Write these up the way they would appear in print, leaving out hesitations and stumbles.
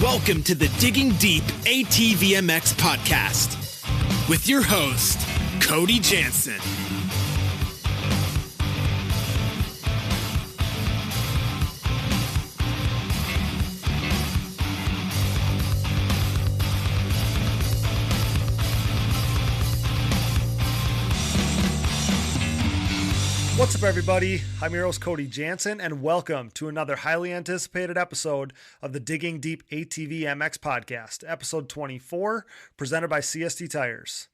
Welcome to the Digging Deep ATVMX podcast with your host, Cody Jansen. What's up, everybody? I'm your host, Cody Jansen, and welcome to another highly anticipated episode of the Digging Deep ATVMX podcast, episode 24, presented by CST Tires.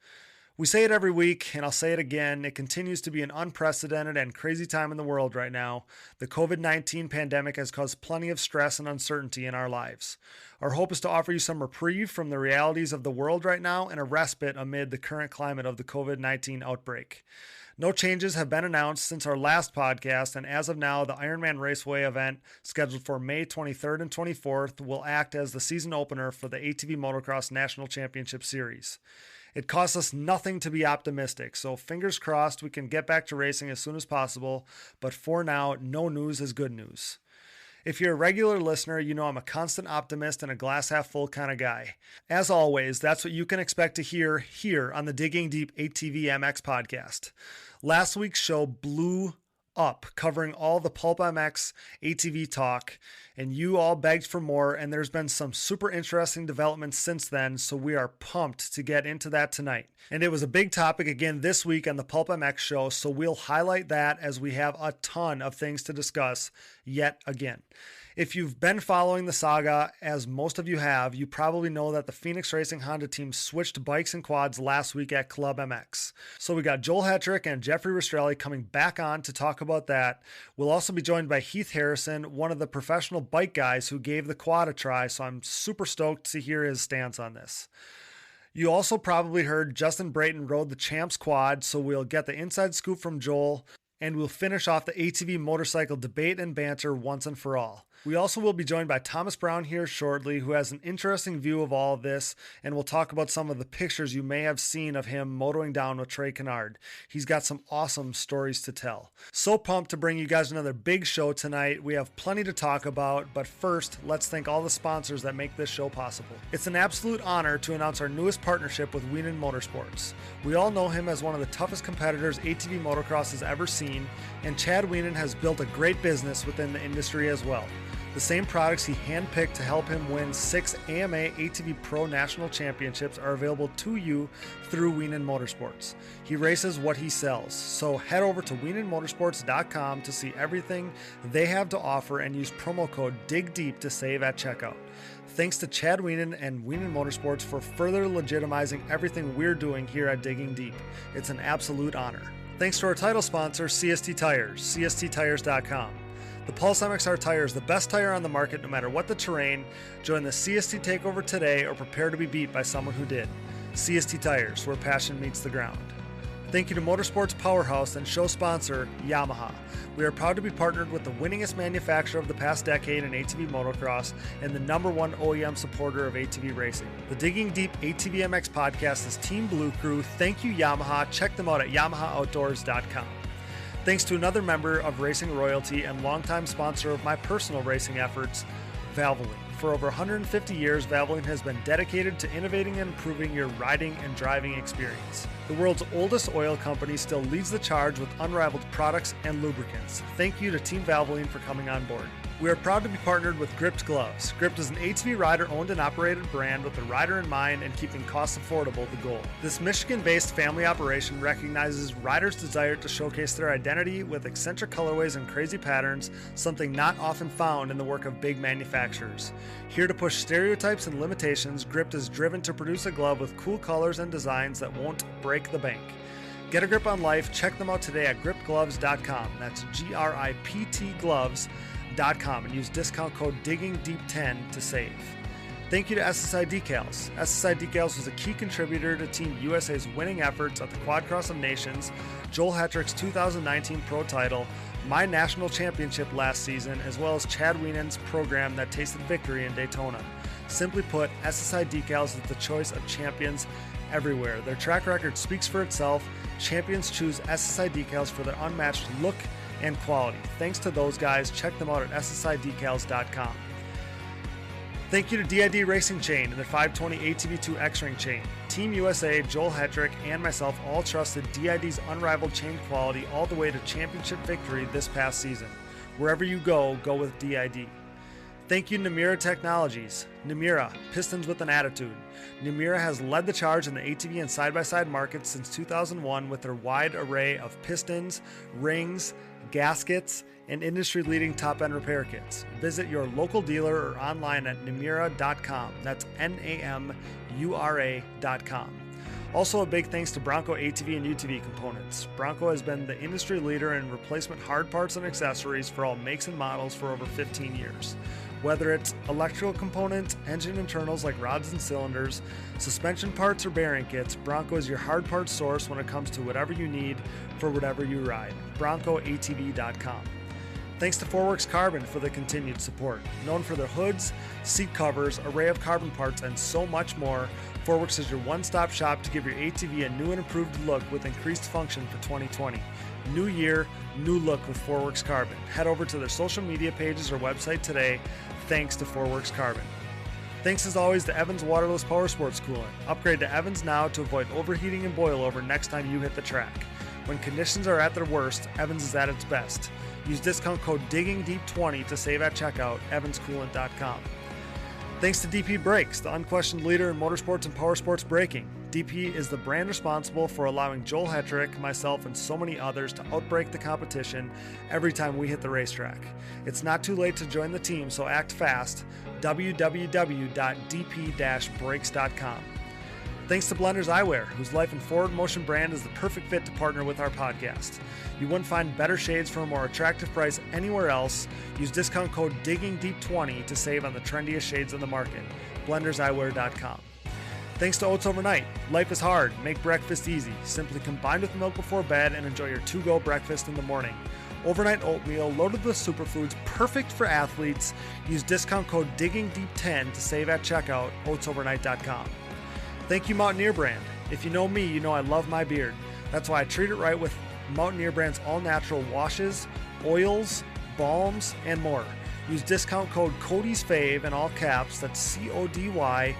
We say it every week, and I'll say it again. It continues to be an unprecedented and crazy time in the world right now. The COVID-19 pandemic has caused plenty of stress and uncertainty in our lives. Our hope is to offer you some reprieve from the realities of the world right now and a respite amid the current climate of the COVID-19 outbreak. No changes have been announced since our last podcast, and as of now, the Ironman Raceway event, scheduled for May 23rd and 24th, will act as the season opener for the ATV Motocross National Championship Series. It costs us nothing to be optimistic, so fingers crossed we can get back to racing as soon as possible, but for now, no news is good news. If you're a regular listener, you know I'm a constant optimist and a glass half full kind of guy. As always, that's what you can expect to hear here on the Digging Deep ATVMX podcast. Last week's show blew up, covering all the PulpMX ATV talk, and you all begged for more, and there's been some super interesting developments since then, so we are pumped to get into that tonight. And it was a big topic again this week on the PulpMX show, so we'll highlight that as we have a ton of things to discuss yet again. If you've been following the saga, as most of you have, you probably know that the Phoenix Racing Honda team switched bikes and quads last week at Club MX. So we got Joel Hetrick and Jeffrey Rastrelli coming back on to talk about that. We'll also be joined by Heath Harrison, one of the professional bike guys who gave the quad a try, so I'm super stoked to hear his stance on this. You also probably heard Justin Brayton rode the Champs quad, so we'll get the inside scoop from Joel, and we'll finish off the ATV motorcycle debate and banter once and for all. We also will be joined by Thomas Brown here shortly, who has an interesting view of all of this, and we'll talk about some of the pictures you may have seen of him motoring down with Trey Canard. He's got some awesome stories to tell. So pumped to bring you guys another big show tonight. We have plenty to talk about, but first, let's thank all the sponsors that make this show possible. It's an absolute honor to announce our newest partnership with Wienen Motorsports. We all know him as one of the toughest competitors ATV motocross has ever seen, and Chad Wienen has built a great business within the industry as well. The same products he handpicked to help him win 6 AMA ATV Pro National Championships are available to you through Wienen Motorsports. He races what he sells, so head over to wienenmotorsports.com to see everything they have to offer and use promo code DIGDEEP to save at checkout. Thanks to Chad Wienen and Wienen Motorsports for further legitimizing everything we're doing here at Digging Deep. It's an absolute honor. Thanks to our title sponsor, CST Tires, csttires.com. The PulpMX tire is the best tire on the market no matter what the terrain. Join the CST takeover today or prepare to be beat by someone who did. CST Tires, where passion meets the ground. Thank you to Motorsports Powerhouse and show sponsor, Yamaha. We are proud to be partnered with the winningest manufacturer of the past decade in ATV motocross and the #1 OEM supporter of ATV racing. The Digging Deep ATVMX podcast is Team Blue Crew. Thank you, Yamaha. Check them out at yamahaoutdoors.com. Thanks to another member of Racing Royalty and longtime sponsor of my personal racing efforts, Valvoline. For over 150 years, Valvoline has been dedicated to innovating and improving your riding and driving experience. The world's oldest oil company still leads the charge with unrivaled products and lubricants. Thank you to Team Valvoline for coming on board. We are proud to be partnered with Gripped Gloves. Gripped is an ATV rider owned and operated brand with the rider in mind and keeping costs affordable the goal. This Michigan-based family operation recognizes riders' desire to showcase their identity with eccentric colorways and crazy patterns, something not often found in the work of big manufacturers. Here to push stereotypes and limitations, Gripped is driven to produce a glove with cool colors and designs that won't break the bank. Get a grip on life. Check them out today at gripgloves.com. That's GRIPT gloves.com and use discount code DIGGINGDEEP10 to save. Thank you to SSI Decals. SSI Decals was a key contributor to Team USA's winning efforts at the Quad Cross of Nations, Joel Hetrick's 2019 pro title, my national championship last season, as well as Chad Wienen's program that tasted victory in Daytona. Simply put, SSI Decals is the choice of champions everywhere. Their track record speaks for itself. Champions choose SSI Decals for their unmatched look and quality. Thanks to those guys. Check them out at ssidecals.com. Thank you to DID Racing Chain and their 520 ATV2 X-Ring chain. Team USA, Joel Hetrick, and myself all trusted DID's unrivaled chain quality all the way to championship victory this past season. Wherever you go, go with DID. Thank you, Namura Technologies. Namura, pistons with an attitude. Namura has led the charge in the ATV and side-by-side market since 2001 with their wide array of pistons, rings, gaskets, and industry-leading top-end repair kits. Visit your local dealer or online at namura.com. That's Namura.com. Also, a big thanks to Bronco ATV and UTV components. Bronco has been the industry leader in replacement hard parts and accessories for all makes and models for over 15 years. Whether it's electrical components, engine internals like rods and cylinders, suspension parts, or bearing kits, Bronco is your hard parts source when it comes to whatever you need for whatever you ride. BroncoATV.com. Thanks to Forworks Carbon for the continued support. Known for their hoods, seat covers, array of carbon parts, and so much more, Forworks is your one-stop shop to give your ATV a new and improved look with increased function for 2020. New year, new look with Forworks Carbon. Head over to their social media pages or website today. Thanks to Forworks Carbon. Thanks as always to Evans Waterless Power Sports Coolant. Upgrade to Evans now to avoid overheating and boilover next time you hit the track. When conditions are at their worst, Evans is at its best. Use discount code DIGGINGDEEP20 to save at checkout, evanscoolant.com. Thanks to DP Brakes, the unquestioned leader in motorsports and power sports braking. DP is the brand responsible for allowing Joel Hetrick, myself, and so many others to outbrake the competition every time we hit the racetrack. It's not too late to join the team, so act fast. www.dp-brakes.com. Thanks to Blenders Eyewear, whose Life and Forward Motion brand is the perfect fit to partner with our podcast. You wouldn't find better shades for a more attractive price anywhere else. Use discount code DIGGINGDEEP20 to save on the trendiest shades in the market. BlendersEyewear.com. Thanks to Oats Overnight. Life is hard. Make breakfast easy. Simply combine with milk before bed and enjoy your to-go breakfast in the morning. Overnight oatmeal loaded with superfoods, perfect for athletes. Use discount code DIGGINGDEEP10 to save at checkout. OatsOvernight.com. Thank you, Mountaineer Brand. If you know me, you know I love my beard. That's why I treat it right with Mountaineer Brand's all-natural washes, oils, balms, and more. Use discount code CODYSFAVE in all caps, that's CODYSFAV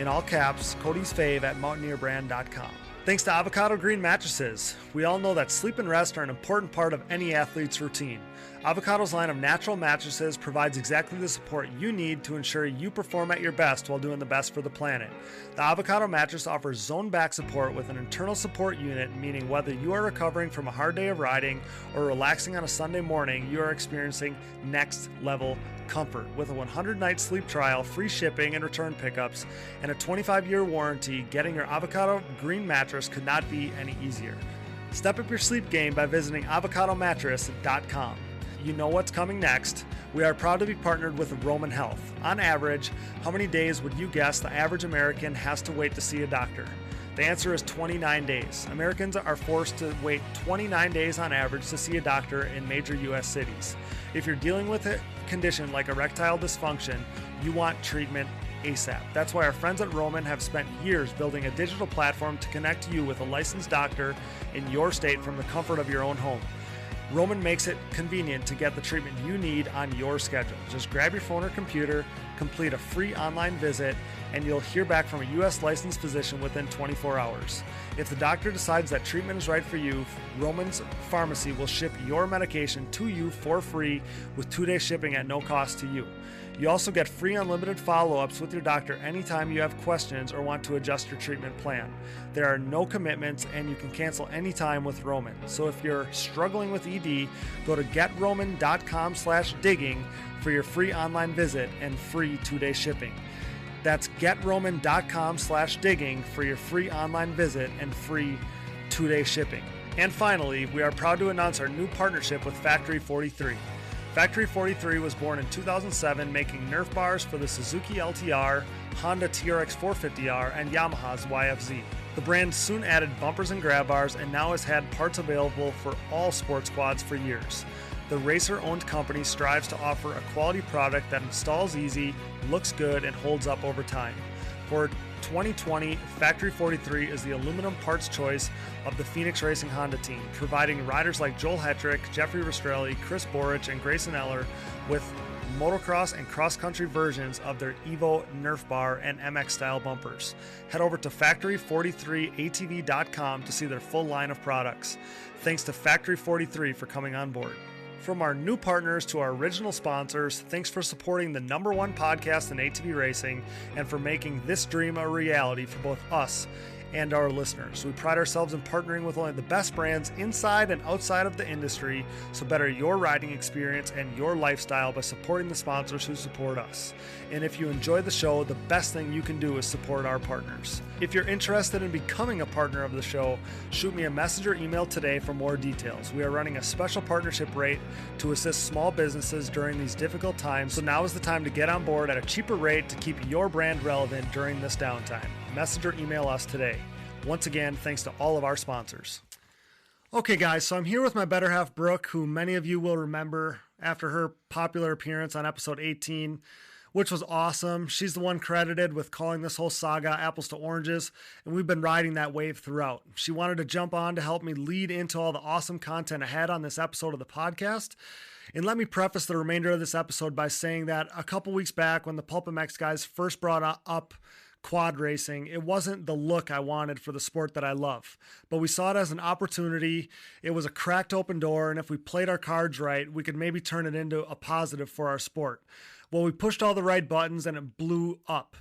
in all caps, CODYSFAVE at mountaineerbrand.com. Thanks to Avocado Green Mattresses. We all know that sleep and rest are an important part of any athlete's routine. Avocado's line of natural mattresses provides exactly the support you need to ensure you perform at your best while doing the best for the planet. The Avocado mattress offers zone back support with an internal support unit, meaning whether you are recovering from a hard day of riding or relaxing on a Sunday morning, you are experiencing next level comfort. With a 100-night sleep trial, free shipping and return pickups, and a 25-year warranty, getting your Avocado Green mattress could not be any easier. Step up your sleep game by visiting avocadomattress.com. You know what's coming next. We are proud to be partnered with Roman Health. On average, how many days would you guess the average American has to wait to see a doctor? The answer is 29 days. Americans are forced to wait 29 days on average to see a doctor in major U.S. cities. If you're dealing with a condition like erectile dysfunction, you want treatment ASAP. That's why our friends at Roman have spent years building a digital platform to connect you with a licensed doctor in your state from the comfort of your own home. Roman makes it convenient to get the treatment you need on your schedule. Just grab your phone or computer, complete a free online visit, and you'll hear back from a U.S. licensed physician within 24 hours. If the doctor decides that treatment is right for you, Roman's Pharmacy will ship your medication to you for free with 2-day shipping at no cost to you. You also get free unlimited follow-ups with your doctor anytime you have questions or want to adjust your treatment plan. There are no commitments and you can cancel anytime with Roman. So if you're struggling with ED, go to getroman.com/digging for your free online visit and free 2-day shipping. That's getroman.com/digging for your free online visit and free 2-day shipping. And finally, we are proud to announce our new partnership with Factory 43. Factory 43 was born in 2007, making Nerf bars for the Suzuki LTR, Honda TRX 450R, and Yamaha's YFZ. The brand soon added bumpers and grab bars and now has had parts available for all sports quads for years. The racer-owned company strives to offer a quality product that installs easy, looks good, and holds up over time. For 2020, Factory 43 is the aluminum parts choice of the Phoenix Racing Honda team, providing riders like Joel Hetrick, Jeffrey Rastrelli, Chris Borich, and Grayson Eller with motocross and cross-country versions of their Evo Nerf bar and MX style bumpers. Head over to factory43atv.com to see their full line of products. Thanks to Factory 43 for coming on board. From our new partners to our original sponsors, thanks for supporting the #1 podcast in ATV racing and for making this dream a reality for both us and our listeners. We pride ourselves in partnering with only the best brands inside and outside of the industry, so better your riding experience and your lifestyle by supporting the sponsors who support us. And if you enjoy the show, the best thing you can do is support our partners. If you're interested in becoming a partner of the show, shoot me a message or email today for more details. We are running a special partnership rate to assist small businesses during these difficult times, so now is the time to get on board at a cheaper rate to keep your brand relevant during this downtime. Message or email us today. Once again, thanks to all of our sponsors. Okay, guys, so I'm here with my better half, Brooke, who many of you will remember after her popular appearance on episode 18, which was awesome. She's the one credited with calling this whole saga apples to oranges, and we've been riding that wave throughout. She wanted to jump on to help me lead into all the awesome content ahead on this episode of the podcast. And let me preface the remainder of this episode by saying that a couple weeks back when the PulpMX guys first brought up quad racing, it wasn't the look I wanted for the sport that I love, but we saw it as an opportunity. It was a cracked open door, and if we played our cards right, we could maybe turn it into a positive for our sport. Well, we pushed all the right buttons and it blew up.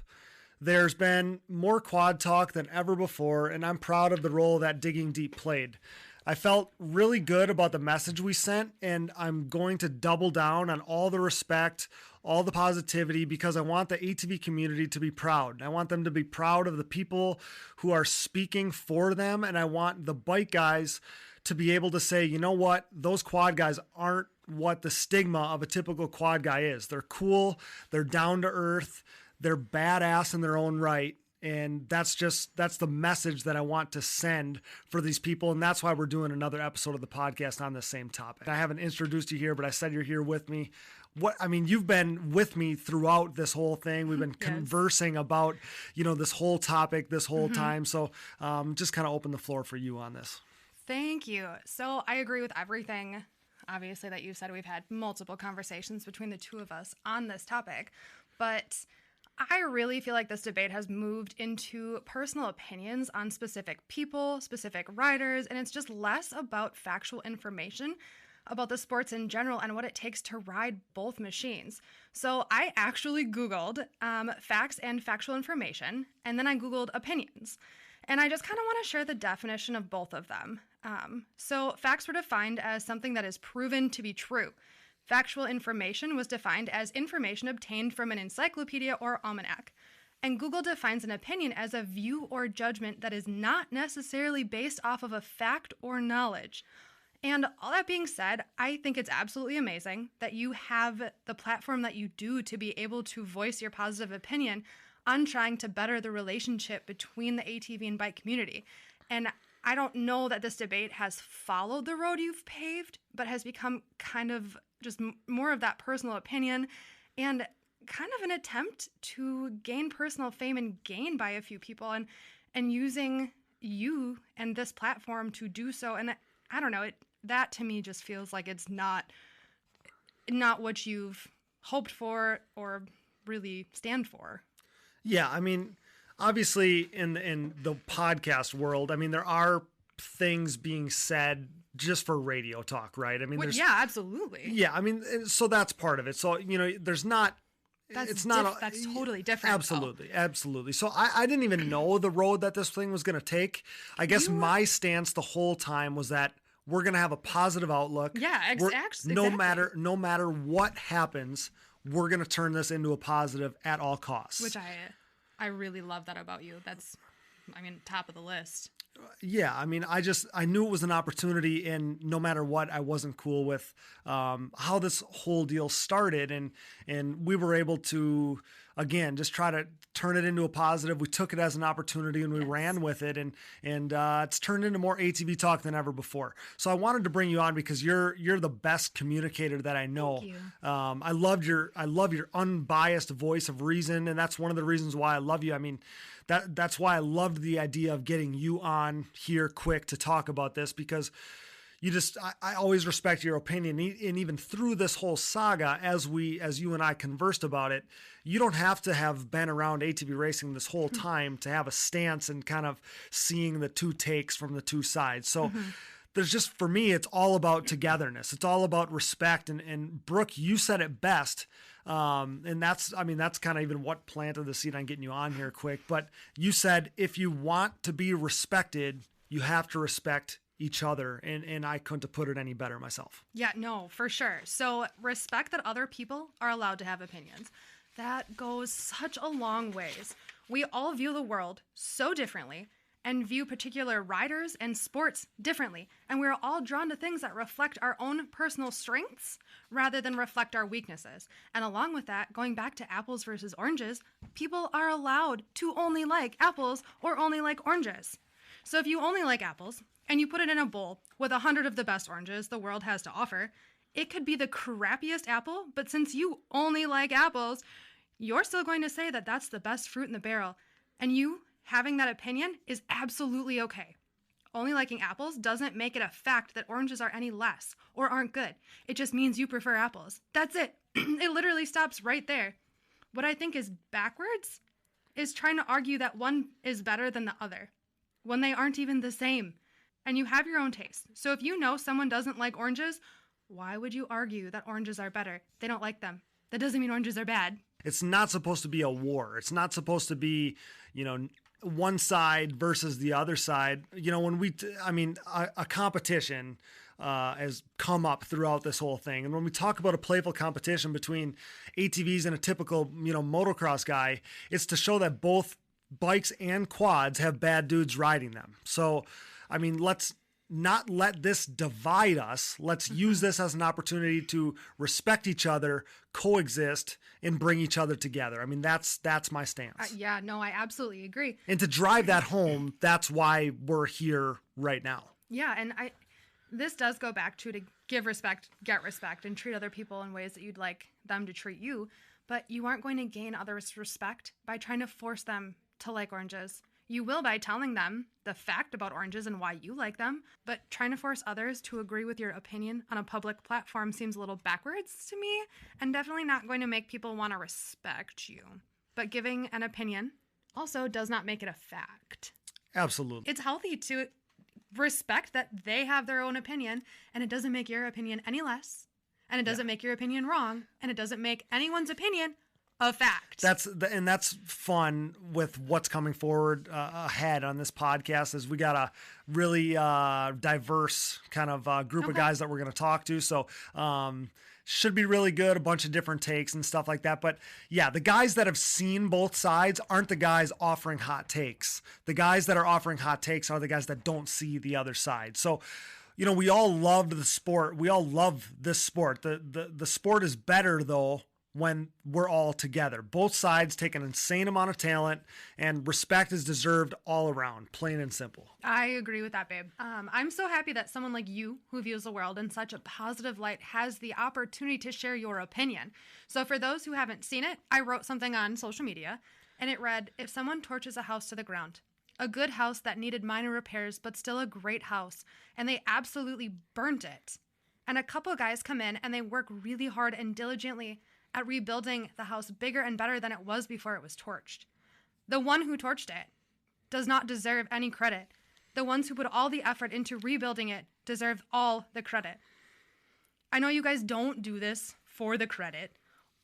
There's been more quad talk than ever before, and I'm proud of the role that Digging Deep played. I felt really good about the message we sent, and I'm going to double down on all the respect, all the positivity, because I want the ATV community to be proud. I want them to be proud of the people who are speaking for them, and I want the bike guys to be able to say, you know what, those quad guys aren't what the stigma of a typical quad guy is. They're cool, they're down to earth, they're badass in their own right. And that's the message that I want to send for these people. And that's why we're doing another episode of the podcast on the same topic. I haven't introduced you here, but I said you're here with me. You've been with me throughout this whole thing. We've been conversing about, this whole topic this whole time. So just kind of open the floor for you on this. Thank you. So I agree with everything, obviously, that you said. We've had multiple conversations between the two of us on this topic, but I really feel like this debate has moved into personal opinions on specific people, specific riders, and it's just less about factual information about the sports in general and what it takes to ride both machines. So I actually Googled facts and factual information, and then I Googled opinions. And I just kind of want to share the definition of both of them. So facts were defined as something that is proven to be true. Factual information was defined as information obtained from an encyclopedia or almanac. And Google defines an opinion as a view or judgment that is not necessarily based off of a fact or knowledge. And all that being said, I think it's absolutely amazing that you have the platform that you do to be able to voice your positive opinion on trying to better the relationship between the ATV and bike community. And I don't know that this debate has followed the road you've paved, but has become kind of just more of that personal opinion and kind of an attempt to gain personal fame and gain by a few people and using you and this platform to do so. And I don't know, that to me just feels like it's not what you've hoped for or really stand for. Yeah, I mean, obviously in the podcast world, I mean, there are things being said just for radio talk, right? I mean, yeah, absolutely. Yeah, I mean, so that's part of it. So, there's not, that's totally different. Absolutely. So I didn't even know the road that this thing was going to take. I guess my stance the whole time was that we're going to have a positive outlook. Yeah, exactly. No matter what happens, we're going to turn this into a positive at all costs. Which I really love that about you. That's, top of the list. Yeah, I mean, I knew it was an opportunity, and no matter what, I wasn't cool with how this whole deal started, and we were able to again, just try to turn it into a positive. We took it as an opportunity and we ran with it, and it's turned into more ATV talk than ever before. So I wanted to bring you on because you're the best communicator that I know. Thank you. I love your unbiased voice of reason, and that's one of the reasons why I love you. I mean, that's why I loved the idea of getting you on here quick to talk about this, because I always respect your opinion. And even through this whole saga, as you and I conversed about it, you don't have to have been around ATV racing this whole time to have a stance and kind of seeing the two takes from the two sides. So there's just, for me, it's all about togetherness. It's all about respect. And Brooke, you said it best. And that's kind of even what planted the seed on getting you on here quick. But you said, if you want to be respected, you have to respect each other. And I couldn't have put it any better myself. Yeah, no, for sure. So respect that other people are allowed to have opinions. That goes such a long ways. We all view the world so differently and view particular riders and sports differently. And we're all drawn to things that reflect our own personal strengths rather than reflect our weaknesses. And along with that, going back to apples versus oranges, people are allowed to only like apples or only like oranges. So if you only like apples and you put it in a bowl with 100 of the best oranges the world has to offer, it could be the crappiest apple, but since you only like apples, you're still going to say that that's the best fruit in the barrel. And you having that opinion is absolutely okay. Only liking apples doesn't make it a fact that oranges are any less or aren't good. It just means you prefer apples. That's it. It literally stops right there. What I think is backwards is trying to argue that one is better than the other when they aren't even the same. And you have your own taste. So if you know someone doesn't like oranges, why would you argue that oranges are better? They don't like them. That doesn't mean oranges are bad. It's not supposed to be a war. It's not supposed to be, one side versus the other side. When a competition has come up throughout this whole thing. And when we talk about a playful competition between ATVs and a typical, motocross guy, it's to show that both bikes and quads have bad dudes riding them. So, let's not let this divide us. Let's use this as an opportunity to respect each other, coexist, and bring each other together. That's my stance. Yeah, no, I absolutely agree. And to drive that home, that's why we're here right now. Yeah, and this does go back to give respect, get respect, and treat other people in ways that you'd like them to treat you. But you aren't going to gain others' respect by trying to force them to like oranges. You will by telling them the fact about oranges and why you like them, but trying to force others to agree with your opinion on a public platform seems a little backwards to me, and definitely not going to make people want to respect you. But giving an opinion also does not make it a fact. Absolutely. It's healthy to respect that they have their own opinion, and it doesn't make your opinion any less, and it doesn't make your opinion wrong, and it doesn't make anyone's opinion a fact. That's fun with what's coming forward ahead on this podcast, is we got a really diverse kind of group of guys that we're going to talk to. So should be really good, a bunch of different takes and stuff like that. But yeah, the guys that have seen both sides aren't the guys offering hot takes. The guys that are offering hot takes are the guys that don't see the other side. So we all loved the sport. We all love this sport. The sport is better, though, when we're all together. Both sides take an insane amount of talent, and respect is deserved all around, plain and simple. I agree with that, babe. I'm so happy that someone like you, who views the world in such a positive light, has the opportunity to share your opinion. So for those who haven't seen it, I wrote something on social media, and it read, if someone torches a house to the ground, a good house that needed minor repairs, but still a great house, and they absolutely burnt it, and a couple guys come in and they work really hard and diligently at rebuilding the house bigger and better than it was before it was torched. The one who torched it does not deserve any credit. The ones who put all the effort into rebuilding it deserve all the credit. I know you guys don't do this for the credit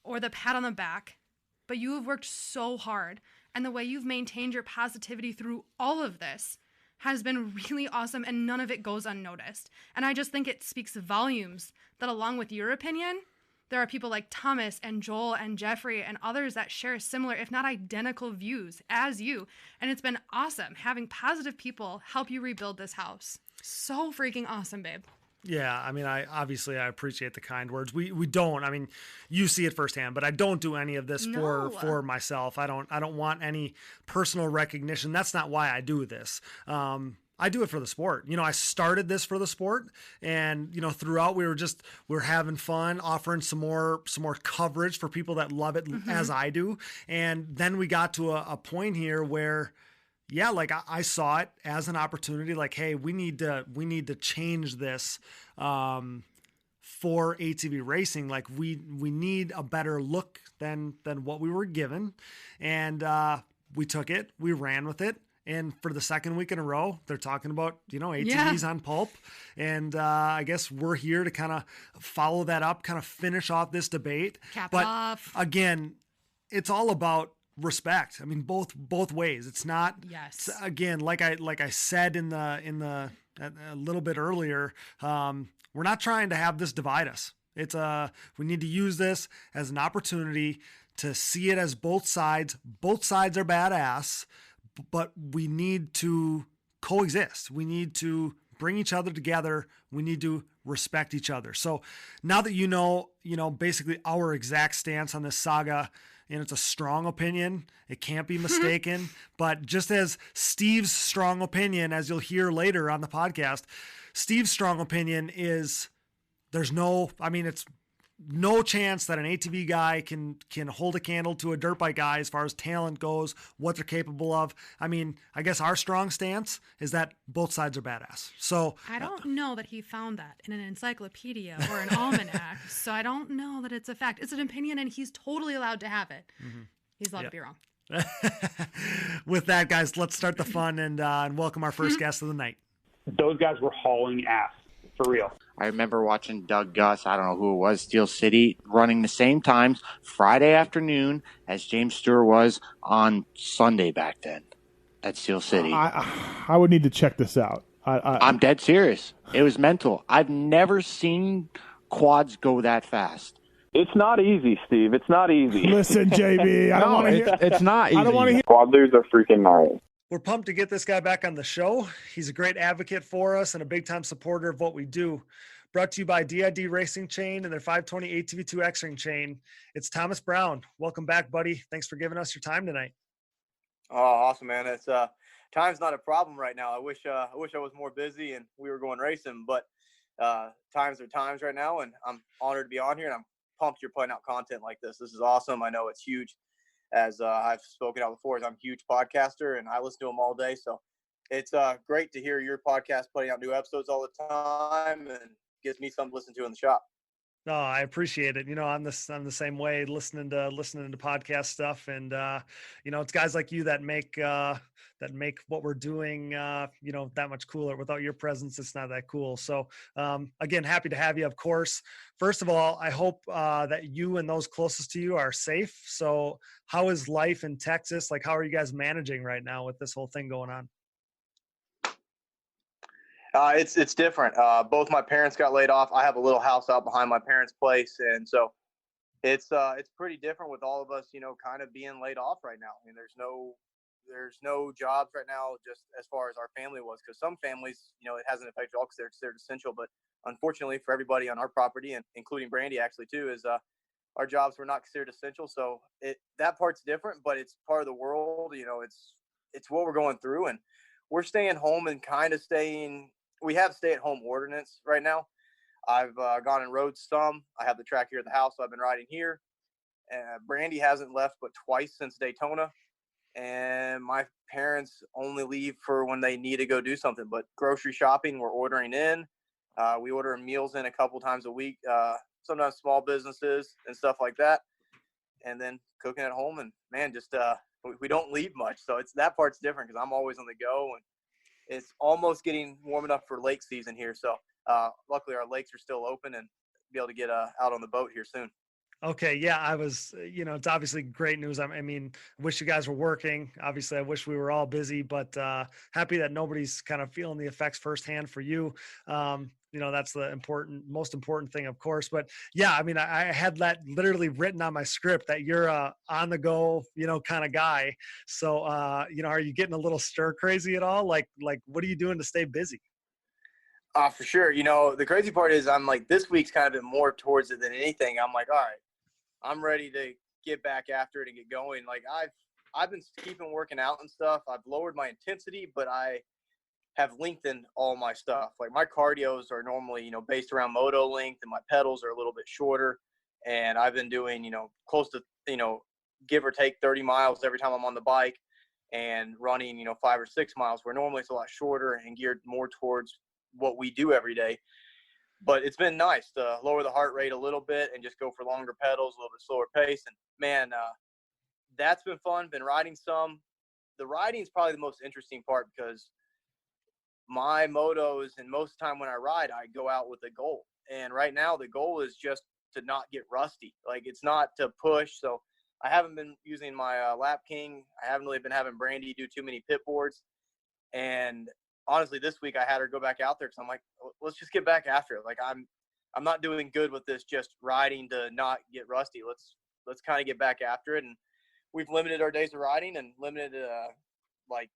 or the pat on the back, but you have worked so hard, and the way you've maintained your positivity through all of this has been really awesome, and none of it goes unnoticed. And I just think it speaks volumes that along with your opinion, there are people like Thomas and Joel and Jeffrey and others that share similar, if not identical, views as you. And it's been awesome having positive people help you rebuild this house. So freaking awesome, babe. Yeah, I mean, I appreciate the kind words. We don't. I mean, you see it firsthand, but I don't do any of this for myself. I don't want any personal recognition. That's not why I do this. I do it for the sport. I started this for the sport, and throughout we're having fun, offering some more coverage for people that love it as I do. And then we got to a point here where, yeah, like I saw it as an opportunity. Like, hey, we need to change this for ATV racing. Like, we need a better look than what we were given, and we took it, we ran with it. And for the second week in a row, they're talking about, ATVs on Pulp. And I guess we're here to kind of follow that up, kind of finish off this debate. Cap it off. Again, it's all about respect. I mean, both ways. It's not, again, like I said in the a little bit earlier, we're not trying to have this divide us. It's we need to use this as an opportunity to see it as both sides. Both sides are badass, but we need to coexist. We need to bring each other together. We need to respect each other. So now that you know, basically our exact stance on this saga, and it's a strong opinion, it can't be mistaken. But just as Steve's strong opinion, as you'll hear later on the podcast, Steve's strong opinion is it's no chance that an ATV guy can hold a candle to a dirt bike guy as far as talent goes, what they're capable of. I mean, I guess our strong stance is that both sides are badass. So I don't know that he found that in an encyclopedia or an almanac. So I don't know that it's a fact. It's an opinion, and he's totally allowed to have it. He's allowed to be wrong. With that, guys, let's start the fun and welcome our first guest of the night. Those guys were hauling ass, for real. I remember watching Doug Gus, I don't know who it was, Steel City, running the same times Friday afternoon as James Stewart was on Sunday back then at Steel City. I would need to check this out. I'm dead serious. It was mental. I've never seen quads go that fast. It's not easy, Steve. It's not easy. Listen, JB, I don't want to hear. It's not easy. I don't want to hear. Quadlers are freaking gnarly. We're pumped to get this guy back on the show. He's a great advocate for us and a big-time supporter of what we do. Brought to you by DID Racing Chain and their 520 ATV2 X-Ring chain. It's Thomas Brown. Welcome back, buddy. Thanks for giving us your time tonight. Oh, awesome, man. It's time's not a problem right now. I wish I was more busy and we were going racing, but times are times right now, and I'm honored to be on here, and I'm pumped you're putting out content like this. This is awesome. I know it's huge. As I've spoken out before, I'm a huge podcaster, and I listen to them all day. So it's great to hear your podcast putting out new episodes all the time, and gives me something to listen to in the shop. No, I appreciate it. I'm the same way, listening to podcast stuff, and it's guys like you that make what we're doing that much cooler. Without your presence, it's not that cool. So again, happy to have you. Of course, first of all, I hope that you and those closest to you are safe. So how is life in Texas? Like, how are you guys managing right now with this whole thing going on? It's different. Both my parents got laid off. I have a little house out behind my parents' place, and so it's pretty different with all of us, kind of being laid off right now. I mean, there's no jobs right now, just as far as our family was, because some families, it hasn't affected all because they're considered essential. But unfortunately for everybody on our property, and including Brandy actually too, is our jobs were not considered essential. So that part's different, but it's part of the world. It's what we're going through, and we're staying home and kind of staying. We have stay-at-home ordinance right now. I've gone and rode some. I have the track here at the house, so I've been riding here. Brandy hasn't left but twice since Daytona. And my parents only leave for when they need to go do something. But grocery shopping, we're ordering in. We order meals in a couple times a week, sometimes small businesses and stuff like that. And then cooking at home. And, man, just we don't leave much. So that part's different because I'm always on the go. And it's almost getting warm enough for lake season here. So luckily our lakes are still open and be able to get out on the boat here soon. Okay. Yeah. I was, it's obviously great news. I mean, wish you guys were working. Obviously I wish we were all busy, but happy that nobody's kind of feeling the effects firsthand for you. That's the most important thing, of course. But yeah, I mean, I had that literally written on my script that you're a on the go, kind of guy. So, are you getting a little stir crazy at all? Like what are you doing to stay busy? For sure. You know, the crazy part is I'm like, this week's kind of been more towards it than anything. I'm like, all right, I'm ready to get back after it and get going. Like I've been keeping working out and stuff. I've lowered my intensity, but I have lengthened all my stuff. Like my cardios are normally, you know, based around moto length, and my pedals are a little bit shorter. And I've been doing, you know, close to, you know, give or take 30 miles every time I'm on the bike, and running, you know, 5 or 6 miles, where normally it's a lot shorter and geared more towards what we do every day. But it's been nice to lower the heart rate a little bit and just go for longer pedals, a little bit slower pace. And man, that's been fun. Been riding some. The riding is probably the most interesting part, because my motos, and most of the time when I ride, I go out with a goal. And right now the goal is just to not get rusty. Like, it's not to push. So I haven't been using my Lap King. I haven't really been having Brandy do too many pit boards. And honestly, this week I had her go back out there, because I'm like, let's just get back after it. Like, I'm not doing good with this just riding to not get rusty. Let's kind of get back after it. And we've limited our days of riding, and limited like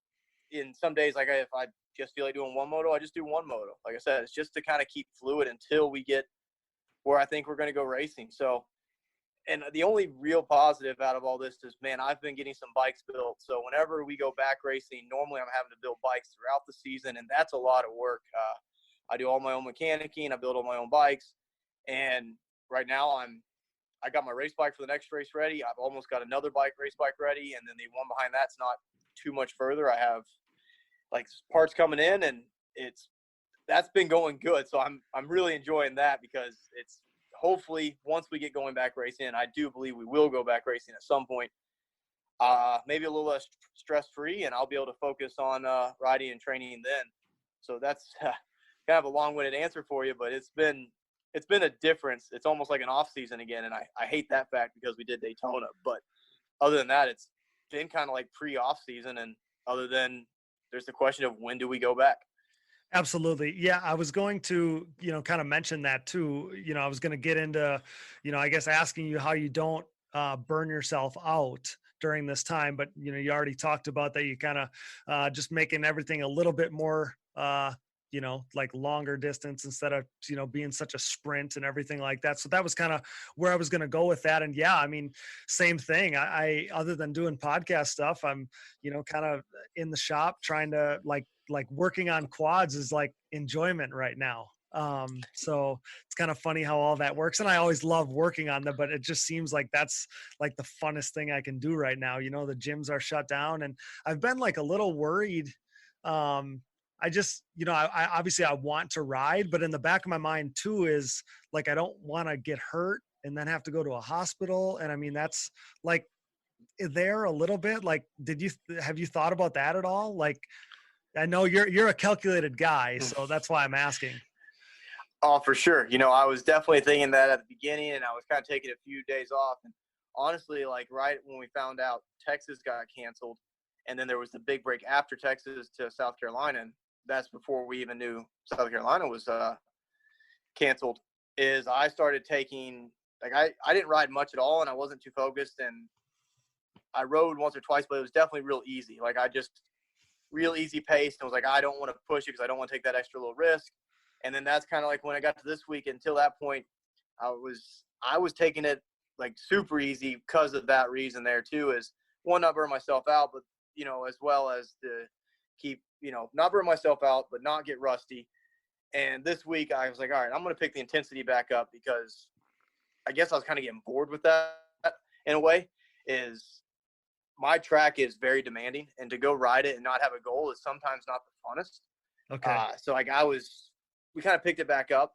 in some days, like if I just feel like doing one moto, I just do one moto. Like I said, it's just to kind of keep fluid until we get where I think we're going to go racing. So, and the only real positive out of all this is, man, I've been getting some bikes built. So whenever we go back racing, normally I'm having to build bikes throughout the season, and that's a lot of work. I do all my own mechanicking. I build all my own bikes. And right now I got my race bike for the next race ready. I've almost got another race bike ready. And then the one behind that's not too much further. I have like parts coming in, and that's been going good. So I'm really enjoying that, because it's hopefully once we get going back racing, and I do believe we will go back racing at some point, maybe a little less stress-free, and I'll be able to focus on riding and training then. So that's kind of a long-winded answer for you, but it's been a difference. It's almost like an off season again. And I hate that fact, because we did Daytona, but other than that, it's been kind of like pre-off season. And other than, there's the question of when do we go back? Absolutely. Yeah. I was going to, kind of mention that too. I was going to get into, I guess asking you how you don't burn yourself out during this time, but you already talked about that. You kind of just making everything a little bit more, like longer distance instead of, being such a sprint and everything like that. So that was kind of where I was going to go with that. And yeah, I mean, same thing. I other than doing podcast stuff, I'm, kind of in the shop trying to like working on quads is like enjoyment right now. So it's kind of funny how all that works. And I always love working on them, but it just seems like that's like the funnest thing I can do right now. The gyms are shut down, and I've been like a little worried. I just, I obviously I want to ride, but in the back of my mind too is like, I don't want to get hurt and then have to go to a hospital. And I mean, that's like there a little bit, like, have you thought about that at all? Like, I know you're a calculated guy, so that's why I'm asking. Oh, for sure. I was definitely thinking that at the beginning, and I was kind of taking a few days off. And honestly, like right when we found out Texas got canceled, and then there was the big break after Texas to South Carolina, and that's before we even knew South Carolina was canceled, is I started taking, like, I didn't ride much at all, and I wasn't too focused, and I rode once or twice, but it was definitely real easy. Like, I just real easy pace, and I was like, I don't want to push it because I don't want to take that extra little risk. And then that's kind of like when I got to this week. Until that point, I was taking it like super easy because of that reason there too, is one, not burn myself out, but as well as to keep, not burn myself out, but not get rusty. And this week I was like, all right, I'm going to pick the intensity back up, because I guess I was kind of getting bored with that in a way. Is my track is very demanding, and to go ride it and not have a goal is sometimes not the funnest. Okay. So like we kind of picked it back up,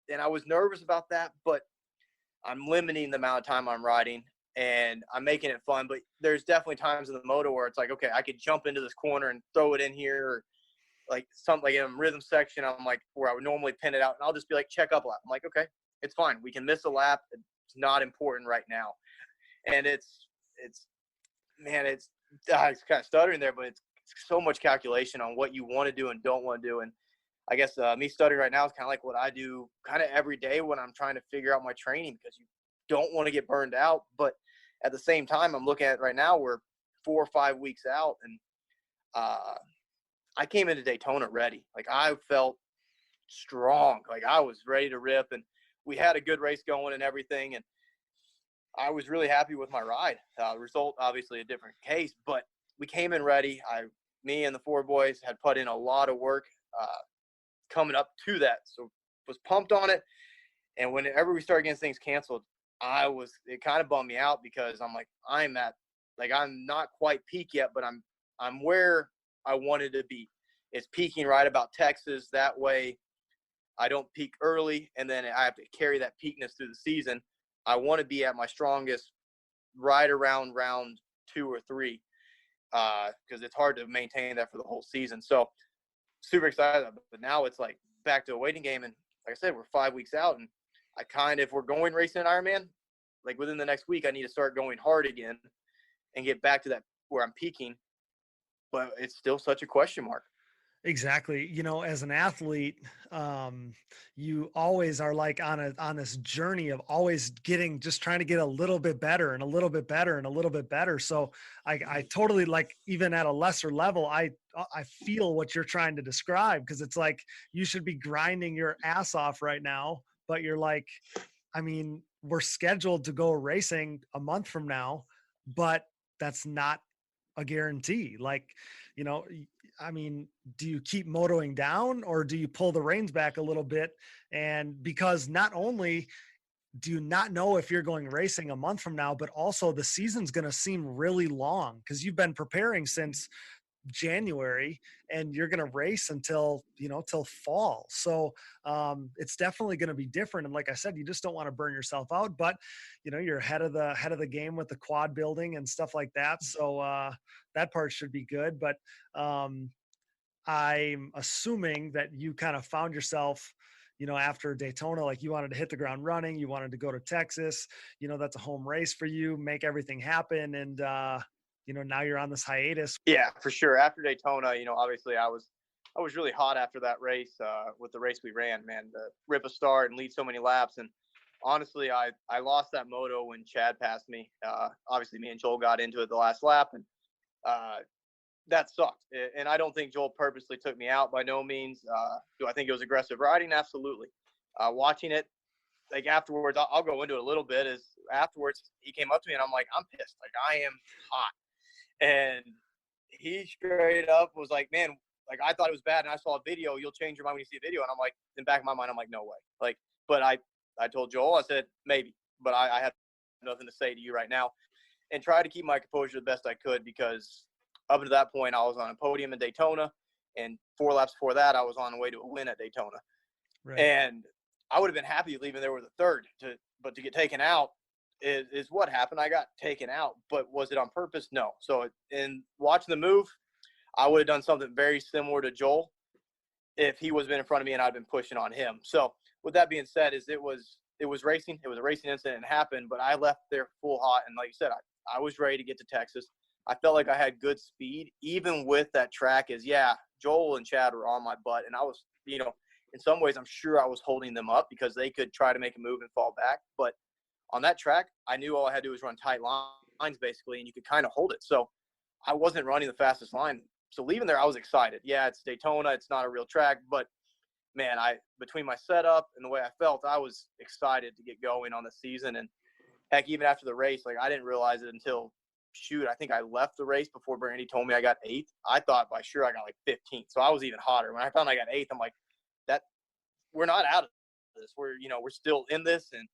and I was nervous about that, but I'm limiting the amount of time I'm riding, and I'm making it fun. But there's definitely times in the moto where it's like, okay, I could jump into this corner and throw it in here, or like something like in rhythm section, I'm like, where I would normally pin it out, and I'll just be like, check up lap. I'm like, okay, it's fine. We can miss a lap. It's not important right now. And it's kind of stuttering there, but it's so much calculation on what you want to do and don't want to do. And I guess me stuttering right now is kind of like what I do kind of every day when I'm trying to figure out my training, because you don't want to get burned out. But at the same time, I'm looking at it right now, we're 4 or 5 weeks out, and I came into Daytona ready. Like, I felt strong. Like, I was ready to rip, and we had a good race going and everything, and I was really happy with my ride. Result, obviously, a different case, but we came in ready. Me and the 4 boys had put in a lot of work coming up to that, so was pumped on it. And whenever we started getting things canceled, it kind of bummed me out, because I'm like, I'm not quite peak yet, but I'm where I wanted to be. It's peaking right about Texas. That way I don't peak early, and then I have to carry that peakness through the season. I want to be at my strongest right around round 2 or 3, because it's hard to maintain that for the whole season. So super excited. But now it's like back to a waiting game. And like I said, we're 5 weeks out, and if we're going racing an Ironman, like within the next week, I need to start going hard again and get back to that where I'm peaking. But it's still such a question mark. Exactly. You know, as an athlete, you always are like on this journey of always just trying to get a little bit better and a little bit better and a little bit better. So I totally, like, even at a lesser level, I feel what you're trying to describe, because it's like you should be grinding your ass off right now, but you're like, I mean, we're scheduled to go racing a month from now, but that's not a guarantee. Like, you know, I mean, do you keep motoing down, or do you pull the reins back a little bit? And because not only do you not know if you're going racing a month from now, but also the season's going to seem really long, because you've been preparing since January, and you're going to race until fall. So it's definitely going to be different. And like I said, you just don't want to burn yourself out, but you're ahead of the game with the quad building and stuff like that. So that part should be good. But I'm assuming that you kind of found yourself, after Daytona, like you wanted to hit the ground running, you wanted to go to Texas, that's a home race for you, make everything happen. And now you're on this hiatus. Yeah, for sure. After Daytona, obviously I was really hot after that race, with the race we ran, man, to rip a start and lead so many laps. And honestly, I lost that moto when Chad passed me. Obviously me and Joel got into it the last lap, and that sucked. And I don't think Joel purposely took me out, by no means. Do I think it was aggressive riding? Absolutely. Watching it, like afterwards, I'll go into it a little bit, is afterwards he came up to me and I'm like, I'm pissed. Like, I am hot. And he straight up was like, man, like, I thought it was bad, and I saw a video. You'll change your mind when you see a video. And I'm like, in the back of my mind, I'm like, no way. Like, but I told Joel, I said, maybe, but I have nothing to say to you right now, and try to keep my composure the best I could, because up to that point, I was on a podium in Daytona, and 4 laps before that, I was on the way to a win at Daytona. Right. And I would have been happy leaving there with a third, but to get taken out is what happened. I got taken out, but was it on purpose? No. So in watching the move, I would have done something very similar to Joel if he was been in front of me and I'd been pushing on him. So with that being said, it was racing. It was a racing incident, and it happened, but I left there full hot. And like you said, I was ready to get to Texas. I felt like I had good speed, even with that track. Joel and Chad were on my butt, and I was, in some ways, I'm sure I was holding them up, because they could try to make a move and fall back. But on that track, I knew all I had to do was run tight lines, basically, and you could kind of hold it. So I wasn't running the fastest line. So leaving there, I was excited. Yeah, it's Daytona. It's not a real track. But, man, between my setup and the way I felt, I was excited to get going on the season. And, heck, even after the race, like, I didn't realize it until, I think I left the race before Brandy told me I got 8th. I thought by sure I got like 15th. So I was even hotter. When I found I got 8th, I'm like, we're not out of this. We're still in this. And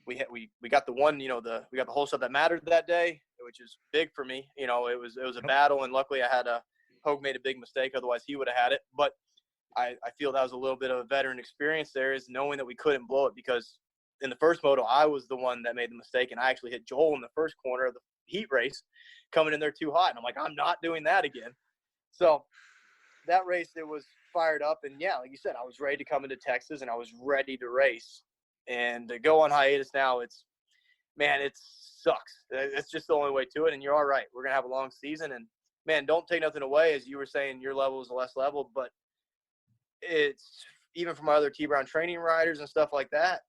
we got the one, we got the whole stuff that mattered that day, which is big for me. It was a battle, and luckily I had Hogue made a big mistake. Otherwise he would have had it. But I feel that was a little bit of a veteran experience there, is knowing that we couldn't blow it, because in the first moto, I was the one that made the mistake, and I actually hit Joel in the first corner of the heat race coming in there too hot. And I'm like, I'm not doing that again. So that race, it was fired up. And yeah, like you said, I was ready to come into Texas, and I was ready to race. And to go on hiatus now, it sucks. It's just the only way to it. And you're all right. We're going to have a long season. And, man, don't take nothing away. As you were saying, your level is less level. But it's even from my other T-Brown training riders and stuff like that,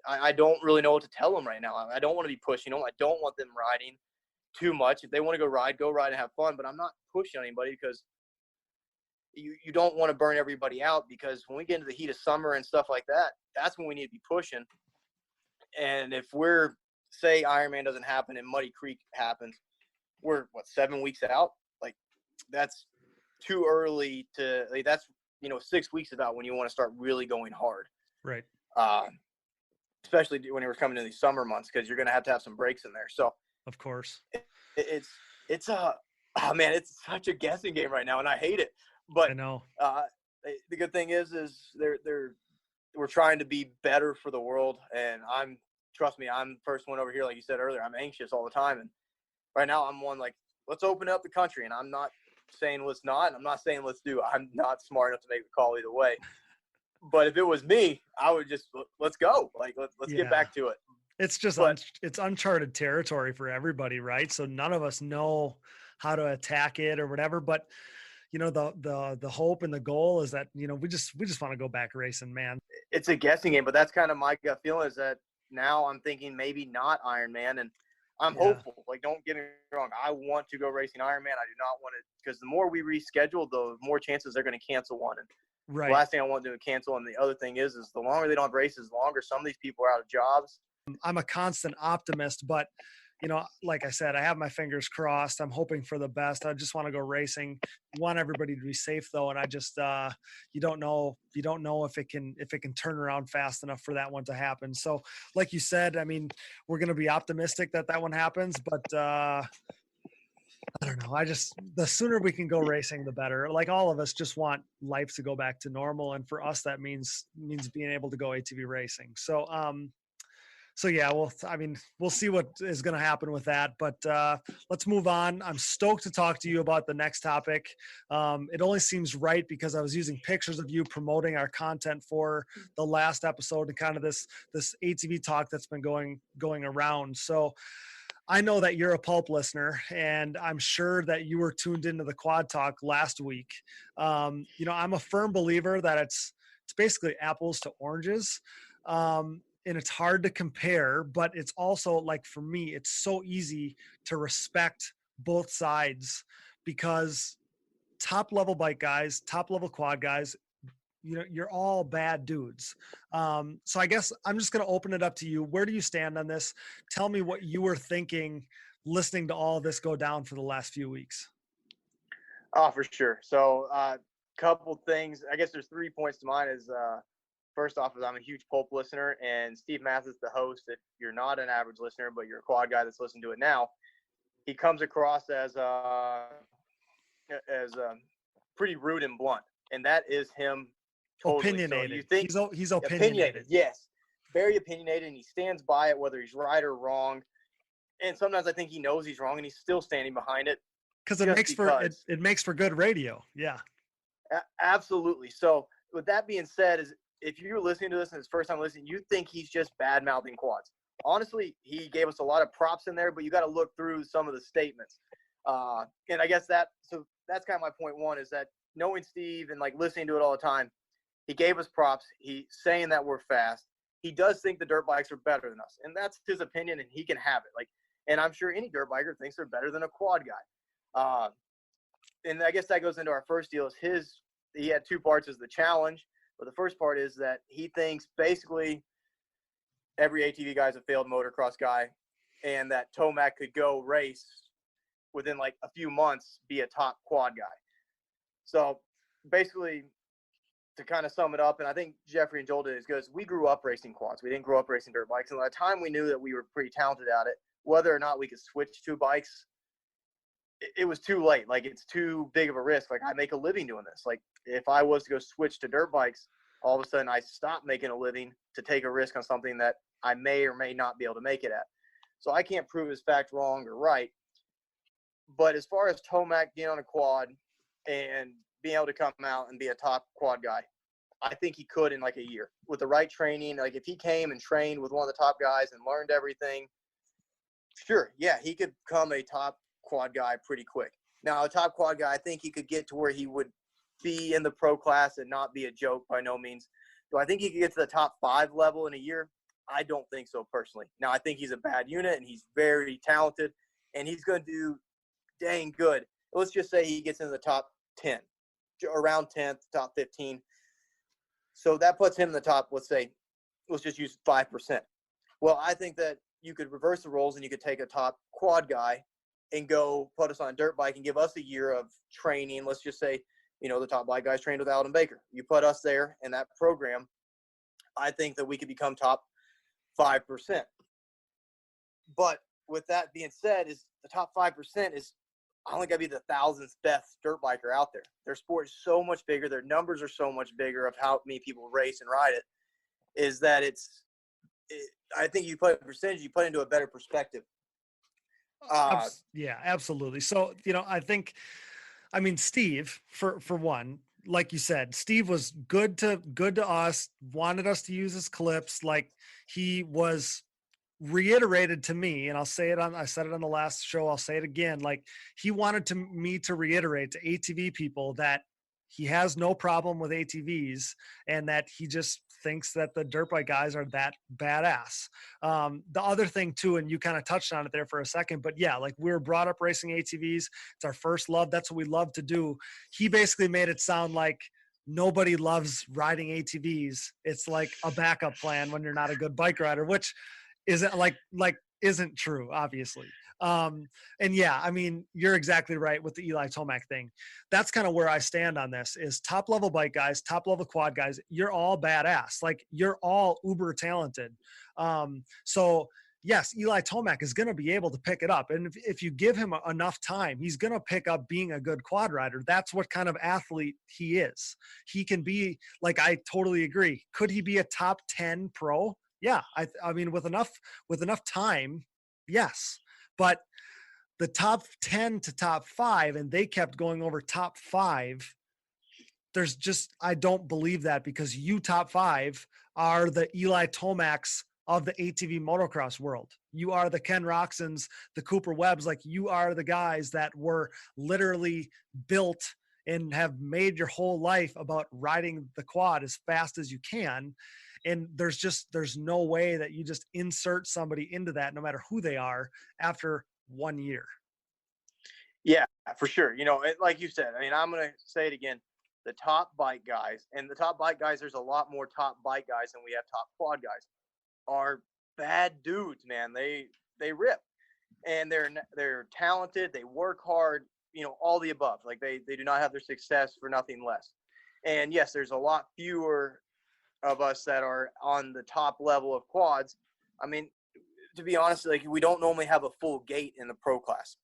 I don't really know what to tell them right now. I don't want to be pushing them. I don't want them riding too much. If they want to go ride and have fun. But I'm not pushing anybody, because you don't want to burn everybody out, because when we get into the heat of summer and stuff like that, that's when we need to be pushing. And if we're, say Ironman doesn't happen and Muddy Creek happens, we're 7 weeks out? Like, that's too early to, like, that's, 6 weeks about when you want to start really going hard. Right. Especially when we're coming into these summer months, because you're going to have some breaks in there. So of course it's man, it's such a guessing game right now, and I hate it. But I know. The good thing is we're trying to be better for the world, and trust me, I'm the first one over here, like you said earlier. I'm anxious all the time, and right now I'm one, like, let's open up the country, and I'm not saying let's not, and I'm not saying let's do. I'm not smart enough to make the call either way. But if it was me, I would just, let's go. Like, let's get back to it. It's just it's uncharted territory for everybody, right? So none of us know how to attack it or whatever. But the hope and the goal is that we just want to go back racing, man. It's a guessing game, but that's kind of my gut feeling, is that now I'm thinking maybe not Ironman, and I'm hopeful. Like, don't get me wrong, I want to go racing Ironman. I do not want to, because the more we reschedule, the more chances they're going to cancel one. And right. The last thing I want to do is cancel. And the other thing is the longer they don't have races, the longer some of these people are out of jobs. I'm a constant optimist, but like I said, I have my fingers crossed. I'm hoping for the best. I just want to go racing. I want everybody to be safe though. And I just, you don't know if it can turn around fast enough for that one to happen. So like you said, I mean, we're going to be optimistic that one happens, but, I don't know. The sooner we can go racing, the better. Like, all of us just want life to go back to normal. And for us, that means being able to go ATV racing. So, yeah, we'll see what is going to happen with that, but let's move on. I'm stoked to talk to you about the next topic. It only seems right because I was using pictures of you promoting our content for the last episode and kind of this ATV talk that's been going around. So I know that you're a Pulp listener, and I'm sure that you were tuned into the Quad Talk last week. I'm a firm believer that it's basically apples to oranges. And it's hard to compare, but it's also, like, for me, it's so easy to respect both sides, because top level bike guys, top level quad guys, you're all bad dudes. So I guess I'm just going to open it up to you. Where do you stand on this? Tell me what you were thinking listening to all of this go down for the last few weeks. Oh, for sure. So couple things. I guess there's 3 points to mine. Is first off, is I'm a huge Pulp listener, and Steve Matthes, the host, if you're not an average listener, but you're a quad guy that's listening to it now, he comes across as pretty rude and blunt, and that is him. Totally. Opinionated. So you think he's opinionated. Yes, very opinionated, and he stands by it whether he's right or wrong. And sometimes I think he knows he's wrong, and he's still standing behind it. Because it makes for good radio. Yeah. Absolutely. So with that being said, is if you're listening to this and it's first time listening, you think he's just bad mouthing quads. Honestly, he gave us a lot of props in there, but you got to look through some of the statements. And I guess that's kind of my point one, is that knowing Steve and like listening to it all the time, he gave us props. He's saying that we're fast. He does think the dirt bikes are better than us, and that's his opinion, and he can have it. And I'm sure any dirt biker thinks they're better than a quad guy. And I guess that goes into our first deal. He had 2 parts as the challenge, but the first part is that he thinks basically every ATV guy is a failed motocross guy, and that Tomac could go race within like a few months, be a top quad guy. So basically, to kind of sum it up, and I think Jeffrey and Joel did as good, as we grew up racing quads. We didn't grow up racing dirt bikes. And by the time we knew that we were pretty talented at it, whether or not we could switch to bikes, it was too late. Like, it's too big of a risk. Like, I make a living doing this. Like, if I was to go switch to dirt bikes, all of a sudden I stop making a living to take a risk on something that I may or may not be able to make it at. So I can't prove his fact wrong or right. But as far as Tomac being on a quad and being able to come out and be a top quad guy, I think he could in like a year with the right training. Like, if he came and trained with one of the top guys and learned everything, sure, yeah, he could become a top quad guy pretty quick. Now, a top quad guy, I think he could get to where he would be in the pro class and not be a joke by no means. Do I think he could get to the top 5 level in a year? I don't think so personally. Now, I think he's a bad unit, and he's very talented, and he's going to do dang good. Let's just say he gets into the top 10, around 10th, top 15. So that puts him in the top, let's just use 5%. Well, I think that you could reverse the roles and you could take a top quad guy and go put us on a dirt bike and give us a year of training. Let's just say, the top bike guys trained with Alden Baker. You put us there in that program, I think that we could become top 5%. But with that being said, is the top 5% is only going to be the 1,000th best dirt biker out there. Their sport is so much bigger. Their numbers are so much bigger of how many people race and ride it, is that I think you put a percentage, you put into a better perspective. Yeah, absolutely. So, Steve, for one, like you said, Steve was good to us, wanted us to use his clips. Like he was reiterated to me, and I said it on the last show, I'll say it again. Like he wanted me to reiterate to ATV people that he has no problem with ATVs and that he just thinks that the dirt bike guys are that badass. The other thing too, and you kind of touched on it there for a second, but yeah, like we were brought up racing ATVs. It's our first love. That's what we love to do. He basically made it sound like nobody loves riding ATVs. It's like a backup plan when you're not a good bike rider, which isn't isn't true, obviously. And yeah, you're exactly right with the Eli Tomac thing. That's kind of where I stand on this is top level bike guys, top level quad guys. You're all badass. Like you're all uber talented. So yes, Eli Tomac is going to be able to pick it up. And if you give him enough time, he's going to pick up being a good quad rider. That's what kind of athlete he is. He can be I totally agree. Could he be a top 10 pro? Yeah. With enough time, yes. But the top 10 to top 5, and they kept going over top 5. I don't believe that because you top 5 are the Eli Tomacs of the ATV motocross world. You are the Ken Roxons, the Cooper Webbs. Like you are the guys that were literally built and have made your whole life about riding the quad as fast as you can. And there's no way that you just insert somebody into that, no matter who they are, after 1 year. Yeah, for sure. Like you said, I'm going to say it again. The top bike guys, and the top bike guys, there's a lot more top bike guys than we have top quad guys, are bad dudes, man. They rip, and they're talented. They work hard, all the above. Like they do not have their success for nothing less. And yes, there's a lot fewer of us that are on the top level of quads. To be honest, we don't normally have a full gate in the pro class,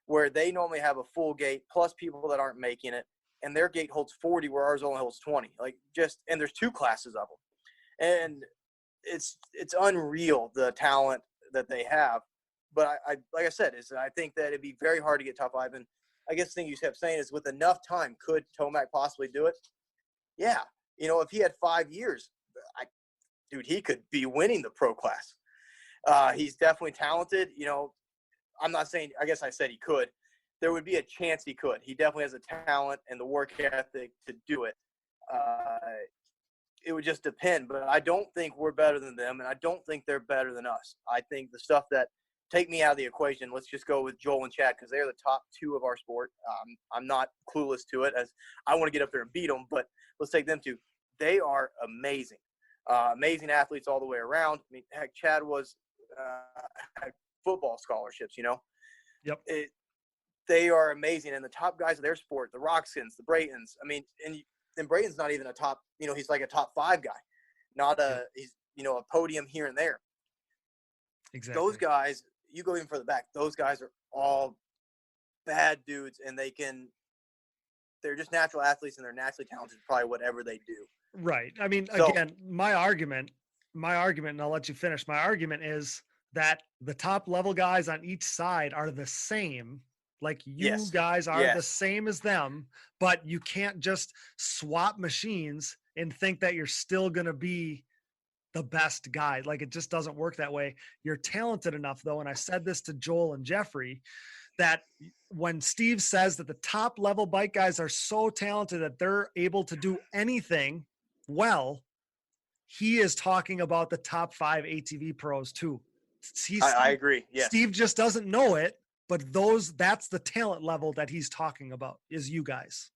where they normally have a full gate plus people that aren't making it, and their gate holds 40 where ours only holds 20. And there's 2 classes of them, and it's unreal the talent that they have. But I like I said, I think that it'd be very hard to get top 5. And I guess the thing you kept saying is, with enough time, could Tomac possibly do it? Yeah. If he had 5 years, he could be winning the pro class. He's definitely talented. I'm not saying, I guess I said he could. There would be a chance he could. He definitely has the talent and the work ethic to do it. It would just depend. But I don't think we're better than them, and I don't think they're better than us. I think the stuff that take me out of the equation, let's just go with Joel and Chad, because they're the top 2 of our sport. I'm not clueless to it, as I want to get up there and beat them, but let's take them 2. They are amazing. Amazing athletes all the way around. Heck, Chad had football scholarships, Yep. They are amazing. And the top guys of their sport, the Roxons, the Braytons, and Brayton's not even a top, he's like a top 5 guy. He's, a podium here and there. Exactly. Those guys, you go even further back, those guys are all bad dudes, and they're just natural athletes, and they're naturally talented, probably whatever they do. Right. Again, my argument, and I'll let you finish. My argument is that the top level guys on each side are the same. Like you guys are the same as them, but you can't just swap machines and think that you're still going to be the best guy. Like it just doesn't work that way. You're talented enough though. And I said this to Joel and Jeffrey, that when Steve says that the top level bike guys are so talented that they're able to do anything well, he is talking about the top 5 ATV pros too. I agree. Yes. Steve just doesn't know it, but that's the talent level that he's talking about, is you guys.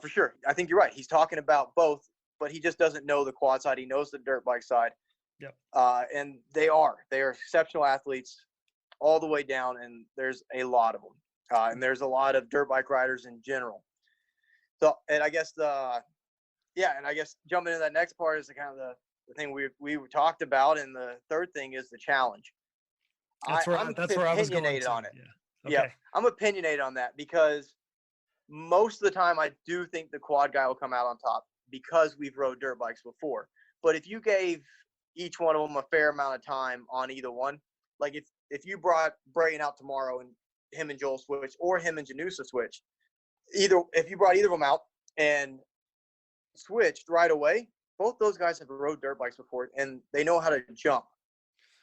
For sure. I think you're right. He's talking about both, but he just doesn't know the quad side. He knows the dirt bike side. Yep. And they are exceptional athletes all the way down, and there's a lot of them. And there's a lot of dirt bike riders in general. So, and I guess jumping into that next part is the kind of the thing we talked about, and the third thing is the challenge. That's where I was going on it. Yeah. Yeah, I'm opinionated on that because most of the time I do think the quad guy will come out on top because we've rode dirt bikes before. But if you gave each one of them a fair amount of time on either one, like if you brought Brayton out tomorrow and him and Joel switch, or him and Janusa switch, if you brought either of them out and switched right away, both those guys have rode dirt bikes before and they know how to jump.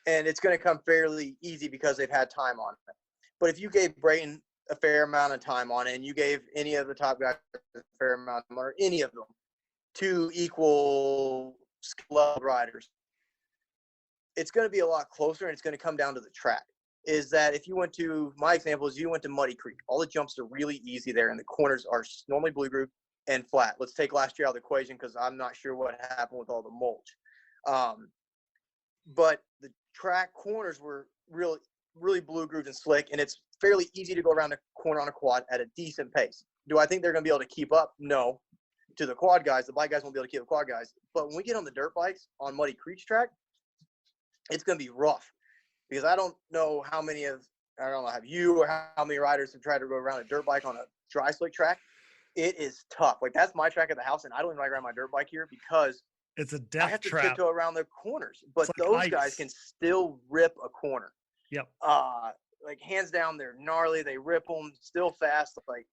And it's going to come fairly easy because they've had time on it. But if you gave Brayton a fair amount of time on it, and you gave any of the top guys a fair amount of time, or any of them, two equal skill riders, it's going to be a lot closer, and it's going to come down to the track. Is that if you went to, my example is you went to Muddy Creek, all the jumps are really easy there, and the corners are normally blue groove and flat. Let's take last year out of the equation because I'm not sure what happened with all the mulch. But the track corners were really blue grooved and slick, and it's fairly easy to go around a corner on a quad at a decent pace. Do I think they're going to be able to keep up? No. To the quad guys, the bike guys won't be able to keep the quad guys. But when we get on the dirt bikes on Muddy Creek's track, it's going to be rough because I don't know how many have you or how many riders have tried to go around a dirt bike on a dry slick track. It is tough. Like, that's my track at the house, and I don't even ride around my dirt bike here because it's a I death have to trap. tiptoe around the corners. But It's like those ice. guys can still rip a corner. Yep. Like, hands down, they're gnarly. They rip them still fast. Like,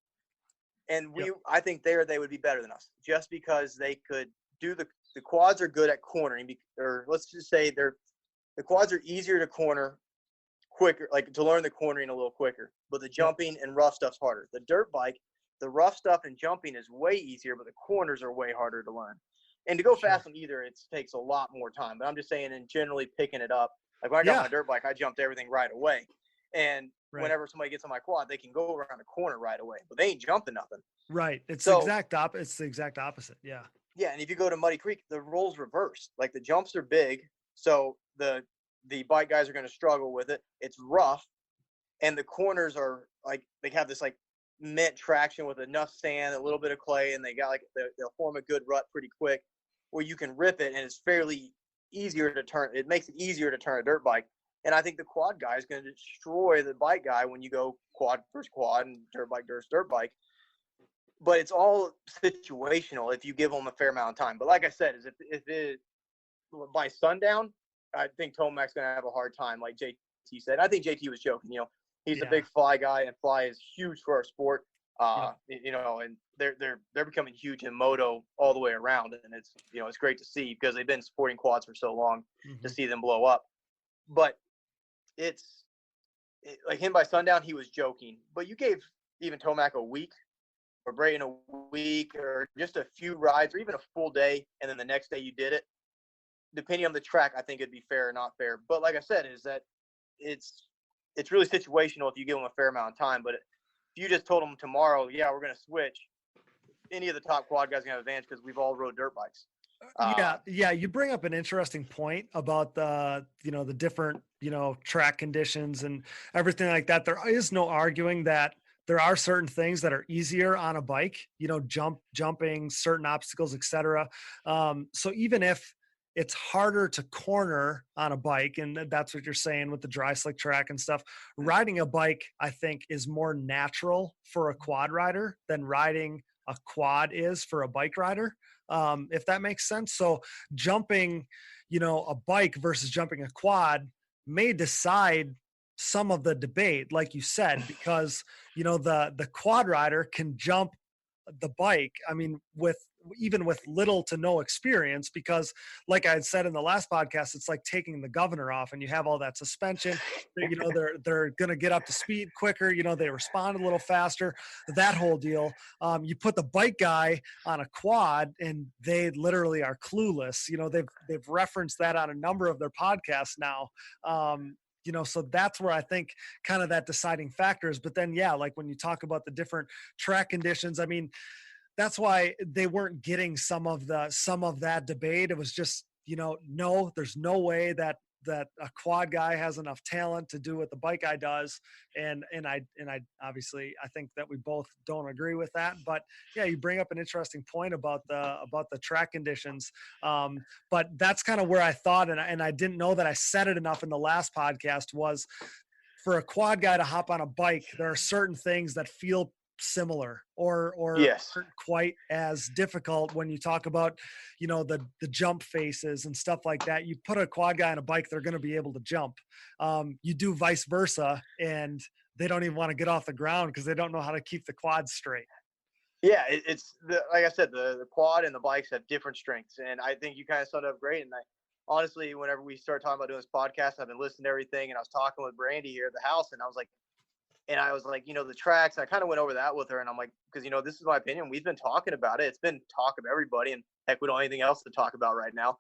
and I think they would be better than us just because they could do the quads are good at cornering, or let's just say the quads are easier to corner quicker, like to learn the cornering a little quicker. But the jumping and rough stuff's harder. The dirt bike, the rough stuff and jumping is way easier, but the corners are way harder to learn. And to go fast on either, it takes a lot more time. But I'm just saying, and generally picking it up. Like, when I got my dirt bike, I jumped everything right away. And whenever somebody gets on my quad, they can go around a corner right away, but they ain't jumping nothing. Right. It's the exact opposite. Yeah. Yeah. And if you go to Muddy Creek, the role's reversed. Like, the jumps are big, so the bike guys are going to struggle with it. It's rough, and the corners are like, they have this like mint traction with enough sand, a little bit of clay, and they got like they'll form a good rut pretty quick where you can rip it, and it's fairly easier to turn. It makes it easier to turn a dirt bike. And I think the quad guy is going to destroy the bike guy when you go quad versus quad and dirt bike versus dirt bike. But it's all situational if you give them a fair amount of time. But like I said, is if it by sundown, I think Tomac's going to have a hard time, like JT said. I think JT was joking. You know, he's a big fly guy, and fly is huge for our sport. You know, and they're becoming huge in moto all the way around, and it's, you know, it's great to see because they've been supporting quads for so long to see them blow up. But like him by sundown, he was joking. But you gave even Tomac a week, or Brayton a week, or just a few rides, or even a full day, and then the next day you did it. Depending on the track, I think it'd be fair or not fair. But like I said, is that it's really situational if you give them a fair amount of time. But if you just told them tomorrow, yeah, we're going to switch, any of the top quad guys are going to have advantage because we've all rode dirt bikes. Yeah. You bring up an interesting point about the different, track conditions and everything like that. There is no arguing that there are certain things that are easier on a bike, jumping, certain obstacles, etc. So even if it's harder to corner on a bike, and that's what you're saying with the dry slick track and stuff, riding a bike, I think, is more natural for a quad rider than riding a quad is for a bike rider. If that makes sense. So jumping, a bike versus jumping a quad may decide some of the debate, like you said, because, the quad rider can jump the bike. I mean, even with little to no experience, because like I had said in the last podcast, it's like taking the governor off and you have all that suspension, they're going to get up to speed quicker. They respond a little faster, that whole deal. You put the bike guy on a quad and they literally are clueless. They've referenced that on a number of their podcasts now. So that's where I think kind of that deciding factor is. But then, yeah, like when you talk about the different track conditions, I mean, that's why they weren't getting some of that debate. It was just, no, there's no way that a quad guy has enough talent to do what the bike guy does. And I obviously, I think that we both don't agree with that, but yeah, you bring up an interesting point about the track conditions. But that's kind of where I thought, and I didn't know that I said it enough in the last podcast, was for a quad guy to hop on a bike, there are certain things that feel similar or Yes. aren't quite as difficult when you talk about, the jump faces and stuff like that. You put a quad guy on a bike, they're going to be able to jump. You do vice versa, and they don't even want to get off the ground because they don't know how to keep the quad straight. Yeah, like I said, the quad and the bikes have different strengths, and I think you kind of summed it up great. And honestly, whenever we started talking about doing this podcast, I've been listening to everything, and I was talking with Brandy here at the house, and I was like, the tracks, and I kind of went over that with her, and I'm like, because, this is my opinion. We've been talking about it. It's been talk of everybody, and heck, we don't have anything else to talk about right now.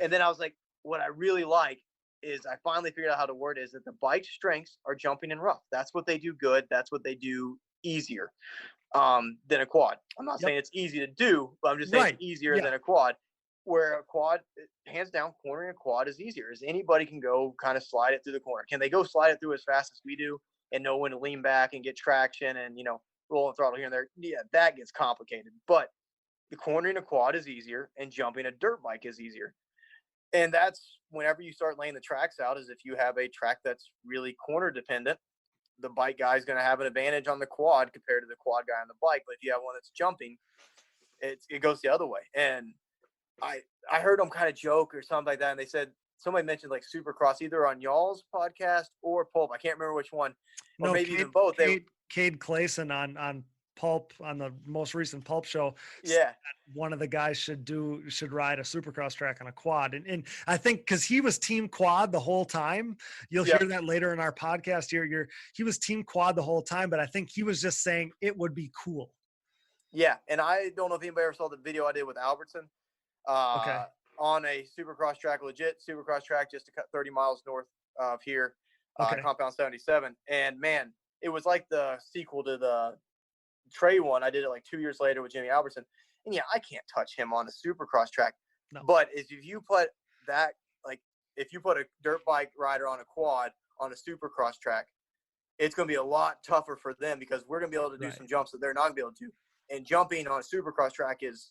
And then I was like, what I really like is I finally figured out how to word it, is that the bike strengths are jumping and rough. That's what they do good. That's what they do easier than a quad. I'm not saying it's easy to do, but I'm just saying it's easier than a quad. Where a quad, hands down, cornering a quad is easier. As anybody can go kind of slide it through the corner. Can they go slide it through as fast as we do and know when to lean back and get traction and, roll the throttle here and there? Yeah, that gets complicated. But the cornering a quad is easier, and jumping a dirt bike is easier. And that's whenever you start laying the tracks out, is if you have a track that's really corner dependent, the bike guy is going to have an advantage on the quad compared to the quad guy on the bike. But if you have one that's jumping, it goes the other way. And I heard them kind of joke or something like that, and they said, somebody mentioned like Supercross either on y'all's podcast or Pulp. I can't remember which one, or maybe even both. Cade Clason on Pulp, on the most recent Pulp show. Yeah, one of the guys should ride a Supercross track on a quad, and I think because he was team quad the whole time. You'll hear that later in our podcast here. He was team quad the whole time, but I think he was just saying it would be cool. Yeah, and I don't know if anybody ever saw the video I did with Albertson. On a Supercross track, legit Supercross track, just 30 miles north of here, Compound 77. And man, it was like the sequel to the Trey one. I did it like 2 years later with Jimmy Albertson. And yeah, I can't touch him on a Supercross track. No. But if you put a dirt bike rider on a quad on a Supercross track, it's going to be a lot tougher for them, because we're going to be able to do some jumps that they're not going to be able to do. And jumping on a Supercross track is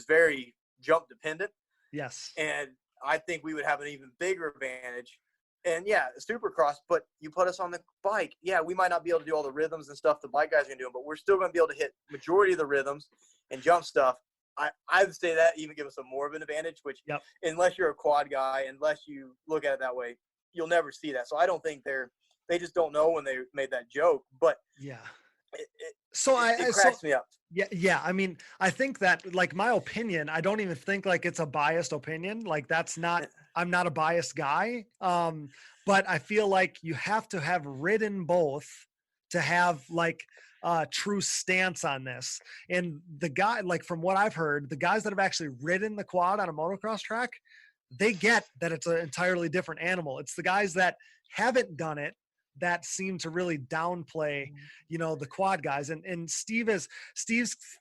very jump dependent. Yes. And I think we would have an even bigger advantage. And yeah, Supercross, but you put us on the bike. Yeah, we might not be able to do all the rhythms and stuff the bike guys are going to do, but we're still going to be able to hit majority of the rhythms and jump stuff. I would say that even give us more of an advantage, which unless you're a quad guy, unless you look at it that way, you'll never see that. So I don't think they just don't know when they made that joke, but yeah. It cracks me up. Yeah. I mean, I think that, like, my opinion, I don't even think like it's a biased opinion. Like, I'm not a biased guy. But I feel like you have to have ridden both to have like a true stance on this. And the guy, like, from what I've heard, the guys that have actually ridden the quad on a motocross track, they get that it's an entirely different animal. It's the guys that haven't done it that seem to really downplay, the quad guys. And Steve's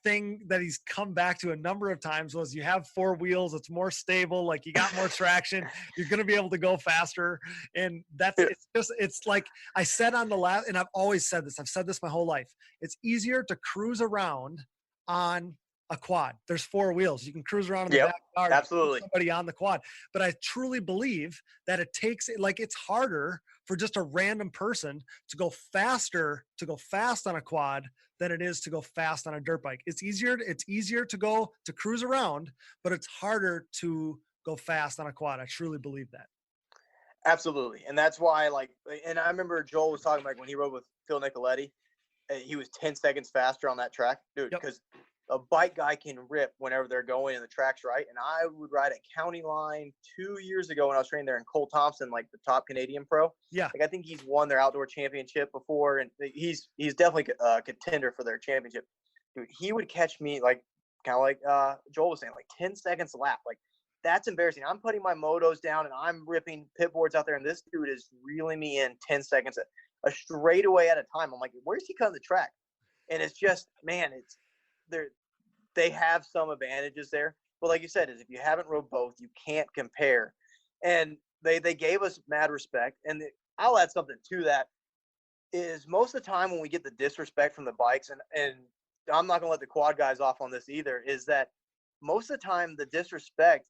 thing that he's come back to a number of times was, you have four wheels, it's more stable, like you got more traction, you're going to be able to go faster. And it's like I said on the last, and I've always said this, I've said this my whole life, it's easier to cruise around on a quad. There's four wheels. You can cruise around in the backyard. Absolutely. Somebody on the quad. But I truly believe that it's harder for just a random person to go fast on a quad than it is to go fast on a dirt bike. It's easier to cruise around, but it's harder to go fast on a quad. I truly believe that. Absolutely. And that's why, and I remember Joel was talking about when he rode with Phil Nicoletti, he was 10 seconds faster on that track, dude, because a bike guy can rip whenever they're going and the track's right. And I would ride at County Line 2 years ago when I was training there, in Cole Thompson, like the top Canadian pro. Yeah. Like, I think he's won their outdoor championship before, and he's definitely a contender for their championship. Dude, he would catch me kind of like Joel was saying, like 10 seconds a lap. Like, that's embarrassing. I'm putting my motos down and I'm ripping pit boards out there, and this dude is reeling me in 10 seconds, a straightaway at a time. I'm like, where's he cutting the track? And it's just, man, they have some advantages there. But like you said, is if you haven't rode both, you can't compare. And they gave us mad respect. And I'll add something to that is most of the time when we get the disrespect from the bikes, and I'm not going to let the quad guys off on this either, is that most of the time the disrespect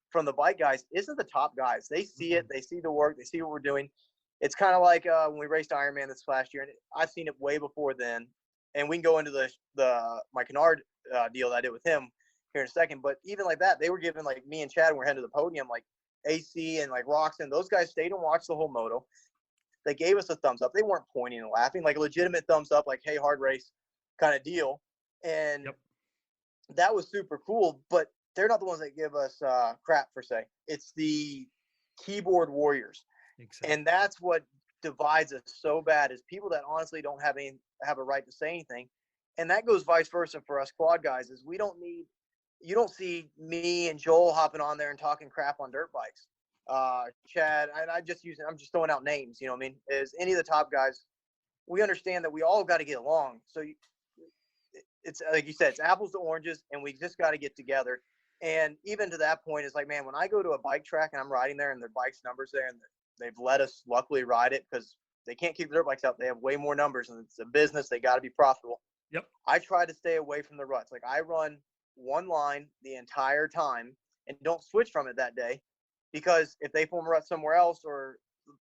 from the bike guys isn't the top guys. They see it. They see the work. They see what we're doing. It's kind of like when we raced Ironman this last year, and I've seen it way before then. And we can go into my Canard deal that I did with him here in a second. But even like that, they were giving, like, me and Chad, when we're heading to the podium, like AC and like Roxon, those guys stayed and watched the whole moto. They gave us a thumbs up. They weren't pointing and laughing, like a legitimate thumbs up, like, hey, hard race kind of deal. And that was super cool. But they're not the ones that give us crap, per se. It's the keyboard warriors. Exactly. And that's what divides us so bad, is people that honestly don't have a right to say anything. And that goes vice versa for us quad guys, is you don't see me and Joel hopping on there and talking crap on dirt bikes. Chad, and I'm just throwing out names, you know what I mean? Is any of the top guys, we understand that we all got to get along. So it's like you said, it's apples to oranges, and we just got to get together. And even to that point, it's like, man, when I go to a bike track and I'm riding there and their bike's numbers there, and they've let us luckily ride it because they can't keep their bikes out. They have way more numbers, and it's a business. They got to be profitable. Yep. I try to stay away from the ruts. Like, I run one line the entire time and don't switch from it that day, because if they form a rut somewhere else, or,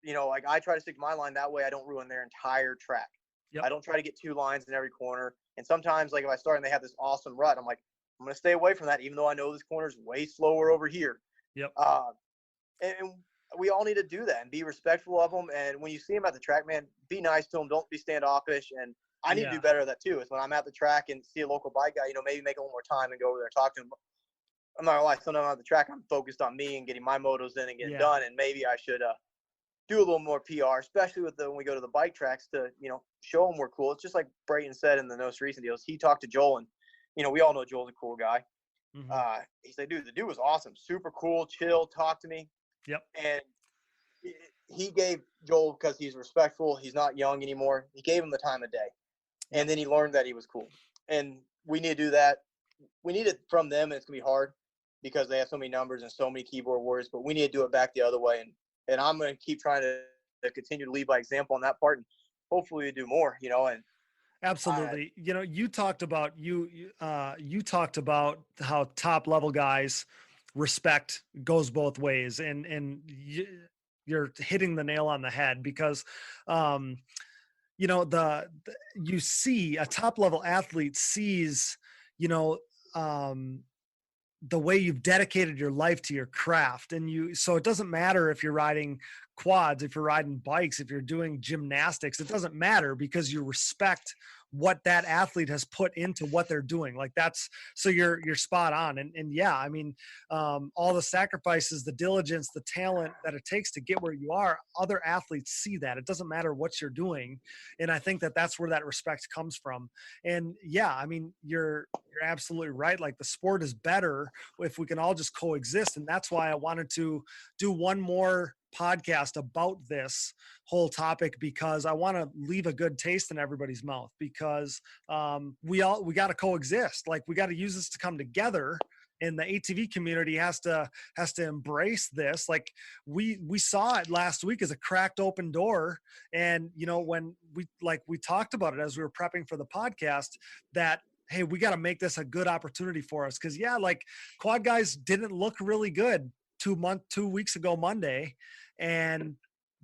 you know, like, I try to stick to my line. That way I don't ruin their entire track. Yep. I don't try to get 2 lines in every corner. And sometimes, like, if I start and they have this awesome rut, I'm like, I'm going to stay away from that, even though I know this corner's way slower over here. Yep. And we all need to do that and be respectful of them. And when you see them at the track, man, be nice to them. Don't be standoffish. And I need to do better at that too. Is when I'm at the track and see a local bike guy, you know, maybe make a little more time and go over there and talk to him. I'm not gonna lie, sometimes I'm at the track, I'm focused on me and getting my motos in and getting done. And maybe I should do a little more PR, especially when we go to the bike tracks, to, you know, show them we're cool. It's just like Brayton said in the most recent deals. He talked to Joel, and, you know, we all know Joel's a cool guy. Mm-hmm. He said, dude, the dude was awesome, super cool, chill, talk to me. Yep. And he gave Joel, because he's respectful, he's not young anymore, he gave him the time of day. And then he learned that he was cool. And we need to do that. We need it from them, and it's going to be hard because they have so many numbers and so many keyboard warriors, but we need to do it back the other way. And I'm going to keep trying to continue to lead by example on that part, and hopefully we do more, you know. And absolutely. You know, you talked about how top level guys respect goes both ways, and you're hitting the nail on the head, because you know, you see a top level athlete sees, you know, the way you've dedicated your life to your craft. And so it doesn't matter if you're riding quads, if you're riding bikes, if you're doing gymnastics, it doesn't matter, because you respect what that athlete has put into what they're doing. Like, so you're spot on. And yeah, I mean, all the sacrifices, the diligence, the talent that it takes to get where you are, other athletes see that. It doesn't matter what you're doing. And I think that that's where that respect comes from. And yeah, I mean, you're absolutely right. Like, the sport is better if we can all just coexist. And that's why I wanted to do one more podcast about this whole topic, because I want to leave a good taste in everybody's mouth, because we got to coexist. Like, we got to use this to come together, and the ATV community has to embrace this. Like, we saw it last week as a cracked open door. And, you know, when we talked about it as we were prepping for the podcast, that, hey, we got to make this a good opportunity for us. Cause yeah, like, quad guys didn't look really good 2 weeks ago Monday, and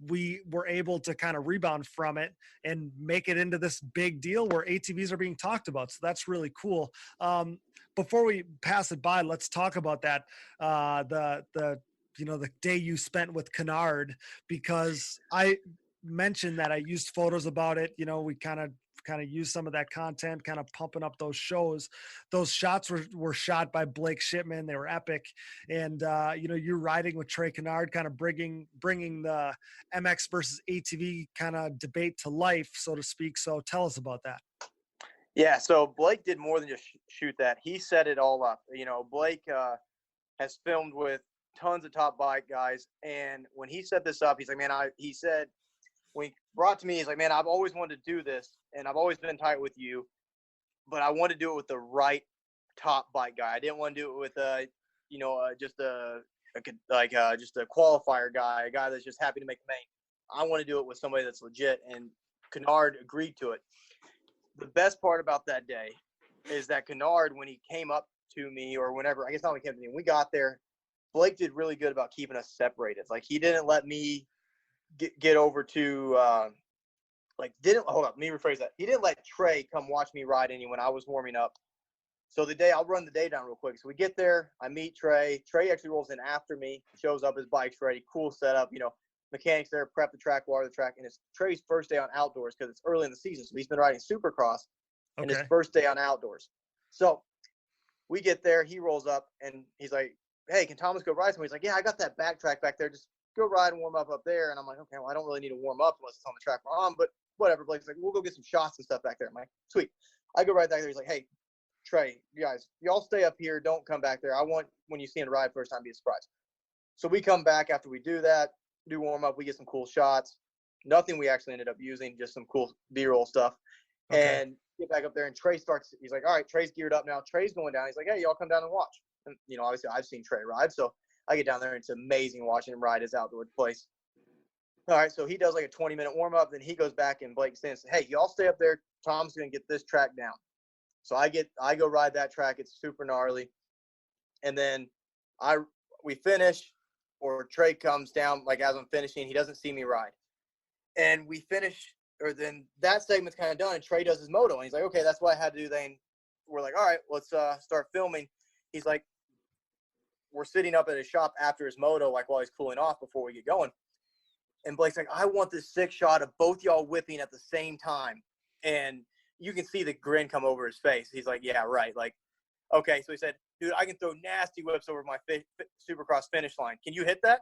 we were able to kind of rebound from it and make it into this big deal where ATVs are being talked about. So that's really cool. Before we pass it by, let's talk about that. The day you spent with Canard, because I mentioned that I used photos about it. You know, we kind of use some of that content, kind of pumping up those shows. Those shots were shot by Blake Shipman. They were epic. And, you know, you're riding with Trey Canard, kind of bringing the MX versus ATV kind of debate to life, so to speak. So tell us about that. Yeah. So Blake did more than just shoot that. He set it all up. You know, Blake has filmed with tons of top bike guys. And when he set this up, he's like, man, he said, when he brought to me, he's like, man, I've always wanted to do this, and I've always been tight with you. but I want to do it with the right top bike guy. I didn't want to do it with just a qualifier guy, a guy that's just happy to make the main. I want to do it with somebody that's legit, and Canard agreed to it. The best part about that day is that Canard, when he came up to me, or whenever, I guess not when he came to me, when we got there, Blake did really good about keeping us separated. Like, he didn't let me get over to let me rephrase that. He didn't let Trey come watch me ride any when I was warming up. So I'll run the day down real quick. So we get there, I meet Trey. Trey actually rolls in after me, shows up, his bike's ready, cool setup, mechanics there, prep the track, water the track. And it's Trey's first day on outdoors because it's early in the season. So he's been riding Supercross and his first day on outdoors. So we get there, he rolls up and he's like, hey, can Thomas go ride somewhere? He's like, yeah, I got that backtrack back there. Just go ride and warm up there. And I'm like, okay, well, I don't really need to warm up unless it's on the track we're on, but whatever. Blake's like, we'll go get some shots and stuff back there. I'm like, sweet. I go right back there. He's like, hey, Trey, you guys, y'all stay up here. Don't come back there. I want, when you see him ride first time, be a surprise. So we come back after we do that, do warm up. We get some cool shots. Nothing we actually ended up using, just some cool B-roll stuff. Okay. And get back up there, and Trey starts. He's like, all right, Trey's geared up now. Trey's going down. He's like, hey, y'all come down and watch. And, obviously I've seen Trey ride. So I get down there, and it's amazing watching him ride his outdoor place. All right, so he does like a 20-minute warm-up. Then he goes back, and Blake stands and says, hey, y'all stay up there. Tom's going to get this track down. So I go ride that track. It's super gnarly. And then we finish, or Trey comes down, like as I'm finishing. He doesn't see me ride. And we finish, or then that segment's kind of done, and Trey does his moto. And he's like, okay, that's what I had to do then. We're like, all right, let's start filming. He's like, we're sitting up at his shop after his moto, like while he's cooling off before we get going. And Blake's like, I want this sick shot of both y'all whipping at the same time. And you can see the grin come over his face. He's like, yeah, right. Like, okay. So he said, dude, I can throw nasty whips over my Supercross finish line. Can you hit that?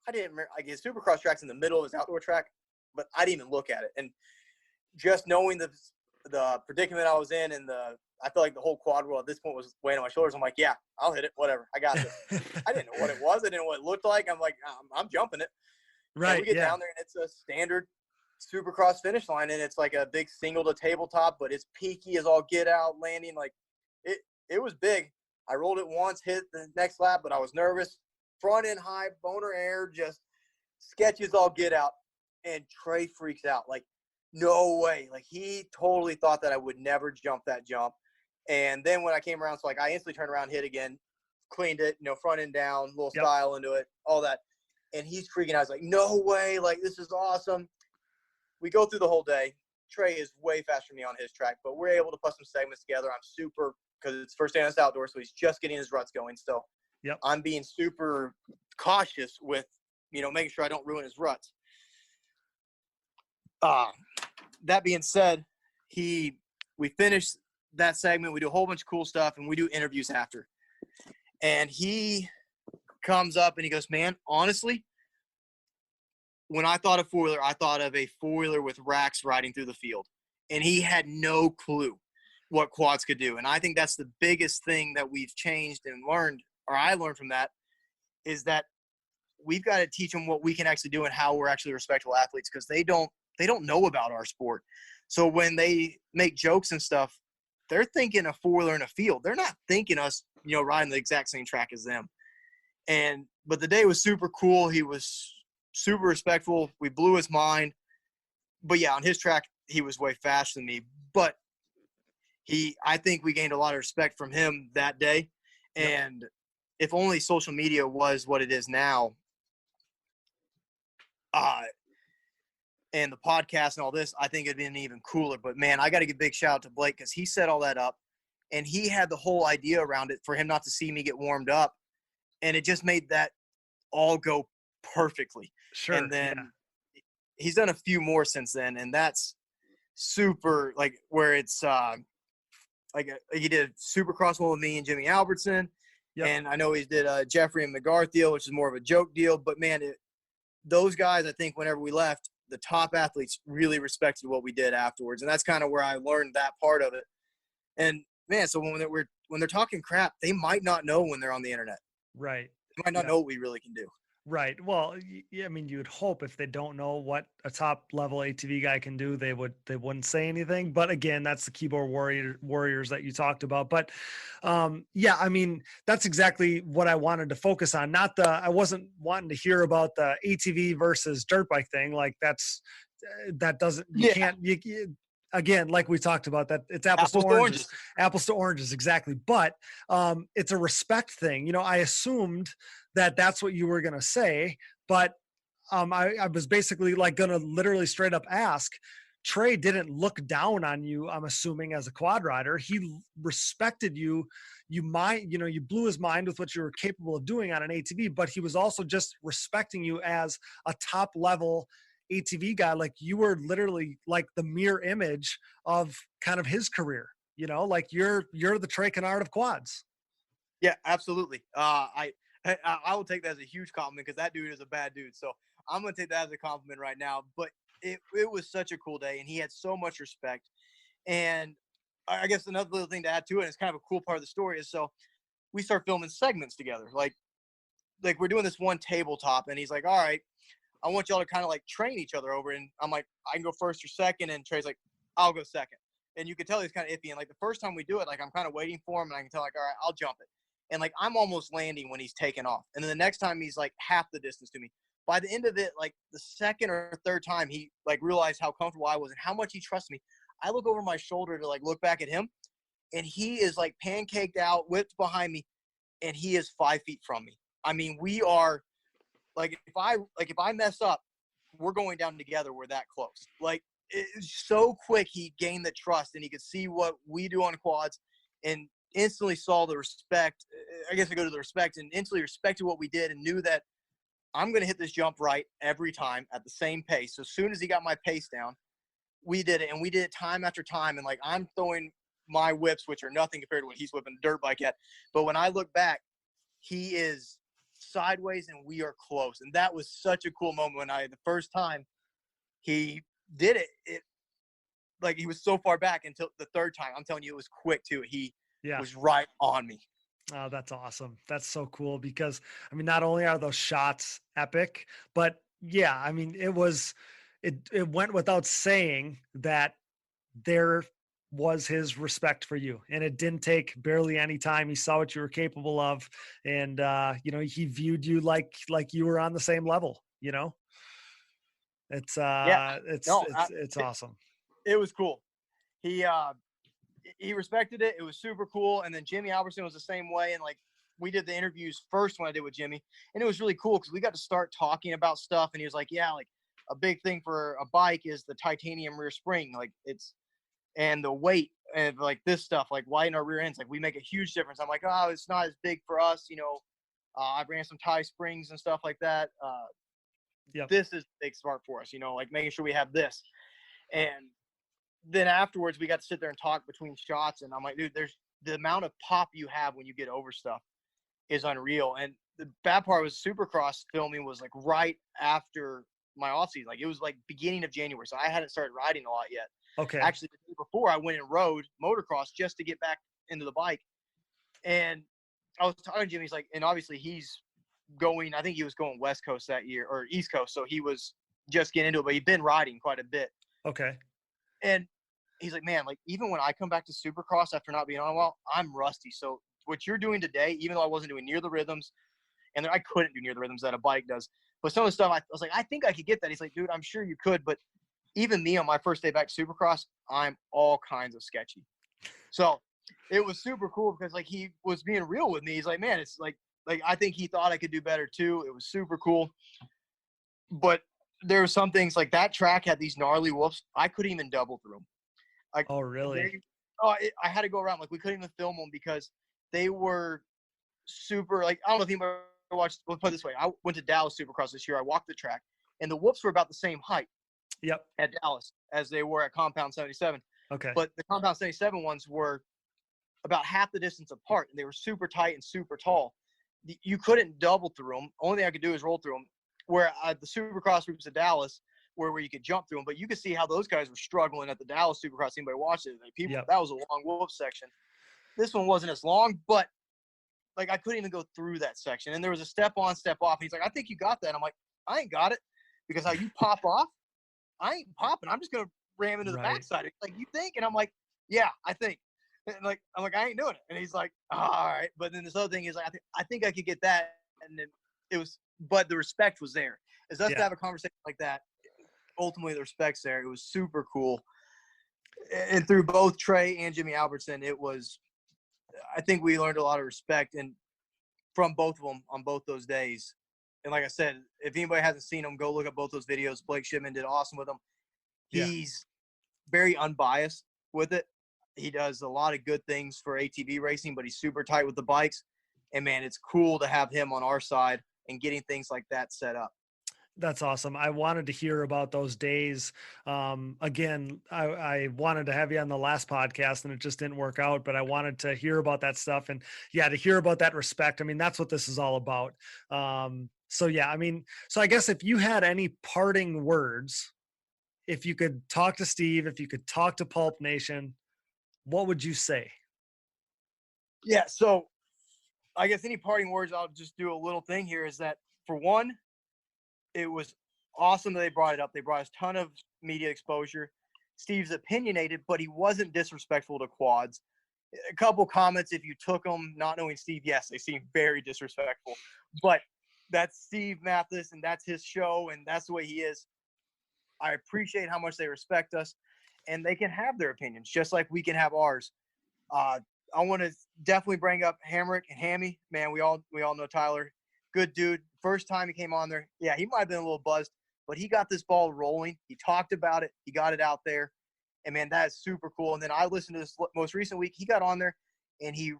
I didn't remember. Like, his Supercross track's in the middle of his outdoor track, but I didn't even look at it. And just knowing the predicament I was in, and I feel like the whole quad wheel at this point was weighing on my shoulders. I'm like, yeah, I'll hit it. Whatever. I got this. I didn't know what it was. I didn't know what it looked like. I'm like, I'm jumping it. Right. And we get down there, and it's a standard Supercross finish line, and it's like a big single to tabletop, but it's peaky as all get out, landing. Like, it was big. I rolled it once, hit the next lap, but I was nervous. Front end high, boner air, just sketchy as all get out. And Trey freaks out. Like, no way. Like, he totally thought that I would never jump that jump. And then when I came around, so like I instantly turned around, hit again, cleaned it, front end down, little style into it, all that. And he's freaking out. I was like, no way. Like, this is awesome. We go through the whole day. Trey is way faster than me on his track, but we're able to put some segments together. I'm super, because it's first day on this outdoor, so he's just getting his ruts going still. Yep. I'm being super cautious with, making sure I don't ruin his ruts. That being said, we finish that segment. We do a whole bunch of cool stuff, and we do interviews after. And he comes up and he goes, man, honestly, when I thought of four-wheeler, I thought of a four-wheeler with racks riding through the field. And he had no clue what quads could do. And I think that's the biggest thing that we've changed and learned, or I learned from that, is that we've got to teach them what we can actually do and how we're actually respectable athletes, because they don't know about our sport. So when they make jokes and stuff, they're thinking a four-wheeler in a field. They're not thinking us, riding the exact same track as them. But the day was super cool. He was super respectful. We blew his mind. But yeah, on his track, he was way faster than me. But I think we gained a lot of respect from him that day. And if only social media was what it is now, and the podcast and all this, I think it'd been even cooler. But man, I got to give a big shout out to Blake, because he set all that up, and he had the whole idea around it for him not to see me get warmed up. And it just made that all go perfectly. Sure. And then he's done a few more since then. And that's super, like, where it's like he did Supercross one with me and Jimmy Albertson. Yep. And I know he did Jeffrey and McGarth deal, which is more of a joke deal. But man, those guys, I think whenever we left, the top athletes really respected what we did afterwards. And that's kind of where I learned that part of it. And man, so when they're talking crap, they might not know when they're on the internet. Right. They might not know what we really can do. Right. Well, I mean, you would hope if they don't know what a top level ATV guy can do, they wouldn't say anything. But again, that's the keyboard warriors that you talked about. But yeah, I mean, that's exactly what I wanted to focus on. I wasn't wanting to hear about the ATV versus dirt bike thing. Like that doesn't, you can't, again, like we talked about, that it's apples to oranges. Apples to oranges, exactly. But it's a respect thing. You know, I assumed that that's what you were going to say, but I was basically like going to literally straight up ask. Trey didn't look down on you, I'm assuming, as a quad rider. He respected you. You blew his mind with what you were capable of doing on an ATV, but he was also just respecting you as a top level ATV guy. Like you were literally like the mirror image of kind of his career, you know, like you're the Trey Canard of quads. Yeah, absolutely. I will take that as a huge compliment because that dude is a bad dude. So I'm going to take that as a compliment right now. But it was such a cool day, and he had so much respect. And I guess another little thing to add to it, and it's kind of a cool part of the story, is so we start filming segments together. Like we're doing this one tabletop, and he's like, all right, I want y'all to kind of like train each other over. And I'm like, I can go first or second. And Trey's like, I'll go second. And you could tell he's kind of iffy. And like the first time we do it, like I'm kind of waiting for him, and I can tell like, all right, I'll jump it. And like I'm almost landing when he's taking off. And then the next time he's like half the distance to me. By the end of it, like the second or third time, he like realized how comfortable I was and how much he trusted me. I look over my shoulder to like look back at him, and he is like pancaked out, whipped behind me, and he is 5 feet from me. I mean, we are like if I mess up, we're going down together. We're that close. Like it's so quick. He gained the trust, and he could see what we do on quads, and instantly saw the respect. I guess I go to the respect, and instantly respected what we did, and knew that I'm going to hit this jump right every time at the same pace. So as soon as he got my pace down, we did it, and we did it time after time. And like I'm throwing my whips, which are nothing compared to what he's whipping a dirt bike at. But when I look back, he is sideways and we are close. And that was such a cool moment when the first time he did it, like he was so far back until the third time. I'm telling you, it was quick too. He was right on me. Oh, that's awesome. That's so cool because, I mean, not only are those shots epic, but yeah, I mean, it went without saying that there was his respect for you, and it didn't take barely any time. He saw what you were capable of, and, he viewed you like you were on the same level, you know? It's awesome. It was cool. He respected it. It was super cool. And then Jimmy Albertson was the same way. And like we did the interviews first when I did with Jimmy, and it was really cool because we got to start talking about stuff. And he was like, yeah, like a big thing for a bike is the titanium rear spring. Like and the weight and like this stuff, like widen our rear ends. Like we make a huge difference. I'm like, oh, it's not as big for us. You know, I ran some tie springs and stuff like that. This is a big smart for us, you know, like making sure we have this. And then afterwards we got to sit there and talk between shots, and I'm like, dude, there's the amount of pop you have when you get over stuff is unreal. And the bad part was Supercross filming was like right after my off season. Like it was like beginning of January, so I hadn't started riding a lot yet. Okay. Actually, the day before I went and rode motocross just to get back into the bike. And I was talking to Jimmy, he's like, and obviously he's going, I think he was going West Coast that year or East Coast, so he was just getting into it, but he'd been riding quite a bit. Okay. And he's like, man, like even when I come back to Supercross after not being on a while, I'm rusty. So what you're doing today, even though I wasn't doing near the rhythms, and I couldn't do near the rhythms that a bike does, but some of the stuff I was like, I think I could get that. He's like, dude, I'm sure you could, but even me on my first day back to Supercross, I'm all kinds of sketchy. So it was super cool because like he was being real with me. He's like, man, it's like I think he thought I could do better too. It was super cool. But there were some things like that track had these gnarly whoops. I couldn't even double through them. Like, oh, really? I had to go around. Like we couldn't even film them because they were super, like, I don't know if anybody watched, we'll put it this way. I went to Dallas Supercross this year. I walked the track, and the whoops were about the same height. Yep. At Dallas as they were at Compound 77. Okay. But the Compound 77 ones were about half the distance apart, and they were super tight and super tall. You couldn't double through them. Only thing I could do is roll through them. Where the Supercross groups of Dallas where you could jump through them, but you could see how those guys were struggling at the Dallas Supercross. Anybody watched it? Like, people, that was a long whoop section. This one wasn't as long, but like I couldn't even go through that section. And there was a step on, step off. He's like, I think you got that. I'm like, I ain't got it, because how you pop off, I ain't popping. I'm just gonna ram into the backside. Like, you think? And I'm like, yeah, I think. And like, I'm like, I ain't doing it. And he's like, oh, all right. But then this other thing is like, I think I could get that. And then it was, but the respect was there. As us to have a conversation like that, ultimately the respect's there. It was super cool. And through both Trey and Jimmy Albertson, it was, I think we learned a lot of respect and from both of them on both those days. And like I said, if anybody hasn't seen them, go look at both those videos. Blake Shipman did awesome with them. He's very unbiased with it. He does a lot of good things for ATV racing, but he's super tight with the bikes. And, man, it's cool to have him on our side and getting things like that set up. That's awesome. I wanted to hear about those days. Again, I wanted to have you on the last podcast and it just didn't work out, but I wanted to hear about that stuff and to hear about that respect. I mean, that's what this is all about. So I guess if you had any parting words, if you could talk to Steve, if you could talk to Pulp Nation, what would you say? Yeah. So I guess any parting words, I'll just do a little thing here is that, for one, it was awesome that they brought it up. They brought us a ton of media exposure. Steve's opinionated, but he wasn't disrespectful to quads. A couple comments, if you took them not knowing Steve, yes, they seem very disrespectful. But that's Steve Matthes, and that's his show, and that's the way he is. I appreciate how much they respect us, and they can have their opinions, just like we can have ours. I want to definitely bring up Hamrick and Hammy. Man, we all know Tyler. Good dude. First time he came on there, yeah, he might have been a little buzzed, but he got this ball rolling. He talked about it. He got it out there. And, man, that is super cool. And then I listened to this most recent week. He got on there, and he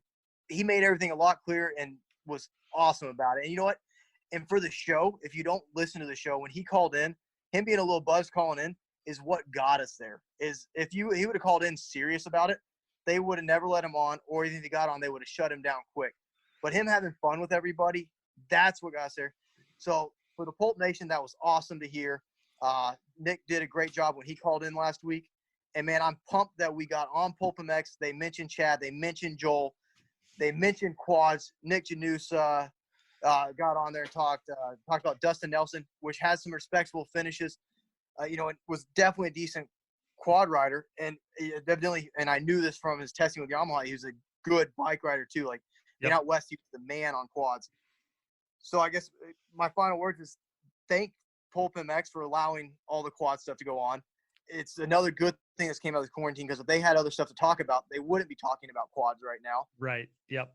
made everything a lot clearer and was awesome about it. And you know what? And for the show, if you don't listen to the show, when he called in, him being a little buzzed calling in is what got us there. Is if he would have called in serious about it, they would have never let him on, or even if he got on, they would have shut him down quick. But him having fun with everybody, that's what got us there. So for the Pulp Nation, that was awesome to hear. Nick did a great job when he called in last week. And, man, I'm pumped that we got on PulpMX. They mentioned Chad. They mentioned Joel. They mentioned quads. Nick Janusa got on there and talked about Dustin Nelson, which has some respectable finishes. It was definitely a decent quad rider. And evidently, and I knew this from his testing with Yamaha, he was a good bike rider too. Like, out west, he was the man on quads. So I guess my final words is thank PulpMX for allowing all the quad stuff to go on. It's another good thing that's came out of this quarantine, because if they had other stuff to talk about, they wouldn't be talking about quads right now. Right. Yep.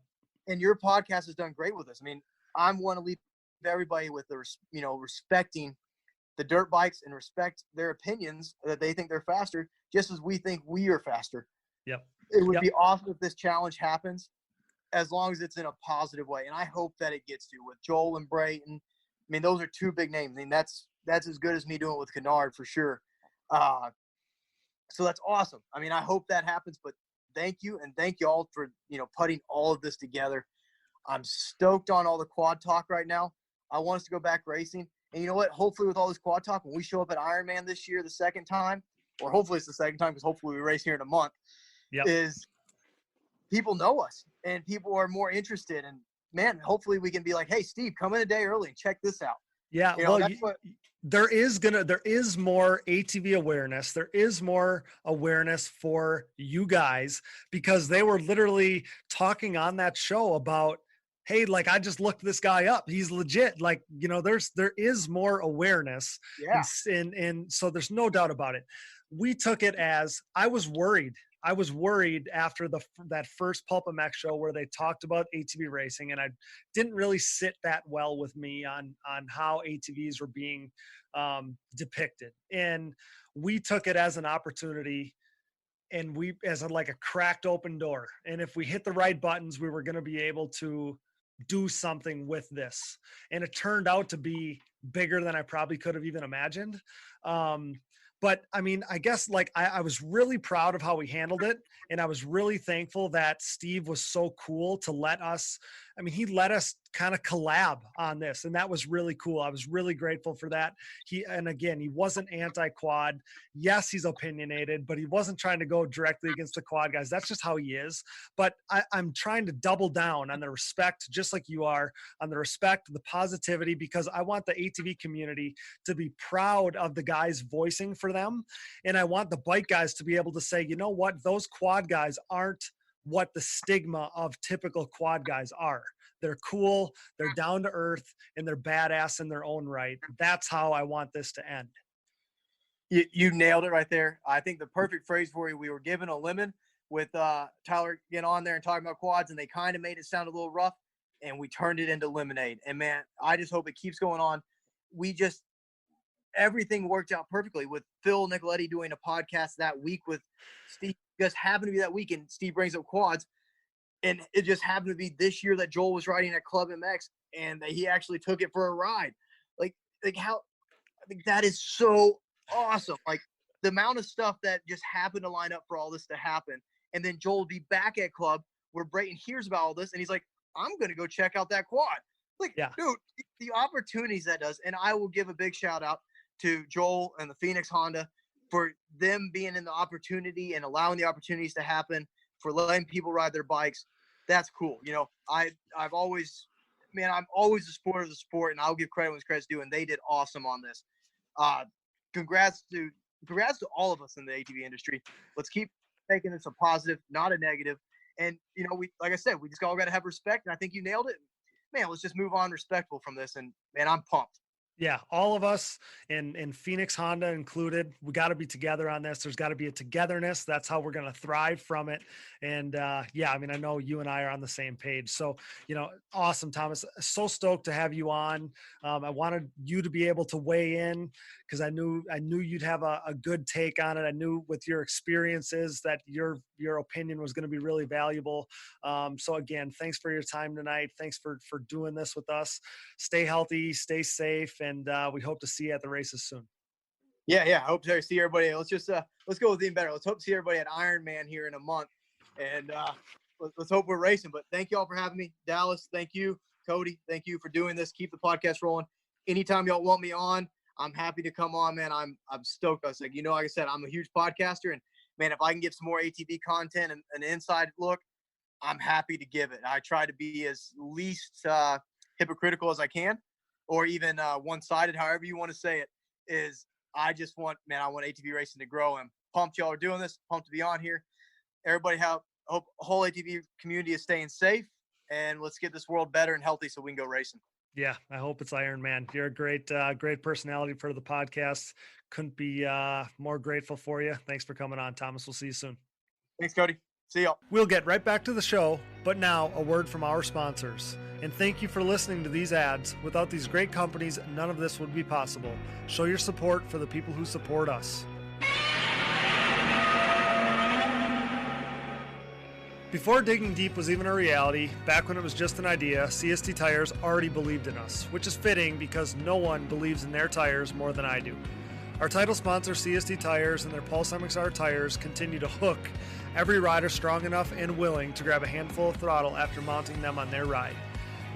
And your podcast has done great with this. I mean, I want to leave everybody with respecting the dirt bikes and respect their opinions, that they think they're faster, just as we think we are faster. Yep. It would be awesome if this challenge happens, as long as it's in a positive way. And I hope that it gets to with Joel and Brayton. I mean, those are two big names. I mean, that's as good as me doing it with Canard for sure. So that's awesome. I mean, I hope that happens, but thank you. And thank you all for, putting all of this together. I'm stoked on all the quad talk right now. I want us to go back racing. And you know what? Hopefully with all this quad talk, when we show up at Ironman this year, the second time, or hopefully it's the second time, because hopefully we race here in a month, is people know us and people are more interested. And, man, hopefully we can be like, hey, Steve, come in a day early and check this out. Yeah, there is more ATV awareness. There is more awareness for you guys, because they were literally talking on that show about, hey, like, I just looked this guy up. He's legit. Like, there is more awareness. Yeah. And so there's no doubt about it. We took it as, I was worried after that first PulpMX show where they talked about ATV racing, and I didn't really sit that well with me on how ATVs were being depicted. And we took it as an opportunity, and as a cracked open door. And if we hit the right buttons, we were going to be able to do something with this. And it turned out to be bigger than I probably could have even imagined. But I mean, I guess I was really proud of how we handled it. And I was really thankful that Steve was so cool to let us, I mean, he let us kind of collab on this, and that was really cool. I was really grateful for that. And again, he wasn't anti-quad. Yes, he's opinionated, but he wasn't trying to go directly against the quad guys. That's just how he is. But I'm trying to double down on the respect, just like you are, on the respect, the positivity, because I want the ATV community to be proud of the guys voicing for them. And I want the bike guys to be able to say, you know what, those quad guys aren't what the stigma of typical quad guys are. They're cool, they're down to earth, and they're badass in their own right. That's how I want this to end. You nailed it right there. I think the perfect phrase for you, we were given a lemon with Tyler getting on there and talking about quads, and they kind of made it sound a little rough, and we turned it into lemonade. And man, I just hope it keeps going on. Everything worked out perfectly with Phil Nicoletti doing a podcast that week with Steve. Just happened to be that week, and Steve brings up quads, and it just happened to be this year that Joel was riding at PulpMX, and that he actually took it for a ride. Like how, I think that is so awesome. Like the amount of stuff that just happened to line up for all this to happen, and then Joel would be back at club where Brayton hears about all this, and he's like, "I'm gonna go check out that quad." Like, yeah. Dude, the opportunities that does, and I will give a big shout out to Joel and the Phoenix Honda for them being in the opportunity and allowing the opportunities to happen, for letting people ride their bikes. That's cool. You know, I'm always a supporter of the sport, and I'll give credit when credit's due, and they did awesome on this. Congrats to all of us in the ATV industry. Let's keep making this a positive, not a negative. And, you know, like I said, we just all got to have respect, and I think you nailed it. Man, let's just move on respectful from this, and man, I'm pumped. Yeah, all of us, and Phoenix Honda included, we got to be together on this. There's got to be a togetherness. That's how we're going to thrive from it. And yeah, I mean, I know you and I are on the same page. So, you know, awesome, Thomas. So stoked to have you on. I wanted you to be able to weigh in because I knew you'd have a good take on it. I knew with your experiences that your opinion was going to be really valuable. So again, thanks for your time tonight. Thanks for doing this with us. Stay healthy, stay safe, and we hope to see you at the races soon. Yeah. I hope to see everybody. Let's go with even better. Let's hope to see everybody at Ironman here in a month, and let's hope we're racing. But thank you all for having me. Dallas, thank you. Cody, thank you for doing this. Keep the podcast rolling. Anytime y'all want me on, I'm happy to come on, man. I'm stoked. I was like, like I said, I'm a huge podcaster, and man, if I can get some more ATV content and an inside look, I'm happy to give it. I try to be as least hypocritical as I can, or even one-sided, however you want to say it. I want ATV racing to grow. I'm pumped y'all are doing this. Pumped to be on here. Everybody hope the whole ATV community is staying safe, and let's get this world better and healthy so we can go racing. Yeah, I hope it's Iron Man. You're a great personality for the podcast. Couldn't be more grateful for you. Thanks for coming on, Thomas. We'll see you soon. Thanks, Cody. See y'all. We'll get right back to the show, but now a word from our sponsors. And thank you for listening to these ads. Without these great companies, none of this would be possible. Show your support for the people who support us. Before Digging Deep was even a reality, back when it was just an idea, CST Tires already believed in us, which is fitting because no one believes in their tires more than I do. Our title sponsor, CST Tires, and their PulpMX tires continue to hook every rider strong enough and willing to grab a handful of throttle after mounting them on their ride.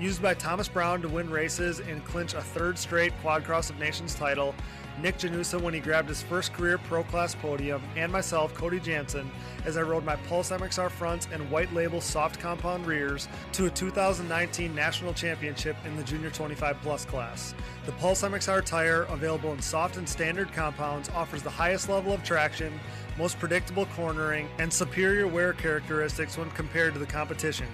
Used by Thomas Brown to win races and clinch a third straight Quad Cross of Nations title, Nick Janusa when he grabbed his first career Pro Class podium, and myself, Cody Jansen, as I rode my PulpMX fronts and white label soft compound rears to a 2019 National Championship in the Junior 25 Plus class. The PulpMX tire, available in soft and standard compounds, offers the highest level of traction, most predictable cornering, and superior wear characteristics when compared to the competition.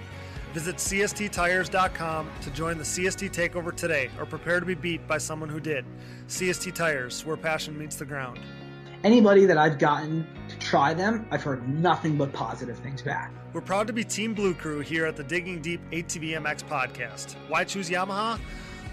Visit CSTTires.com to join the CST takeover today, or prepare to be beat by someone who did. CST Tires, where passion meets the ground. Anybody that I've gotten to try them, I've heard nothing but positive things back. We're proud to be Team Blue Crew here at the Digging Deep ATVMX podcast. Why choose Yamaha?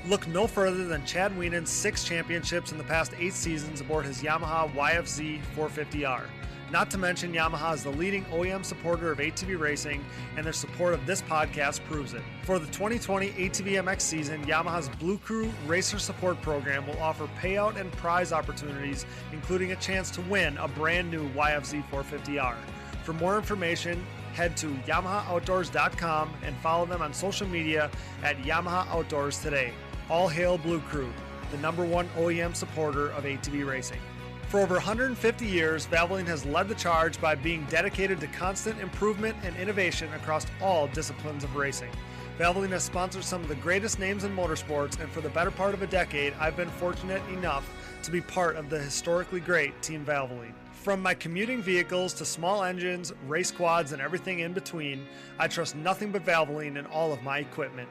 Look no further than Chad Wienen's 6 championships in the past 8 seasons aboard his Yamaha YFZ 450R. Not to mention, Yamaha is the leading OEM supporter of ATV racing, and their support of this podcast proves it. For the 2020 ATVMX season, Yamaha's Blue Crew Racer Support Program will offer payout and prize opportunities, including a chance to win a brand new YFZ 450R. For more information, head to YamahaOutdoors.com and follow them on social media at Yamaha Outdoors today. All hail Blue Crew, the #1 OEM supporter of ATV racing. For over 150 years, Valvoline has led the charge by being dedicated to constant improvement and innovation across all disciplines of racing. Valvoline has sponsored some of the greatest names in motorsports, and for the better part of a decade, I've been fortunate enough to be part of the historically great Team Valvoline. From my commuting vehicles to small engines, race quads, and everything in between, I trust nothing but Valvoline in all of my equipment.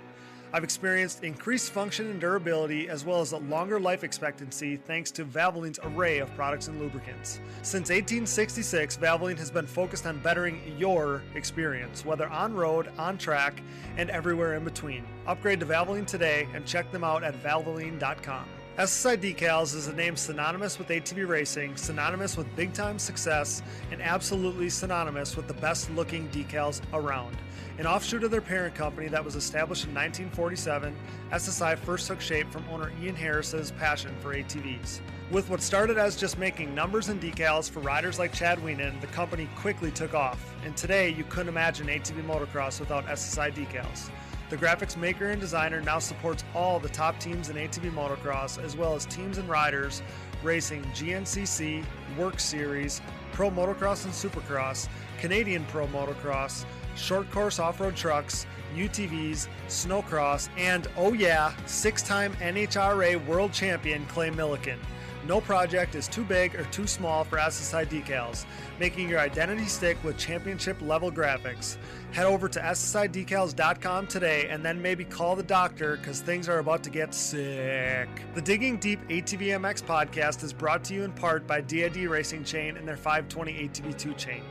I've experienced increased function and durability as well as a longer life expectancy thanks to Valvoline's array of products and lubricants. Since 1866, Valvoline has been focused on bettering your experience, whether on road, on track, and everywhere in between. Upgrade to Valvoline today and check them out at valvoline.com. SSI Decals is a name synonymous with ATV racing, synonymous with big-time success, and absolutely synonymous with the best-looking decals around. An offshoot of their parent company that was established in 1947, SSI first took shape from owner Ian Harris's passion for ATVs. With what started as just making numbers and decals for riders like Chad Wienen, the company quickly took off, and today you couldn't imagine ATV motocross without SSI decals. The graphics maker and designer now supports all the top teams in ATV motocross, as well as teams and riders racing GNCC, Work Series, Pro Motocross and Supercross, Canadian Pro Motocross, short course off-road trucks, UTVs, snowcross, and, oh yeah, 6-time NHRA World Champion Clay Milliken. No project is too big or too small for SSI decals, making your identity stick with championship-level graphics. Head over to SSIDecals.com today and then maybe call the doctor because things are about to get sick. The Digging Deep ATVMX podcast is brought to you in part by DID Racing Chain and their 520 ATV2 chain.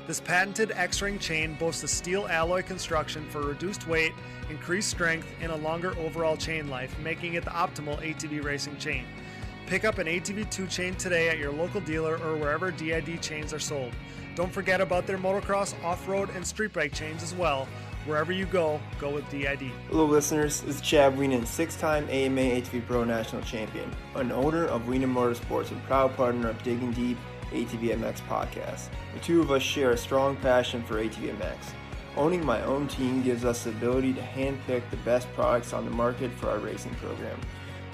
This patented X-ring chain boasts a steel alloy construction for reduced weight, increased strength, and a longer overall chain life, making it the optimal ATV racing chain. Pick up an ATV2 chain today at your local dealer or wherever DID chains are sold. Don't forget about their motocross, off-road, and street bike chains as well. Wherever you go, go with DID. Hello listeners, this is Chad Wienen, 6-time AMA ATV Pro National Champion, an owner of Wienen Motorsports and proud partner of Digging Deep ATVMX podcast. The two of us share a strong passion for ATVMX. Owning my own team gives us the ability to handpick the best products on the market for our racing program.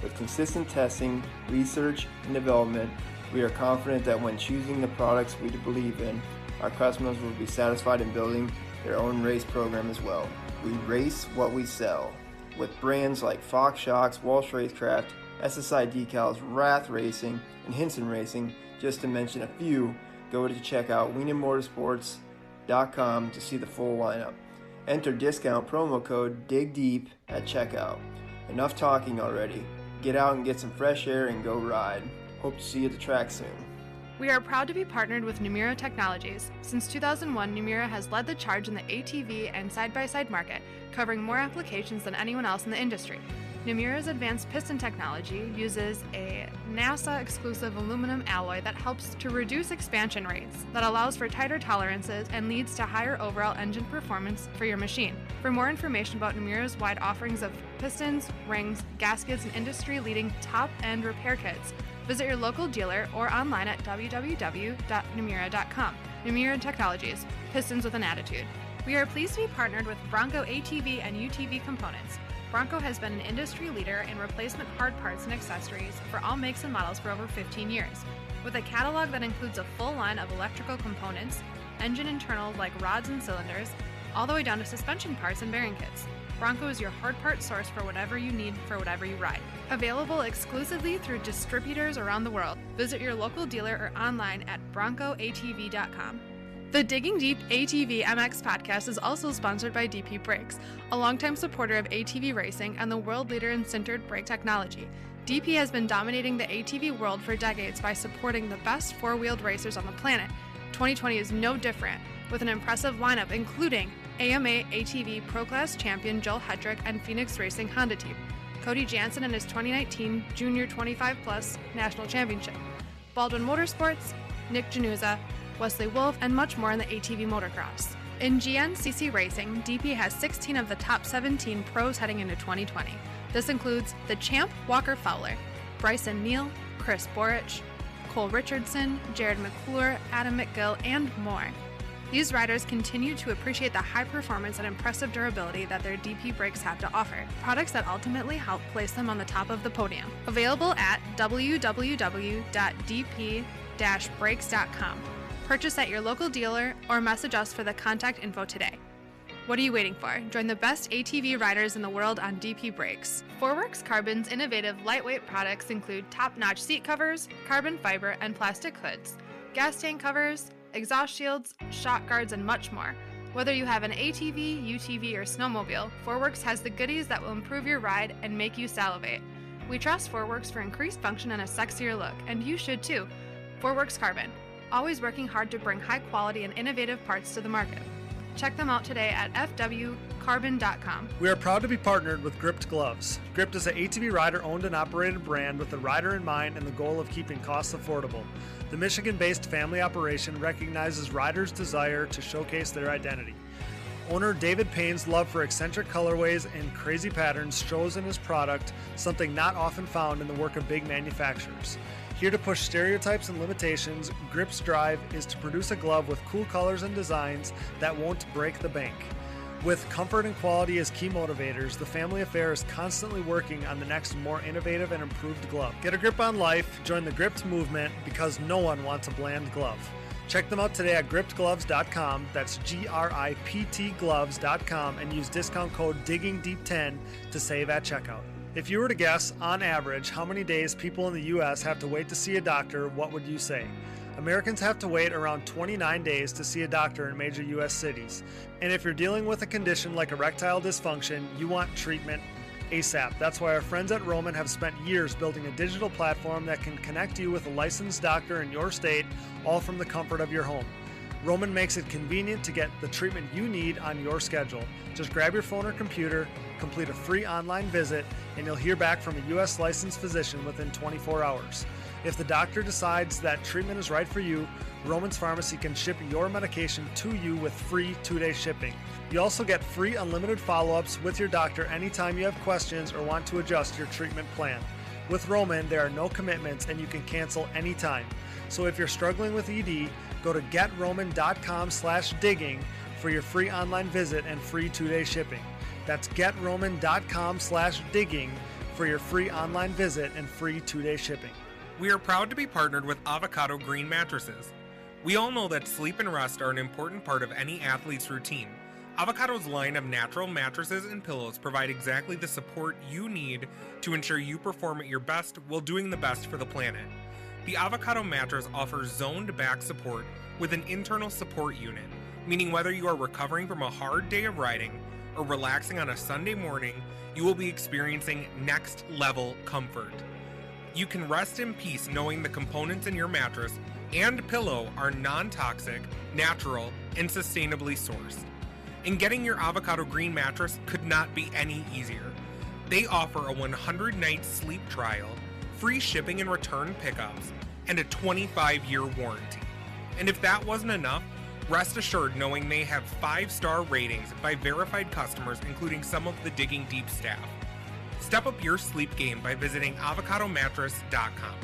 With consistent testing, research, and development, we are confident that when choosing the products we believe in, our customers will be satisfied in building their own race program as well. We race what we sell. With brands like Fox Shocks, Walsh Racecraft, SSI Decals, Wrath Racing, and Hinson Racing, just to mention a few, go to check out WienenMotorsports.com to see the full lineup. Enter discount promo code DIGDEEP at checkout. Enough talking already. Get out and get some fresh air and go ride. Hope to see you at the track soon. We are proud to be partnered with Numera Technologies. Since 2001, Numera has led the charge in the ATV and side-by-side market, covering more applications than anyone else in the industry. Numera's advanced piston technology uses a NASA-exclusive aluminum alloy that helps to reduce expansion rates, that allows for tighter tolerances and leads to higher overall engine performance for your machine. For more information about Numera's wide offerings of pistons, rings, gaskets, and industry-leading top-end repair kits, visit your local dealer or online at www.numera.com. Numera Technologies, pistons with an attitude. We are pleased to be partnered with Bronco ATV and UTV components. Bronco has been an industry leader in replacement hard parts and accessories for all makes and models for over 15 years. With a catalog that includes a full line of electrical components, engine internals like rods and cylinders, all the way down to suspension parts and bearing kits, Bronco is your hard part source for whatever you need for whatever you ride. Available exclusively through distributors around the world. Visit your local dealer or online at broncoatv.com. The Digging Deep ATVMX podcast is also sponsored by DP Brakes, a longtime supporter of ATV racing and the world leader in sintered brake technology. DP has been dominating the ATV world for decades by supporting the best four-wheeled racers on the planet. 2020 is no different, with an impressive lineup including AMA ATV Pro Class champion Joel Hetrick and Phoenix Racing Honda team, Cody Jansen and his 2019 Junior 25+ National Championship, Baldwin Motorsports, Nick Januza, Wesley Wolf, and much more in the ATV motocross. In GNCC Racing, DP has 16 of the top 17 pros heading into 2020. This includes the champ Walker Fowler, Bryson Neal, Chris Borich, Cole Richardson, Jared McClure, Adam McGill, and more. These riders continue to appreciate the high performance and impressive durability that their DP brakes have to offer, products that ultimately help place them on the top of the podium. Available at www.dp-brakes.com. Purchase at your local dealer or message us for the contact info today. What are you waiting for? Join the best ATV riders in the world on DP brakes. Forworks Carbon's innovative lightweight products include top-notch seat covers, carbon fiber, and plastic hoods, gas tank covers, exhaust shields, shock guards, and much more. Whether you have an ATV, UTV, or snowmobile, Forworks has the goodies that will improve your ride and make you salivate. We trust Forworks for increased function and a sexier look, and you should too. Forworks Carbon, always working hard to bring high quality and innovative parts to the market. Check them out today at fwcarbon.com. We are proud to be partnered with Gripped Gloves. Gripped is an ATV rider-owned and operated brand with the rider in mind and the goal of keeping costs affordable. The Michigan-based family operation recognizes riders' desire to showcase their identity. Owner David Payne's love for eccentric colorways and crazy patterns shows in his product, something not often found in the work of big manufacturers. Here to push stereotypes and limitations, Grip's drive is to produce a glove with cool colors and designs that won't break the bank. With comfort and quality as key motivators, the family affair is constantly working on the next more innovative and improved glove. Get a grip on life, join the Gripped movement, because no one wants a bland glove. Check them out today at grippedgloves.com, that's GRIPT gloves.com, and use discount code DIGGINGDEEP10 to save at checkout. If you were to guess, on average, how many days people in the U.S. have to wait to see a doctor, what would you say? Americans have to wait around 29 days to see a doctor in major U.S. cities. And if you're dealing with a condition like erectile dysfunction, you want treatment ASAP. That's why our friends at Roman have spent years building a digital platform that can connect you with a licensed doctor in your state, all from the comfort of your home. Roman makes it convenient to get the treatment you need on your schedule. Just grab your phone or computer, complete a free online visit, and you'll hear back from a U.S. licensed physician within 24 hours. If the doctor decides that treatment is right for you, Roman's Pharmacy can ship your medication to you with free 2-day shipping. You also get free unlimited follow-ups with your doctor anytime you have questions or want to adjust your treatment plan. With Roman, there are no commitments and you can cancel anytime. So if you're struggling with ED, go to getroman.com/digging for your free online visit and free 2-day shipping. That's getroman.com/digging for your free online visit and free 2-day shipping. We are proud to be partnered with Avocado Green Mattresses. We all know that sleep and rest are an important part of any athlete's routine. Avocado's line of natural mattresses and pillows provide exactly the support you need to ensure you perform at your best while doing the best for the planet. The Avocado mattress offers zoned back support with an internal support unit, meaning whether you are recovering from a hard day of riding or relaxing on a Sunday morning, you will be experiencing next level comfort. You can rest in peace knowing the components in your mattress and pillow are non-toxic, natural, and sustainably sourced. And getting your Avocado Green mattress could not be any easier. They offer a 100-night sleep trial, free shipping and return pickups, and a 25-year warranty. And if that wasn't enough, rest assured knowing they have 5-star ratings by verified customers, including some of the Digging Deep staff. Step up your sleep game by visiting avocadomattress.com.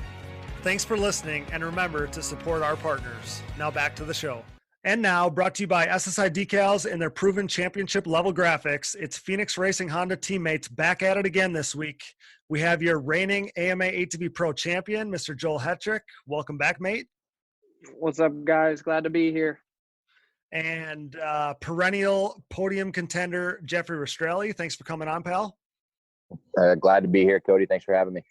Thanks for listening, and remember to support our partners. Now back to the show. And now, brought to you by SSI Decals and their proven championship-level graphics, it's Phoenix Racing Honda teammates back at it again this week. We have your reigning AMA ATV Pro champion, Mr. Joel Hetrick. Welcome back, mate. What's up, guys? Glad to be here. And perennial podium contender, Jeffrey Rastrelli. Thanks for coming on, pal. Glad to be here, Cody. Thanks for having me.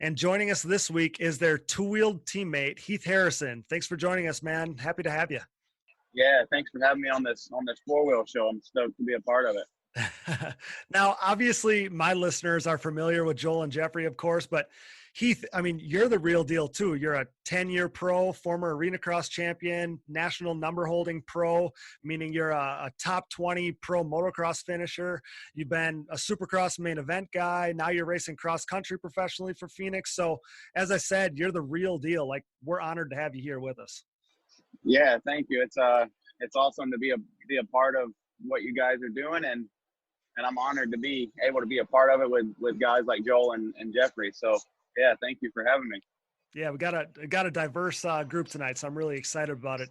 And joining us this week is their two-wheeled teammate, Heath Harrison. Thanks for joining us, man. Happy to have you. Yeah, thanks for having me on this four-wheel show. I'm stoked to be a part of it. Now, obviously, my listeners are familiar with Joel and Jeffrey, of course, but Heath, I mean, you're the real deal too. You're a 10-year pro, former arena cross champion, national number holding pro, meaning you're a top 20 pro motocross finisher. You've been a supercross main event guy. Now you're racing cross country professionally for Phoenix. So as I said, you're the real deal. Like, we're honored to have you here with us. Yeah, thank you. It's awesome to be a part of what you guys are doing, and I'm honored to be able to be a part of it with guys like Joel and Jeffrey. So yeah, thank you for having me. Yeah, we got a diverse group tonight, so I'm really excited about it.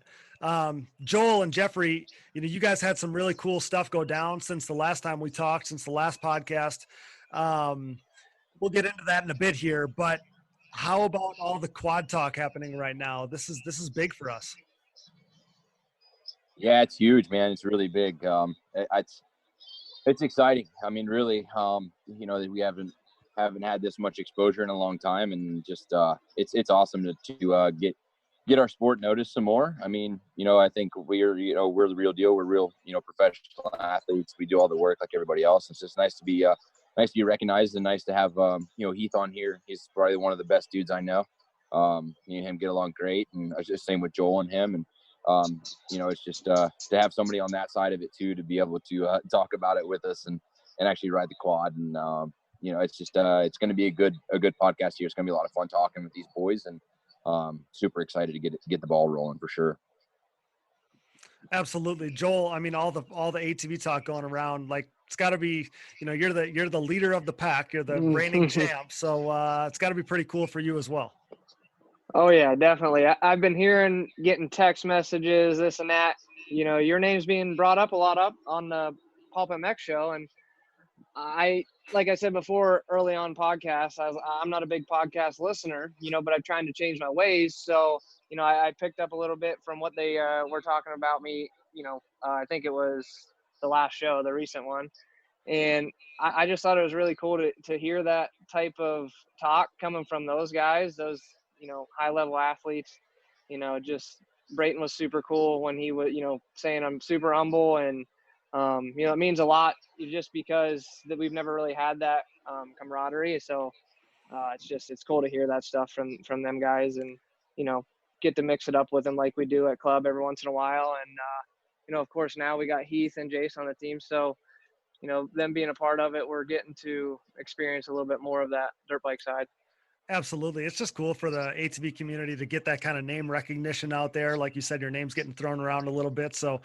Joel and Jeffrey, you guys had some really cool stuff go down since the last time we talked, since the last podcast. We'll get into that in a bit here, but how about all the quad talk happening right now? This is big for us. Yeah, it's huge, man. It's really big. It's exciting. I mean, really, we haven't had this much exposure in a long time, and just it's awesome to get our sport noticed some more. I mean, I think we're the real deal. We're real, professional athletes. We do all the work like everybody else. It's just nice to be recognized, and nice to have Heath on here. He's probably one of the best dudes I know. Me and him get along great, and it's just same with Joel and him. And it's just to have somebody on that side of it too, to be able to talk about it with us and actually ride the quad. And it's just it's going to be a good podcast here. It's going to be a lot of fun talking with these boys, and super excited to get the ball rolling for sure. Absolutely, Joel. I mean, all the ATV talk going around, like it's got to be, you're the leader of the pack. You're the reigning champ, so it's got to be pretty cool for you as well. Oh yeah, definitely. I've been getting text messages, this and that. Your name's being brought up a lot on the PulpMX show, and like I said before, early on podcasts, I'm not a big podcast listener, but I'm trying to change my ways. So, I picked up a little bit from what they were talking about me. I think it was the last show, the recent one, and I just thought it was really cool to hear that type of talk coming from those guys, those high level athletes. Just Brayton was super cool when he was saying I'm super humble, and it means a lot just because that we've never really had that camaraderie. So it's cool to hear that stuff from them guys, and get to mix it up with them like we do at club every once in a while. And of course now we got Heath and Jace on the team, so them being a part of it, we're getting to experience a little bit more of that dirt bike side. Absolutely. It's just cool for the ATV community to get that kind of name recognition out there. Like you said, your name's getting thrown around a little bit. So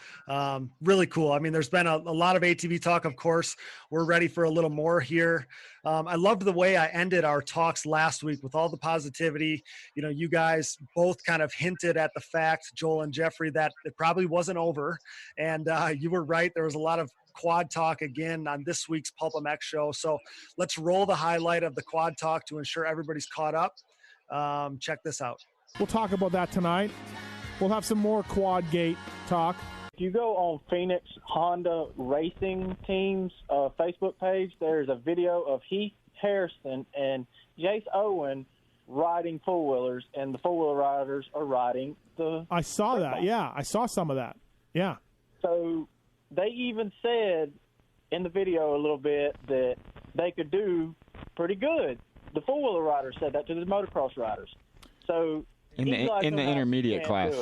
really cool. I mean, there's been a lot of ATV talk, of course. We're ready for a little more here. I loved the way I ended our talks last week with all the positivity. You guys both kind of hinted at the fact, Joel and Jeffrey, that it probably wasn't over. And you were right. There was a lot of quad talk again on this week's PulpMX show. So let's roll the highlight of the quad talk to ensure everybody's caught up. Check this out. We'll talk about that tonight. We'll have some more quad gate talk. If you go on Phoenix Honda Racing Team's Facebook page, there's a video of Heath Harrison and Jace Owen riding four-wheelers, and the four-wheeler riders are riding the... I saw that, bike. yeah. I saw some of that, yeah. So they even said in the video a little bit that they could do pretty good. The four-wheeler riders said that to the motocross riders. So in the intermediate class.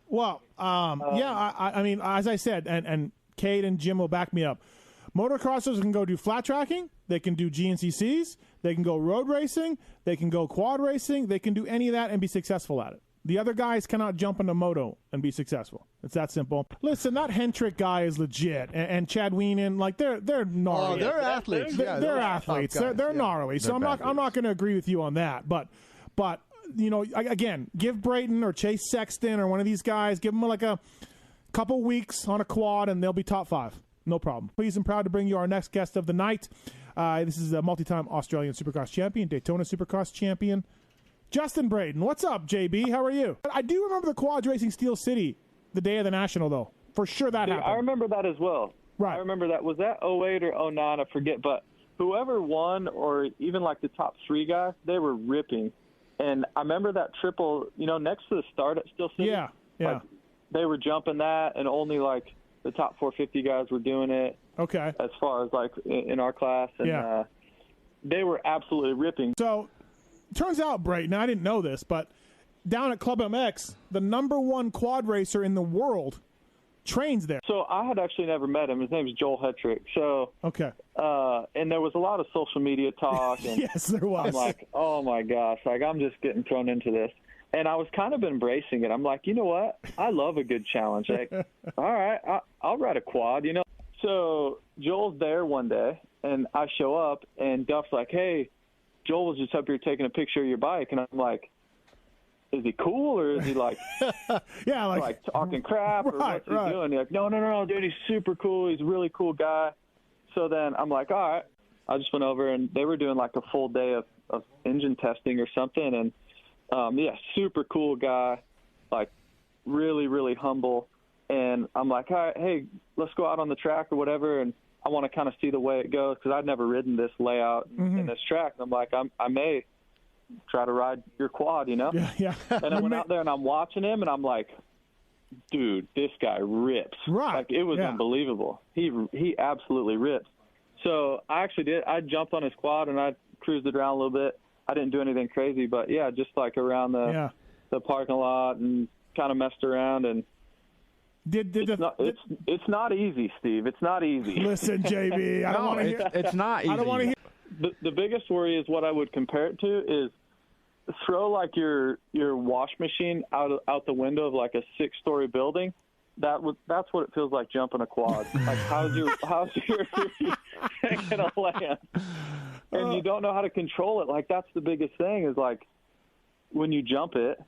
Well, yeah, I mean, as I said, and Cade and Jim will back me up, motocrossers can go do flat tracking, they can do GNCCs, they can go road racing, they can go quad racing, they can do any of that and be successful at it. The other guys cannot jump into moto and be successful. It's that simple. Listen, that Hetrick guy is legit, and Chad Wienen, like they're gnarly. Oh, they're athletes. They're athletes. They're gnarly. So I'm not going to agree with you on that. But again, give Brayton or Chase Sexton or one of these guys, give them like a couple weeks on a quad, and they'll be top 5. No problem. Pleased and proud to bring you our next guest of the night. This is a multi-time Australian Supercross champion, Daytona Supercross champion, Justin Brayton. What's up, JB? How are you? I do remember the quads racing Steel City the day of the National, though. For sure that happened. I remember that as well. Right. I remember that. Was that 08 or 09? I forget. But whoever won, or even like the top 3 guys, they were ripping. And I remember that triple, next to the start at Steel City. Yeah. Like, they were jumping that, and only like the top 450 guys were doing it. Okay. As far as like in our class. And they were absolutely ripping. So, turns out, Brayton, I didn't know this, but down at Club MX, the #1 quad racer in the world trains there. So I had actually never met him. His name is Joel Hetrick. So okay. And there was a lot of social media talk. And yes, there was. I'm like, oh my gosh, like I'm just getting thrown into this. And I was kind of embracing it. I'm like, you know what? I love a good challenge. Like, all right, I'll ride a quad, So Joel's there one day, and I show up, and Duff's like, hey, Joel was just up here taking a picture of your bike, and I'm like, is he cool or is he like, like talking crap or what's he doing? He's like, no, dude, he's super cool. He's a really cool guy. So then I'm like, all right. I just went over and they were doing like a full day of engine testing or something. And super cool guy, like really, really humble. And I'm like, all right, hey, let's go out on the track or whatever. And I want to kind of see the way it goes because I'd never ridden this layout in this track. And I'm like, I may try to ride your quad, you know? Yeah. And I went out there and I'm watching him and I'm like, dude, this guy rips. Right. Like, it was unbelievable. He absolutely rips. So I actually did. I jumped on his quad and I cruised it around a little bit. I didn't do anything crazy, but yeah, just like around the parking lot and kind of messed around. And it's not easy, Steve. It's not easy. Listen, JB, I don't want to hear. It's not easy. I don't want to hear. The biggest worry is what I would compare it to is throw like your wash machine out the window of like a 6-story building. That's what it feels like jumping a quad. Like how's your thing gonna land? And you don't know how to control it. Like that's the biggest thing is like when you jump it.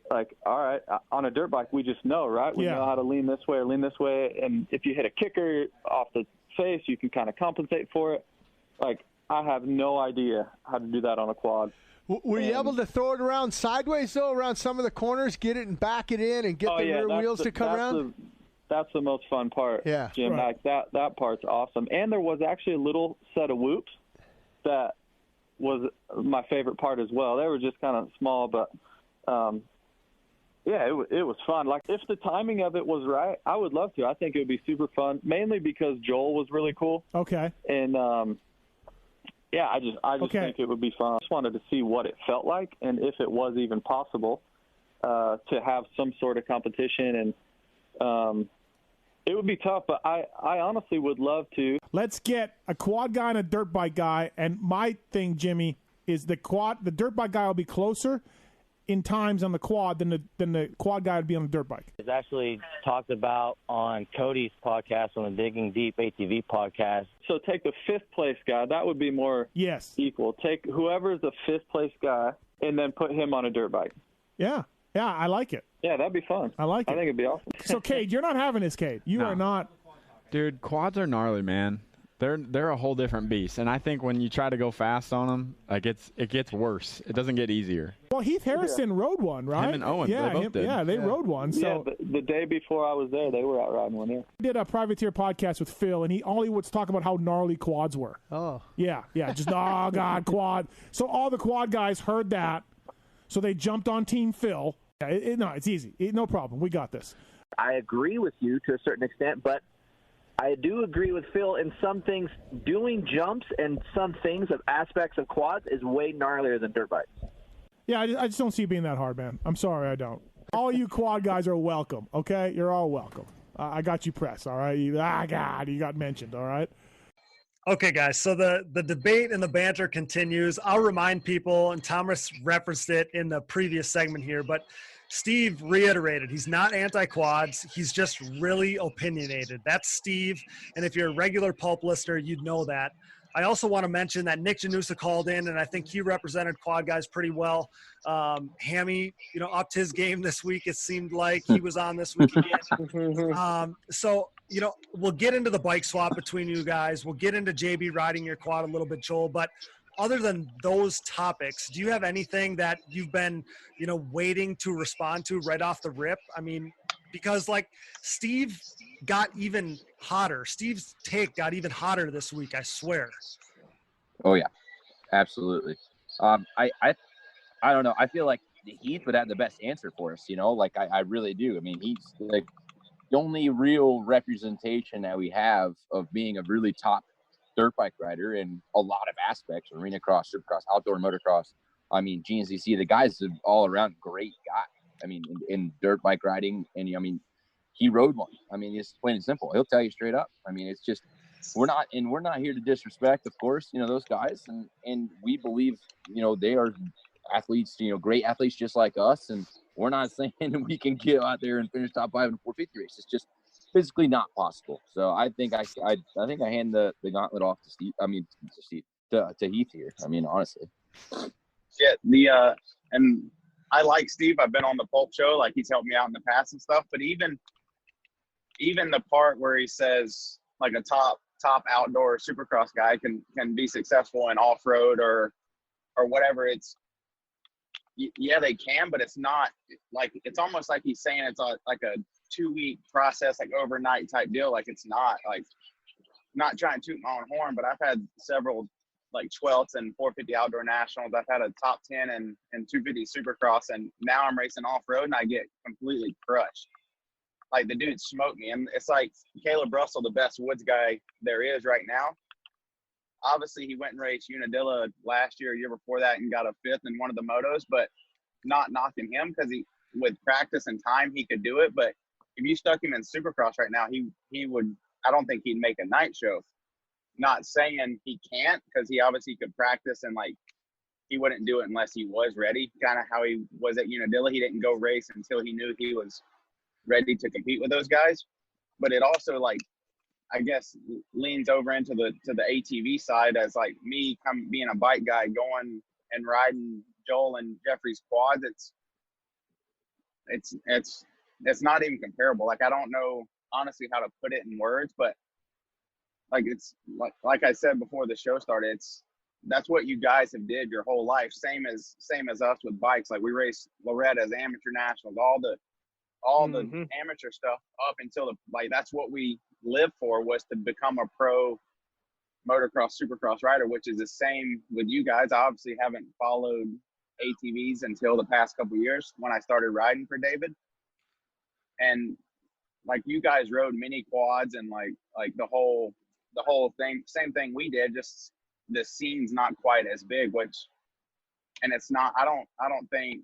Like, all right, on a dirt bike, we just know, right? We know how to lean this way or lean this way. And if you hit a kicker off the face, you can kind of compensate for it. Like, I have no idea how to do that on a quad. Were you able to throw it around sideways, though, around some of the corners, get it and back it in and get the rear wheels to come around? That's the most fun part, Jim. Right. Like, that part's awesome. And there was actually a little set of whoops that was my favorite part as well. They were just kind of small, but it was fun. Like, if the timing of it was right, I would love to. I think it would be super fun, mainly because Joel was really cool. Okay. And, I just think it would be fun. I just wanted to see what it felt like and if it was even possible to have some sort of competition. And it would be tough, but I honestly would love to. Let's get a quad guy and a dirt bike guy. And my thing, Jimmy, is the dirt bike guy will be closer in times on the quad than the quad guy would be on the dirt bike. It's actually talked about on Cody's podcast, on the Digging Deep ATV podcast. So take the 5th place guy. That would be more equal. Take whoever's the 5th place guy and then put him on a dirt bike. Yeah, I like it. Yeah, that'd be fun. I like it. I think it'd be awesome. So, Cade, you're not having this, Cade. You are not. Dude, quads are gnarly, man. They're a whole different beast, and I think when you try to go fast on them, like it gets worse. It doesn't get easier. Well, Heath Harrison rode one, right? Him and Owen, they both did. Yeah, they rode one. So the day before I was there, they were out riding one. Yeah, I did a privateer podcast with Phil, and all he would talk about how gnarly quads were. Oh, yeah, just oh god, quad. So all the quad guys heard that, so they jumped on Team Phil. Yeah, it's easy. No problem. We got this. I agree with you to a certain extent, but I do agree with Phil in some things. Doing jumps and some things of aspects of quads is way gnarlier than dirt bikes. Yeah, I just don't see it being that hard, man. I'm sorry, I don't. All you quad guys are welcome, okay? You're all welcome. I got you pressed, all right? You got mentioned, all right? Okay, guys, so the debate and the banter continues. I'll remind people, and Thomas referenced it in the previous segment here, but Steve reiterated he's not anti-quads. He's just really opinionated. That's Steve, and if you're a regular Pulp listener, you'd know that. I also want to mention that Nick Janusa called in, and I think he represented quad guys pretty well. Hammy, upped his game this week. It seemed like he was on this week again. So, we'll get into the bike swap between you guys. We'll get into JB riding your quad a little bit, Joel. But other than those topics, do you have anything that you've been, waiting to respond to right off the rip? I mean, because Steve got even hotter. Steve's take got even hotter this week, I swear. Oh yeah, absolutely. I don't know. I feel like Heath would have the best answer for us, I really do. I mean, he's like the only real representation that we have of being a really top dirt bike rider in a lot of aspects: arena cross, supercross, outdoor motocross. I mean, GNCC, the guy's an all-around great guy. I mean, in dirt bike riding, and he rode one. I mean, it's plain and simple. He'll tell you straight up. I mean, it's just we're not here to disrespect, of course, those guys, and we believe they are athletes, great athletes just like us, and we're not saying we can get out there and finish top 5 in a 450 race. It's just physically not possible. So I think I hand the gauntlet off to Steve. I mean, to Steve, to Heath here. I mean, honestly. Yeah, and I like Steve. I've been on the Pulp show. Like, he's helped me out in the past and stuff. But even the part where he says, like, a top outdoor supercross guy can be successful in off-road or whatever, yeah, they can, but it's not like, it's almost like he's saying it's like a 2-week process, like overnight type deal. Like, it's not, like, not trying to toot my own horn, but I've had several like 12th and 450 outdoor nationals. I've had a top 10 and 250 supercross, and now I'm racing off-road and I get completely crushed. Like, the dude smoked me. And it's like Caleb Russell, the best woods guy there is right now. Obviously, he went and raced Unadilla last year, year before that, and got a 5th in one of the motos, but not knocking him, because with practice and time, he could do it. But if you stuck him in supercross right now, he would, I don't think he'd make a night show. Not saying he can't, because he obviously could practice, and like, he wouldn't do it unless he was ready. Kind of how he was at Unadilla. He didn't go race until he knew he was ready to compete with those guys. But it also, like, I guess, leans over into the ATV side, as like me being a bike guy, going and riding Joel and Jeffrey's quads. It's not even comparable. Like, I don't know honestly how to put it in words, but like, it's like I said before the show started, that's what you guys have did your whole life. Same as us with bikes. Like, we raced Loretta as amateur nationals, all the amateur stuff up until that's what we lived for, was to become a pro motocross supercross rider, which is the same with you guys. I obviously haven't followed ATVs until the past couple of years when I started riding for David. And like, you guys rode mini quads and like the whole thing, same thing we did, just the scene's not quite as big, and it's not, I don't think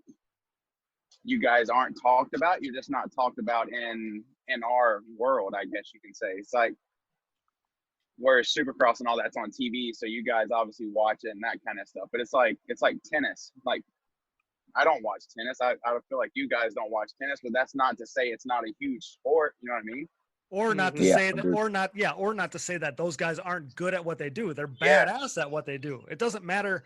you guys aren't talked about. You're just not talked about in our world, I guess you can say. It's like, whereas supercross and all that's on TV, so you guys obviously watch it and that kind of stuff. But it's like tennis. Like, I don't watch tennis. I feel like you guys don't watch tennis, but that's not to say it's not a huge sport. You know what I mean? Or not to say that, or not to say that those guys aren't good at what they do. They're badass at what they do. It doesn't matter.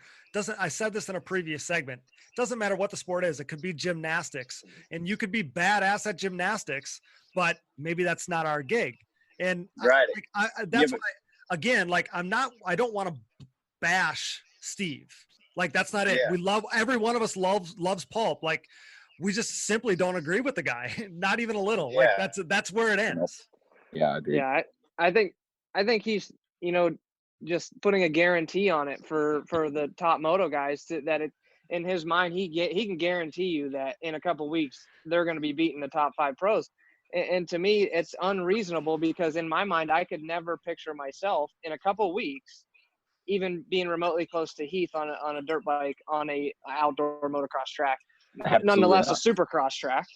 I said this in a previous segment. It doesn't matter what the sport is. It could be gymnastics, and you could be badass at gymnastics, but maybe that's not our gig. And right. That's why, again, like, I don't want to bash Steve. Like, that's not it. We love, every one of us loves Pulp. Like, we just simply don't agree with the guy. Not even a little. Like, that's where it ends. Yeah, I agree. Yeah, I think he's, just putting a guarantee on it for the top moto guys, that it, in his mind, he can guarantee you that in a couple weeks they're going to be beating the top 5 pros. And to me, it's unreasonable, because in my mind, I could never picture myself in a couple weeks even being remotely close to Heath on a dirt bike on a outdoor motocross track. Absolutely nonetheless not. A supercross track.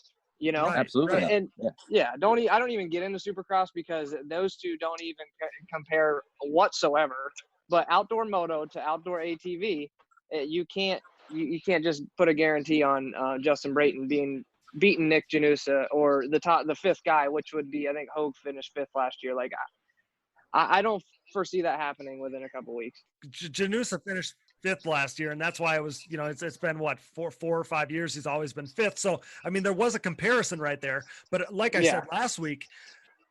Right, absolutely. And I don't even get into supercross, because those two don't even compare whatsoever. But outdoor moto to outdoor ATV, you can't just put a guarantee on Justin Brayton beating Nick Janusa, or the 5th guy, which would be, I think Hogue finished 5th last year. Like, I don't foresee that happening within a couple weeks. Janusa finished 5th last year, and that's why it was, it's been what, 4 or 5 years he's always been 5th. So I mean, there was a comparison right there. But like I said last week,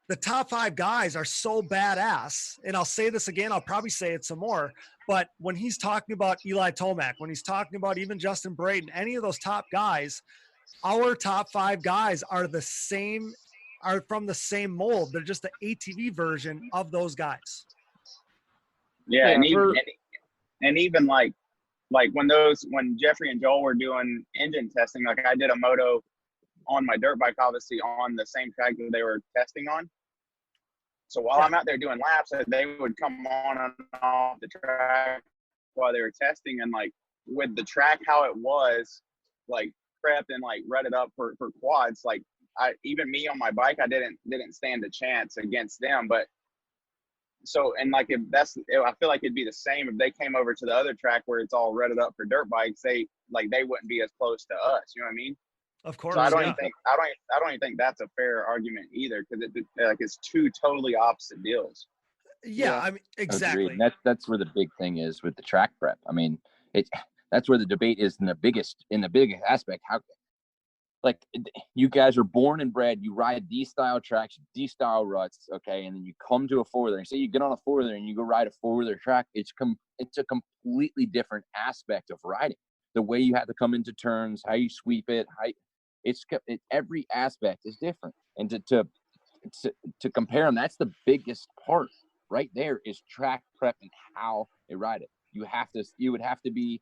the top 5 guys are so badass, and I'll say this again, I'll probably say it some more, but when he's talking about Eli Tomac, when he's talking about even Justin Brayton, any of those top guys, our top 5 guys are from the same mold. They're just the ATV version of those guys. Yeah, and even like when Jeffrey and Joel were doing engine testing, like, I did a moto on my dirt bike, obviously on the same track that they were testing on. So while I'm out there doing laps, they would come on and off the track while they were testing. And like, with the track how it was, like, prepped and like rutted up for quads, like, even me on my bike, I didn't stand a chance against them. But so, and like, I feel like it'd be the same if they came over to the other track where it's all rutted up for dirt bikes. They wouldn't be as close to us. You know what I mean? Of course. So I don't even think that's a fair argument either, because it's 2 totally opposite deals. Yeah, I mean, exactly. Agreed. And that's where the big thing is with the track prep. I mean, that's where the debate is in the biggest aspect. How, like, you guys are born and bred, you ride these style tracks, these style ruts, okay, and then you come to a four-wheeler and say you get on a four-wheeler and you go ride a four-wheeler track. It's a completely different aspect of riding. The way you have to come into turns, how you sweep it, every aspect is different. And to compare them, that's the biggest part right there is track prep and how they ride it. You would have to be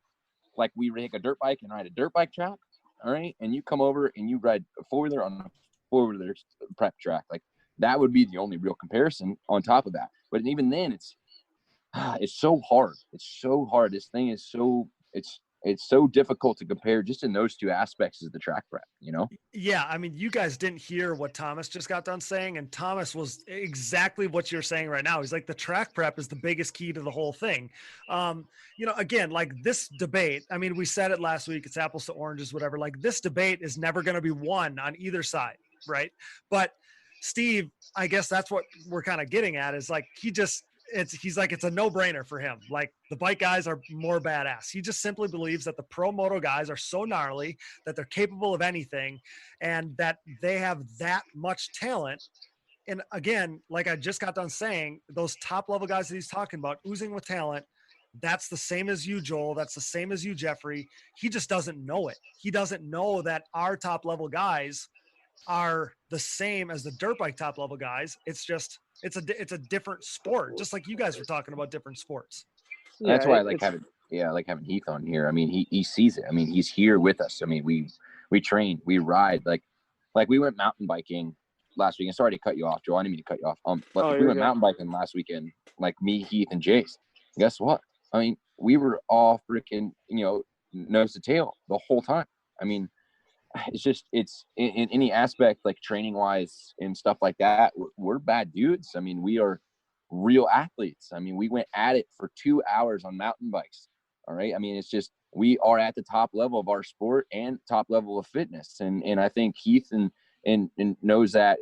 like, we take a dirt bike and ride a dirt bike track. All right. And you come over and you ride a four-wheeler on a four-wheeler prep track. Like, that would be the only real comparison on top of that. But even then it's so hard. It's so hard. This thing is it's so difficult to compare just in those two aspects of the track prep, you know? Yeah. I mean, you guys didn't hear what Thomas just got done saying, and Thomas was exactly what you're saying right now. He's like, the track prep is the biggest key to the whole thing. You know, again, like this debate, I mean, we said it last week, it's apples to oranges, whatever. Like, this debate is never going to be won on either side. Right. But Steve, I guess that's what we're kind of getting at, is like, he's like, it's a no-brainer for him. Like, the bike guys are more badass. He just simply believes that the pro moto guys are so gnarly that they're capable of anything and that they have that much talent. And again, like I just got done saying, those top level guys that he's talking about, oozing with talent, that's the same as you, Joel. That's the same as you, Jeffrey. He just doesn't know it. He doesn't know that our top level guys are the same as the dirt bike top level guys. It's just, it's a different sport, just like you guys were talking about different sports. Yeah, that's why I like having Heath on here. I mean, he sees it. I mean, he's here with us. I mean, we train, we ride, like we went mountain biking last weekend. Sorry to cut you off, Joel. I didn't mean to cut you off. But we went mountain biking last weekend, like me, Heath, and Jace. Guess what? I mean, we were all freaking, nose to tail the whole time. I mean, it's in any aspect, like training wise and stuff like that, we're bad dudes. I mean, we are real athletes. I mean, we went at it for 2 hours on mountain bikes. All right. I mean, it's just, we are at the top level of our sport and top level of fitness. And I think Heath and knows that,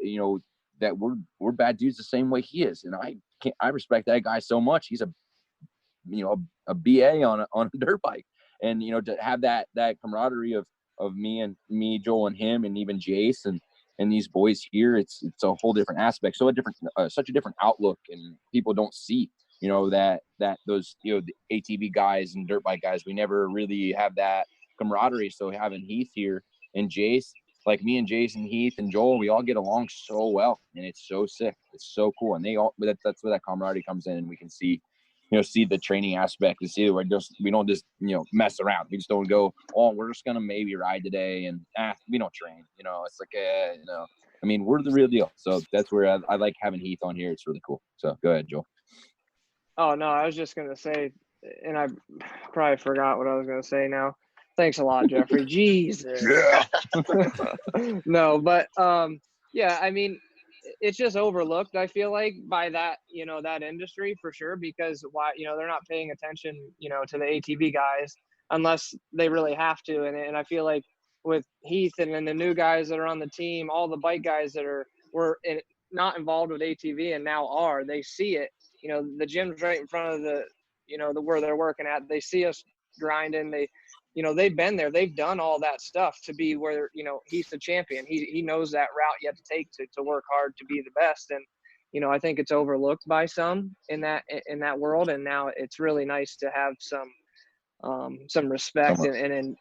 that we're bad dudes the same way he is. And I respect that guy so much. He's a BA on a dirt bike, and, to have that camaraderie of me, Joel, and him, and even Jace and these boys here, it's a whole different aspect. So such a different outlook, and people don't see, that those, the ATV guys and dirt bike guys, we never really have that camaraderie. So having Heath here and Jace, like me and Jace and Heath and Joel, we all get along so well, and it's so sick. It's so cool. And that's where that camaraderie comes in, and we can see the training aspect, and see that we don't just mess around. We just don't go, oh, we're just gonna maybe ride today, and we don't train. It's like I mean, we're the real deal. So that's where I like having Heath on here. It's really cool. So go ahead, Joel. Oh no, I was just gonna say, and I probably forgot what I was gonna say now. Thanks a lot, Jeffrey. Jesus. Yeah. No, but yeah, I mean, it's just overlooked, I feel like, by that, that industry for sure, because they're not paying attention, to the ATV guys unless they really have to. And I feel like with Heath and then the new guys that are on the team, all the bike guys that were not involved with ATV and now are, they see it, the gym's right in front of the where they're working at. They see us grinding. They've been there. They've done all that stuff to be where, he's the champion. He knows that route you have to take to work hard to be the best. And, I think it's overlooked by some in that world. And now it's really nice to have some respect and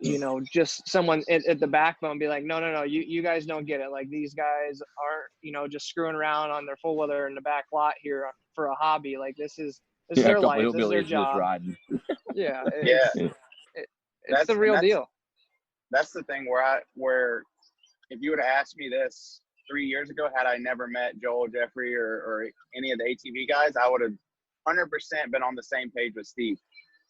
just someone at the backbone be like, no, you guys don't get it. Like, these guys aren't, just screwing around on their four wheeler in the back lot here for a hobby. Like, this is their life. This is their job. Yeah. It's the real deal. That's the thing where if you would have asked me this 3 years ago, had I never met Joel, Jeffrey, or any of the ATV guys, I would have 100% been on the same page with Steve.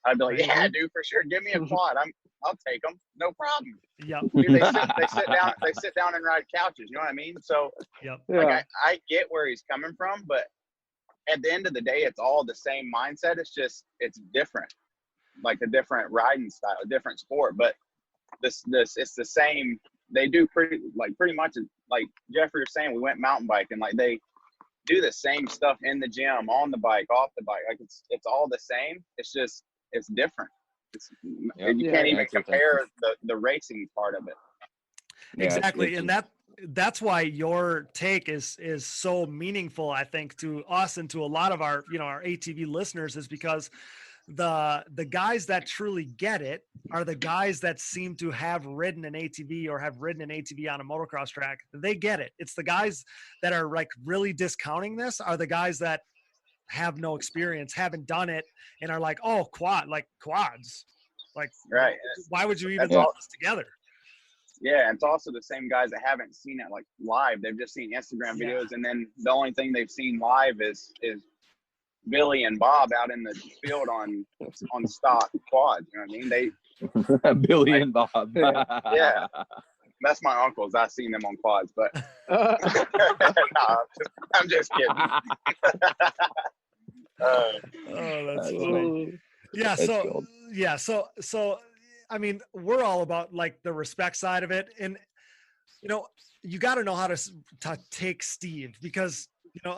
I'd be like, yeah, dude, for sure. Give me a quad. I'll take them. No problem. Yep. Dude, they sit down and ride couches. You know what I mean? So yep. I get where he's coming from, but at the end of the day, it's all the same mindset. It's different. Like a different riding style, a different sport, but this it's the same. They do pretty much like Jeffrey was saying. We went mountain biking, like they do the same stuff in the gym, on the bike, off the bike. Like it's all the same. It's just it's different. You can't even compare the racing part of it. Exactly, and that's why your take is so meaningful, I think, to us and to a lot of our our ATV listeners, is because the guys that truly get it are the guys that seem to have ridden an ATV or have ridden an ATV on a motocross track. They get it. It's the guys that are like really discounting this are the guys that have no experience, haven't done it, and are like, oh, quads. Like, right. Why would you even put this together? Yeah, and it's also the same guys that haven't seen it like live. They've just seen Instagram videos, and then the only thing they've seen live is Billy and Bob out in the field on stock quads. You know what I mean? Billy and Bob. Yeah. That's my uncles. I've seen them on quads, but no, I'm just kidding. That's funny. So I mean, we're all about like the respect side of it, and you got to know how to take Steve, because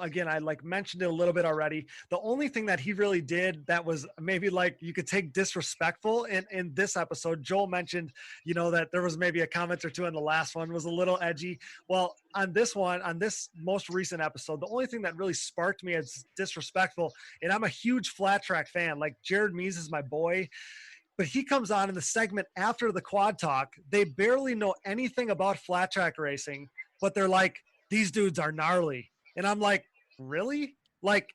again, I like mentioned it a little bit already. The only thing that he really did that was maybe like you could take disrespectful in this episode, Joel mentioned, that there was maybe a comment or two in the last one was a little edgy. Well, on this most recent episode, the only thing that really sparked me as disrespectful, and I'm a huge flat track fan, like Jared Mees is my boy, but he comes on in the segment after the quad talk. They barely know anything about flat track racing, but they're like, these dudes are gnarly. And I'm like, really? Like,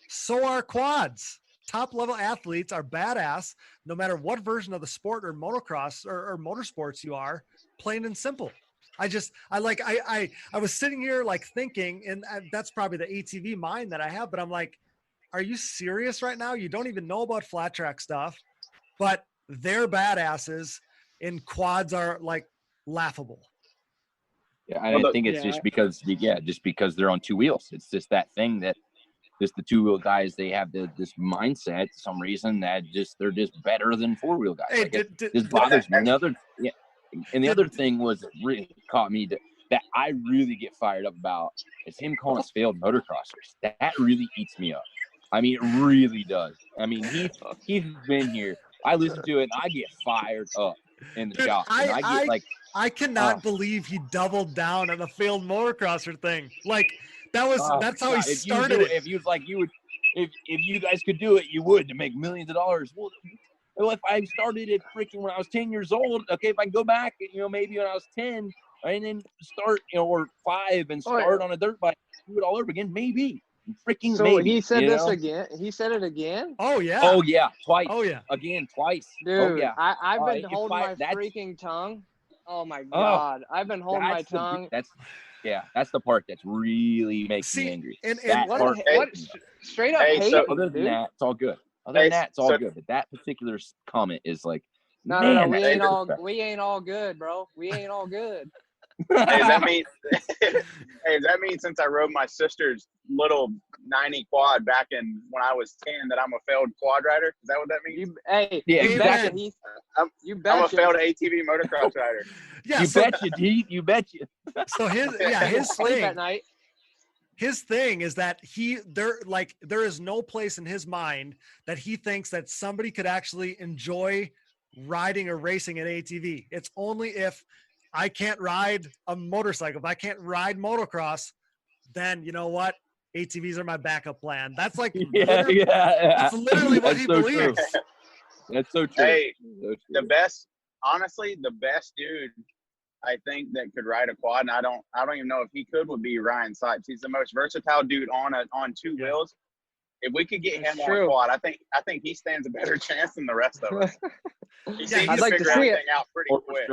so are quads. Top level athletes are badass, no matter what version of the sport or motocross or motorsports you are, plain and simple. I was sitting here like thinking, and that's probably the ATV mind that I have, but I'm like, are you serious right now? You don't even know about flat track stuff, but they're badasses, and quads are like laughable. Yeah, I think it's just because they're on two wheels. It's just that thing that just the two-wheel guys, they have this mindset for some reason that they're just better than four-wheel guys. Hey, this bothers me. And the other thing was that really caught me that I really get fired up about is him calling us failed motocrossers. That really eats me up. I mean, it really does. I mean, he's been here. I listen to it and I get fired up in the shop. And I cannot believe he doubled down on the failed motocrosser thing. Like that's how he started it. If you guys could do it, you would, to make millions of dollars. Well, if I started it freaking when I was 10 years old, okay, if I go back, maybe when I was 10 and then start, or 5 and start on a dirt bike, do it all over again, maybe. Freaking so maybe. He said this again. He said it again. Oh yeah. Oh yeah. Twice. Oh yeah. Again, twice. Dude, oh, yeah. I've been holding my freaking tongue. Oh my God. I've been holding my tongue. That's the part that's really makes me angry. And what straight up hate. So other than that, it's all good. Other than that, it's all good. But that particular comment is like, no, we ain't all good, bro. We ain't all good. Hey, does that mean since I rode my sister's little 90 quad back in when I was 10 that I'm a failed quad rider? Is that what that means? I'm a failed ATV motocross rider. Yeah, you betcha. So his thing at night. His thing is that there is no place in his mind that he thinks that somebody could actually enjoy riding or racing an ATV. It's only if I can't ride a motorcycle, if I can't ride motocross, then you know what? ATVs are my backup plan. That's like that's literally what he believes. That's so true. Hey, the best dude I think that could ride a quad, and I don't even know if he could, would be Ryan Sipes. He's the most versatile dude on two wheels. If we could get him on a quad, I think he stands a better chance than the rest of us. He seems to figure everything out pretty quick.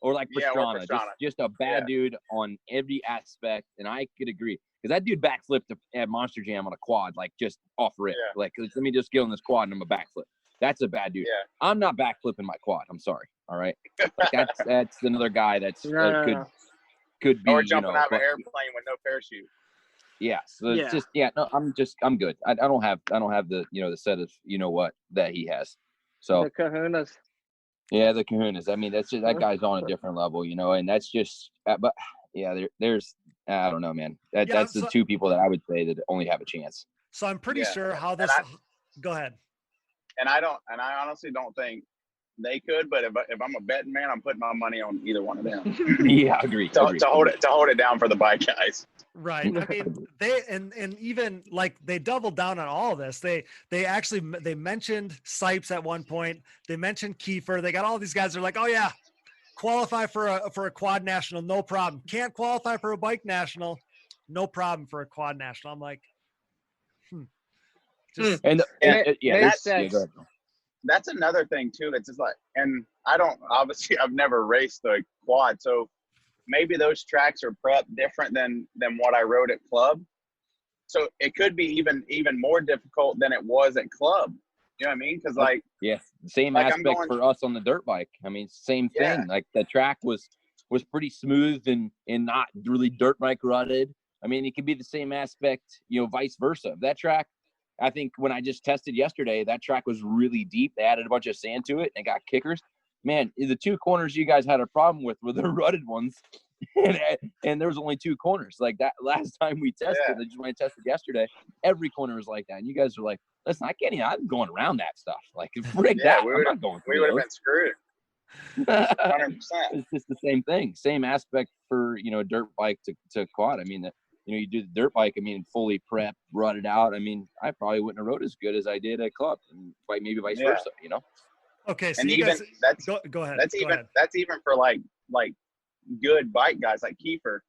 Or like Pastrana, just a bad dude on every aspect, and I could agree because that dude backflipped at Monster Jam on a quad, like just off rip. Yeah. Like, let me just get on this quad and I'm a backflip. That's a bad dude. Yeah. I'm not backflipping my quad. I'm sorry. All right, like that's another guy that's could be. Or jumping out of an airplane with no parachute. Yeah. So it's just I'm good. I don't have the the set of what that he has. So the kahunas. Yeah, the kahunas. I mean, that's just that guy's on a different level, and that's just. But yeah, there's I don't know, man. That's the two people that I would say that only have a chance. So I'm pretty sure how this. Go ahead. And I honestly don't think they could. But if I'm a betting man, I'm putting my money on either one of them. Yeah, agreed. To hold it down for the bike guys. Right. I mean, they and even like they doubled down on all of this. They mentioned Sipes at one point. They mentioned Keefer. They got all these guys. They're like, oh yeah, qualify for a quad national, no problem. Can't qualify for a bike national, no problem for a quad national. I'm like, That's another thing too. It's just like, and I've never raced the quad, so maybe those tracks are prep different than what I rode at club. So it could be even more difficult than it was at club. You know what I mean? Because same aspect for us on the dirt bike. I mean, same thing. Yeah. Like the track was pretty smooth and not really dirt bike rutted. I mean, it could be the same aspect, vice versa. That track, I think when I just tested yesterday, that track was really deep. They added a bunch of sand to it and got kickers. Man, the two corners you guys had a problem with were the rutted ones, and there was only two corners. Like that last time we tested, when I tested yesterday, every corner was like that. And you guys were like, listen, I'm going around that stuff. Like, frick that. I'm not going through we would have been screwed. 100%. It's just the same thing. Same aspect for, dirt bike to quad. I mean, you do the dirt bike, fully prepped, rutted out. I mean, I probably wouldn't have rode as good as I did at club, and maybe vice versa, Okay, so and you even guys, go ahead. That's even for like good bike guys like Keefer.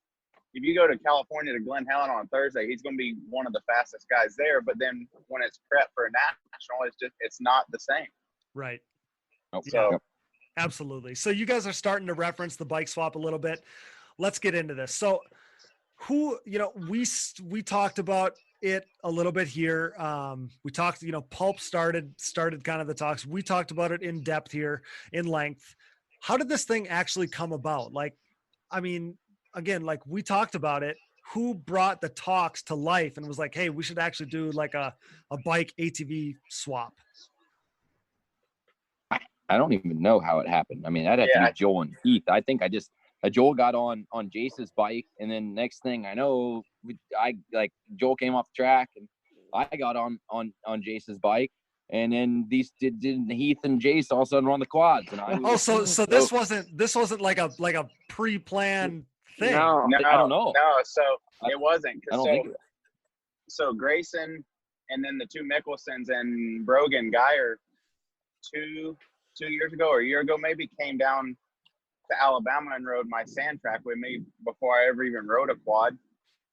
If you go to California to Glen Helen on Thursday, he's going to be one of the fastest guys there. But then when it's prep for a national, it's not the same. Right. So absolutely. So you guys are starting to reference the bike swap a little bit. Let's get into this. So we talked about it a little bit here. We talked, Pulp started kind of the talks. We talked about it in depth here, in length. How did this thing actually come about? Like, I mean, again, like we talked about it. Who brought the talks to life and was like, hey, we should actually do like a bike ATV swap? I don't even know how it happened. I mean, I'd have to be Joel and Heath. I think Joel got on Jace's bike, and then next thing I know, Joel came off the track, and I got on Jace's bike, and then these did Heath and Jace all of a sudden run the quads, and I so this wasn't like a pre-planned thing. No, I don't know. No, so it wasn't. I don't think so. Grayson, and then the two Mickelsons and Brogan Geyer, 2 years ago or a year ago maybe, came down to Alabama and rode my sand track with me before I ever even rode a quad.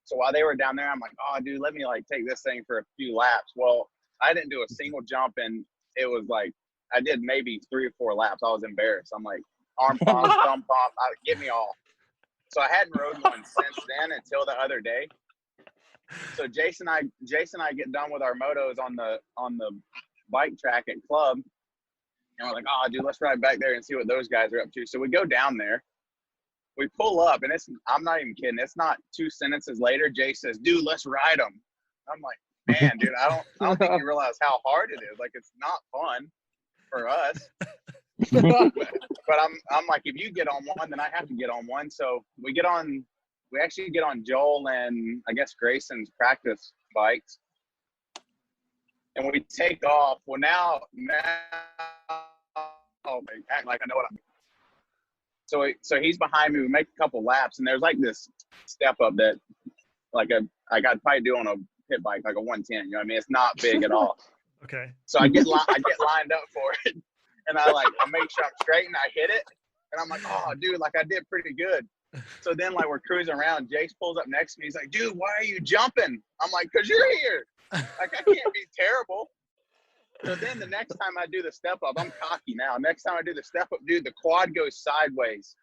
So while they were down there, I'm like, oh, dude, let me take this thing for a few laps. Well, I didn't do a single jump, and it was like I did maybe 3 or 4 laps. I was embarrassed. I'm like, arm pump, thumb pump, give me all. So I hadn't rode one since then until the other day. So Jason and I get done with our motos on the bike track at club. And we're like, oh, dude, let's ride back there and see what those guys are up to. So we go down there. We pull up, and I'm not even kidding. It's not 2 sentences later. Jay says, dude, let's ride them. I'm like, man, dude, I don't think you realize how hard it is. Like, it's not fun for us. but I'm like, if you get on one, then I have to get on one. So we actually get on Joel and I guess Grayson's practice bikes. And we take off. Well, now, act like I know what I'm doing. So he's behind me. We make a couple laps, and there's like this step up that, I could probably do on a pit bike, like a 110. You know what I mean? It's not big at all. Okay. So I get lined up for it, and I make sure I'm straight, and I hit it, and I'm like, oh, dude, I did pretty good. So then we're cruising around. Jace pulls up next to me. He's like, dude, why are you jumping? I'm like, because you're here. I can't be terrible. So then the next time I do the step up, I'm cocky now. Next time I do the step up, dude, the quad goes sideways.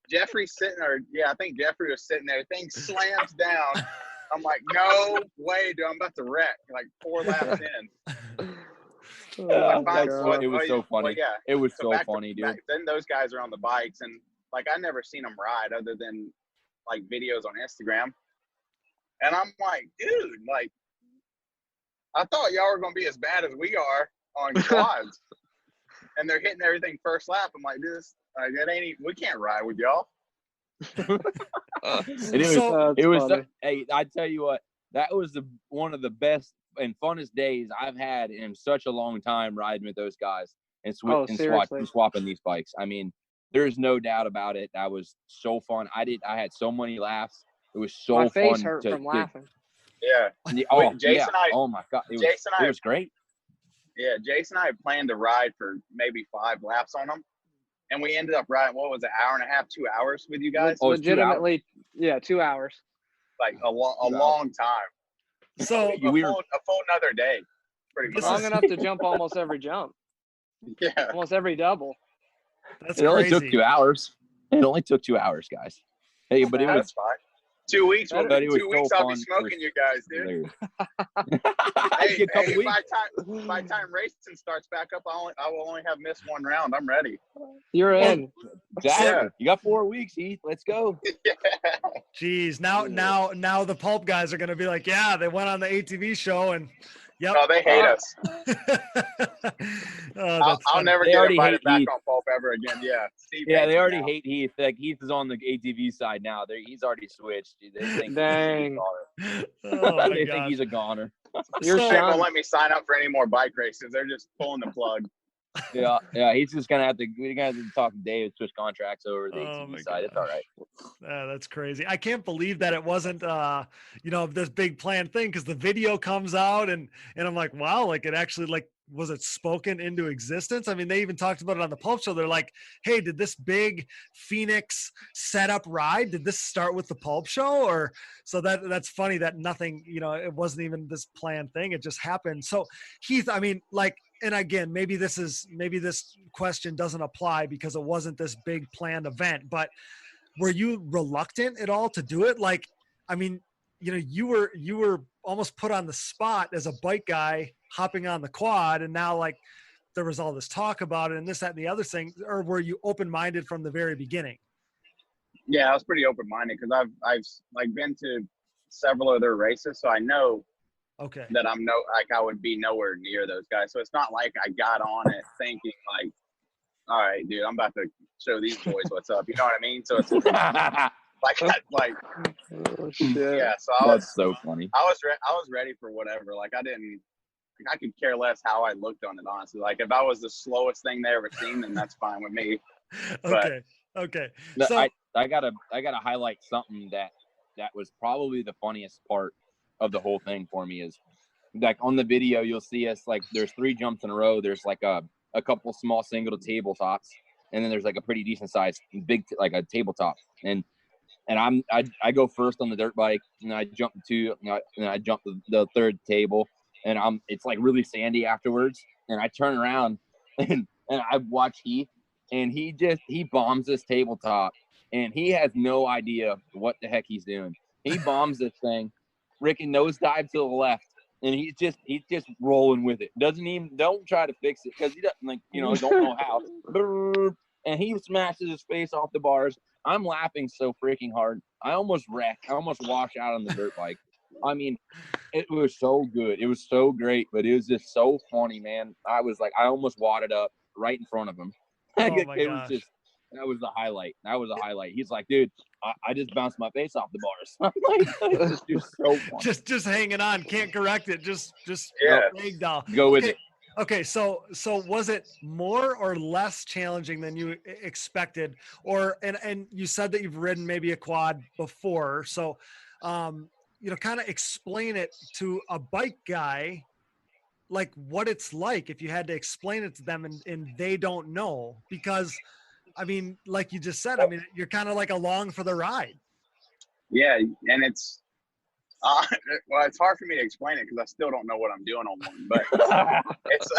Jeffrey's sitting there. Yeah, I think Jeffrey was sitting there. Thing slams down. I'm like, no way, dude. I'm about to wreck. 4 laps in. It was so funny. Well, yeah. It was so funny, dude. Then those guys are on the bikes, and I never seen them ride other than videos on Instagram. And I'm like, dude, I thought y'all were gonna be as bad as we are on quads. And they're hitting everything first lap. I'm like, that ain't we can't ride with y'all. And it was hey, I tell you what, that was one of the best and funnest days I've had in such a long time riding with those guys and swapping these bikes. I mean, there's no doubt about it. That was so fun. I had so many laughs. It was so fun. My face hurt from laughing. Yeah. Jason and I. Oh my God. It was great. Yeah, Jason and I planned to ride for maybe 5 laps on them, and we ended up riding, what was it, hour and a half, 2 hours with you guys? Legitimately, 2 hours. Like a long time. So a full another day, pretty much. Long enough to jump almost every jump. Yeah. Almost every double. That's it only took 2 hours. It only took 2 hours, guys. Hey, but it was fine. 2 weeks. I'll be smoking you guys, dude. hey, by the time racing starts back up, I will only have missed 1 round. I'm ready. You're in. Exactly. Yeah. You got 4 weeks, Heath. Let's go. Jeez, now the Pulp guys are gonna be like, yeah, they went on the ATV show and. Yep. Oh, they hate us. I'll never get invited back on Pulp ever again. Yeah. Steve they already hate Heath. Like Heath is on the ATV side now. He's already switched. They think Dang. they think he's a goner. They won't let me sign up for any more bike races. They're just pulling the plug. Yeah. He's just gonna have to. We're gonna have to talk to Dave, switch contracts over the ATV side. It's all right. That's crazy. I can't believe that it wasn't, this big planned thing, because the video comes out and I'm like, wow, like it actually was it spoken into existence? I mean, they even talked about it on the Pulp show. They're like, hey, did this big Phoenix setup ride? Did this start with the Pulp show? Or so that's funny that nothing, it wasn't even this planned thing. It just happened. So Heath, I mean, and again, maybe this question doesn't apply because it wasn't this big planned event, but were you reluctant at all to do it? Like, I mean, you were almost put on the spot as a bike guy hopping on the quad, and now there was all this talk about it and this, that, and the other thing, or were you open-minded from the very beginning? Yeah, I was pretty open-minded because I've been to several of their races, so I know that I would be nowhere near those guys. So it's not like I got on it thinking like, all right, dude, I'm about to show these boys what's up. You know what I mean? So it's oh, shit. Yeah. So that's so funny. I was ready for whatever. Like I could care less how I looked on it, honestly. Like if I was the slowest thing they ever seen, then that's fine with me. Okay. No, so I gotta highlight something that was probably the funniest part of the whole thing for me is like on the video you'll see us like there's 3 jumps in a row. There's like a couple small single tabletops, and then there's like a pretty decent sized big like a tabletop. And I go first on the dirt bike, and I jump to 2, and I jump the 3rd table, and it's like really sandy afterwards. And I turn around and I watch Heath, and he bombs this tabletop, and he has no idea what the heck he's doing. He bombs this thing, Ricky nosedive to the left, and he's just rolling with it. Don't try to fix it because he doesn't don't know how. And he smashes his face off the bars. I'm laughing so freaking hard. I almost wreck. I almost wash out on the dirt bike. I mean, it was so good. It was so great, but it was just so funny, man. I was like, I almost wadded up right in front of him. Oh my gosh. That was the highlight. He's like, dude, I just bounced my face off the bars. I'm like, it's just so funny. Just hanging on. Can't correct it. Just ragdoll. Go with it. Okay, so was it more or less challenging than you expected? And you said that you've ridden maybe a quad before, so kind of explain it to a bike guy, like what it's like if you had to explain it to them and they don't know, because I mean, like you just said, I mean, you're kind of like along for the ride. Yeah, and it's it's hard for me to explain it because I still don't know what I'm doing on one. But it's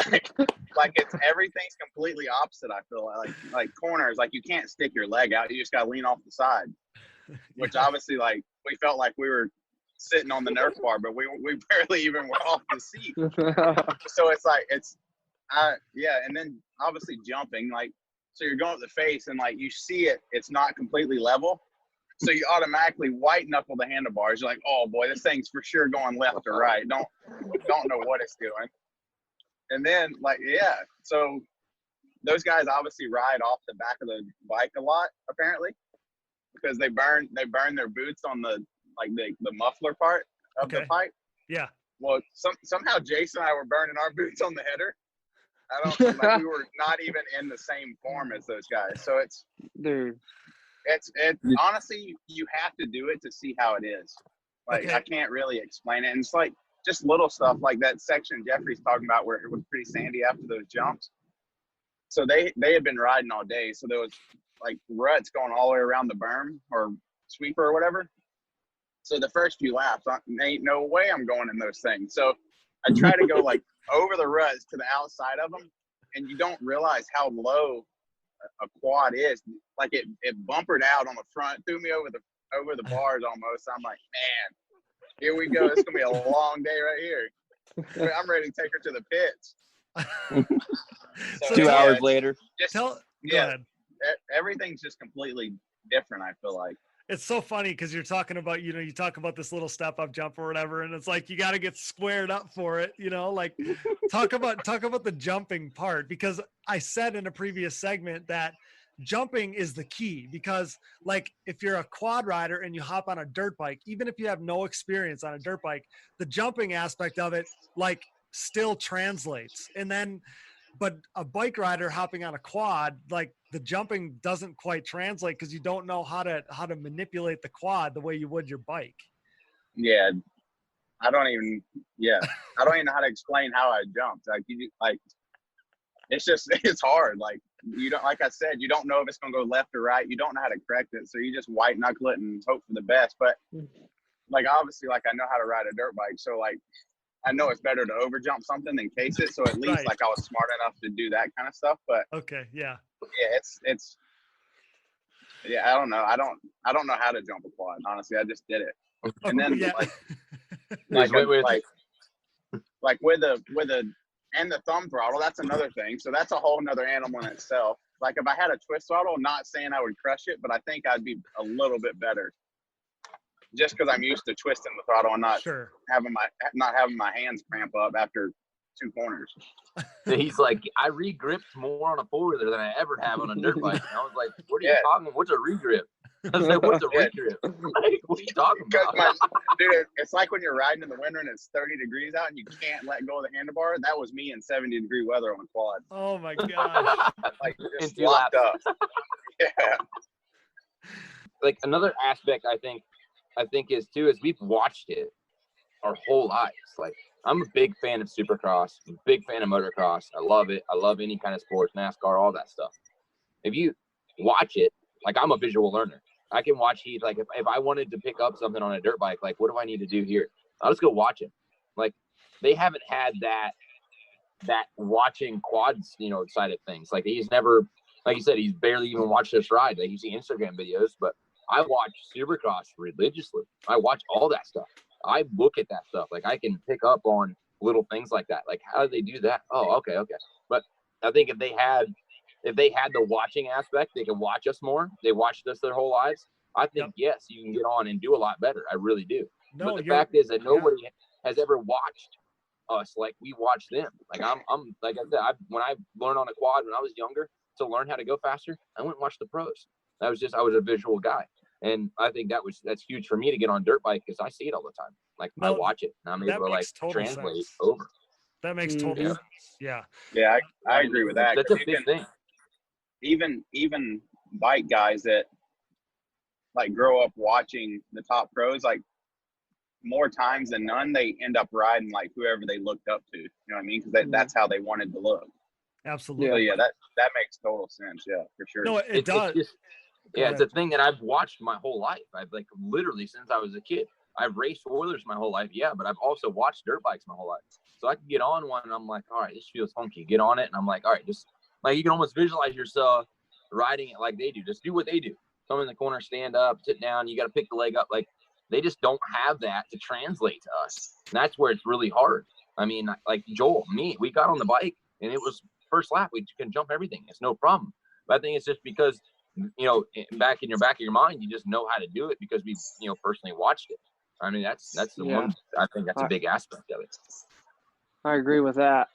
like it's everything's completely opposite. I feel like corners, like you can't stick your leg out; you just got to lean off the side. Which obviously, like we felt like we were sitting on the Nerf bar, but we barely even were off the seat. So it's like and then obviously jumping, like so you're going up the face and like you see it's not completely level. So you automatically white knuckle the handlebars. You're like, oh boy, this thing's for sure going left or right. Don't know what it's doing. And then so those guys obviously ride off the back of the bike a lot, apparently. because they burn their boots on the muffler part of the pipe. Yeah. Well, somehow Jason and I were burning our boots on the header. I don't like we were not even in the same form as those guys. So it's honestly, you have to do it to see how it is. Like I can't really explain it. And it's like just little stuff like that section Jeffrey's talking about where it was pretty sandy after those jumps. So they had been riding all day. So there was like ruts going all the way around the berm or sweeper or whatever. So the first few laps, ain't no way I'm going in those things. So I try to go like over the ruts to the outside of them, and you don't realize how low a quad is. Like it bumpered out on the front, threw me over the bars almost. I'm like, man, here we go. It's gonna be a long day right here. I'm ready to take her to the pits. So 2 hours later. Go ahead. Everything's just completely different, I feel like. It's so funny because you're talking about, you talk about this little step up jump or whatever, and it's like you got to get squared up for it, like talk about the jumping part, because I said in a previous segment that jumping is the key, because like if you're a quad rider and you hop on a dirt bike, even if you have no experience on a dirt bike, the jumping aspect of it like still translates. And then but a bike rider hopping on a quad, like the jumping doesn't quite translate because you don't know how to manipulate the quad the way you would your bike. Yeah. I don't even know how to explain how I jumped. It's hard. Like you don't, like I said, you don't know if it's going to go left or right. You don't know how to correct it. So you just white knuckle it and hope for the best. But like, obviously, like I know how to ride a dirt bike. So like, I know it's better to over jump something than case it. So at least like I was smart enough to do that kind of stuff. But yeah, it's I don't know. I don't know how to jump a quad. Honestly, I just did it. And then like with the thumb throttle, that's another thing. So that's a whole nother animal in itself. Like if I had a twist throttle, not saying I would crush it, but I think I'd be a little bit better. Just because I'm used to twisting the throttle and not having my hands cramp up after 2 corners. He's like, I re-gripped more on a 4-wheeler than I ever have on a dirt bike. And I was like, what are you talking about? What's a re-grip? I was like, what's a re-grip? Like, what are you talking about? Dude, it's like when you're riding in the winter and it's 30 degrees out and you can't let go of the handlebar. That was me in 70-degree weather on a quad. Oh my gosh. Like just locked up. Yeah. Like another aspect I think is we've watched it our whole lives. Like I'm a big fan of Supercross, I'm a big fan of motocross. I love it. I love any kind of sports, NASCAR, all that stuff. If you watch it, like I'm a visual learner. I can watch Heath. Like if I wanted to pick up something on a dirt bike, like what do I need to do here? I'll just go watch him. Like they haven't had that watching quads, side of things. Like he's never, like you said, he's barely even watched us ride. Like you see Instagram videos, but I watch Supercross religiously. I watch all that stuff. I look at that stuff. Like I can pick up on little things like that. Like how do they do that? Oh, okay. But I think if they had the watching aspect, they could watch us more. They watched us their whole lives. I think yes, you can get on and do a lot better. I really do. No, but the fact is that nobody has ever watched us like we watch them. Like I'm like I said, when I learned on a quad when I was younger to learn how to go faster, I went and watched the pros. I was a visual guy. And I think that's huge for me to get on dirt bike because I see it all the time. Like I watch it and I'm able to like translate over. That makes total sense. Yeah. Yeah, I agree with that. That's a big thing. Even bike guys that like grow up watching the top pros, like more times than none, they end up riding like whoever they looked up to. You know what I mean? Because that's how they wanted to look. Absolutely. So yeah, that makes total sense. Yeah, for sure. No, it does. It's a thing that I've watched my whole life. I've like literally since I was a kid. I've raced four-wheelers my whole life, but I've also watched dirt bikes my whole life. So I can get on one and I'm like, all right, this feels funky. Get on it and I'm like, all right, just like you can almost visualize yourself riding it like they do. Just do what they do. Come in the corner, stand up, sit down. You got to pick the leg up. Like they just don't have that to translate to us. And that's where it's really hard. I mean, like Joel, we got on the bike and it was first lap. We can jump everything. It's no problem. But I think it's just because, back in your mind, you just know how to do it because we, personally watched it. I mean, that's the one. I think that's a big aspect of it. I agree with that.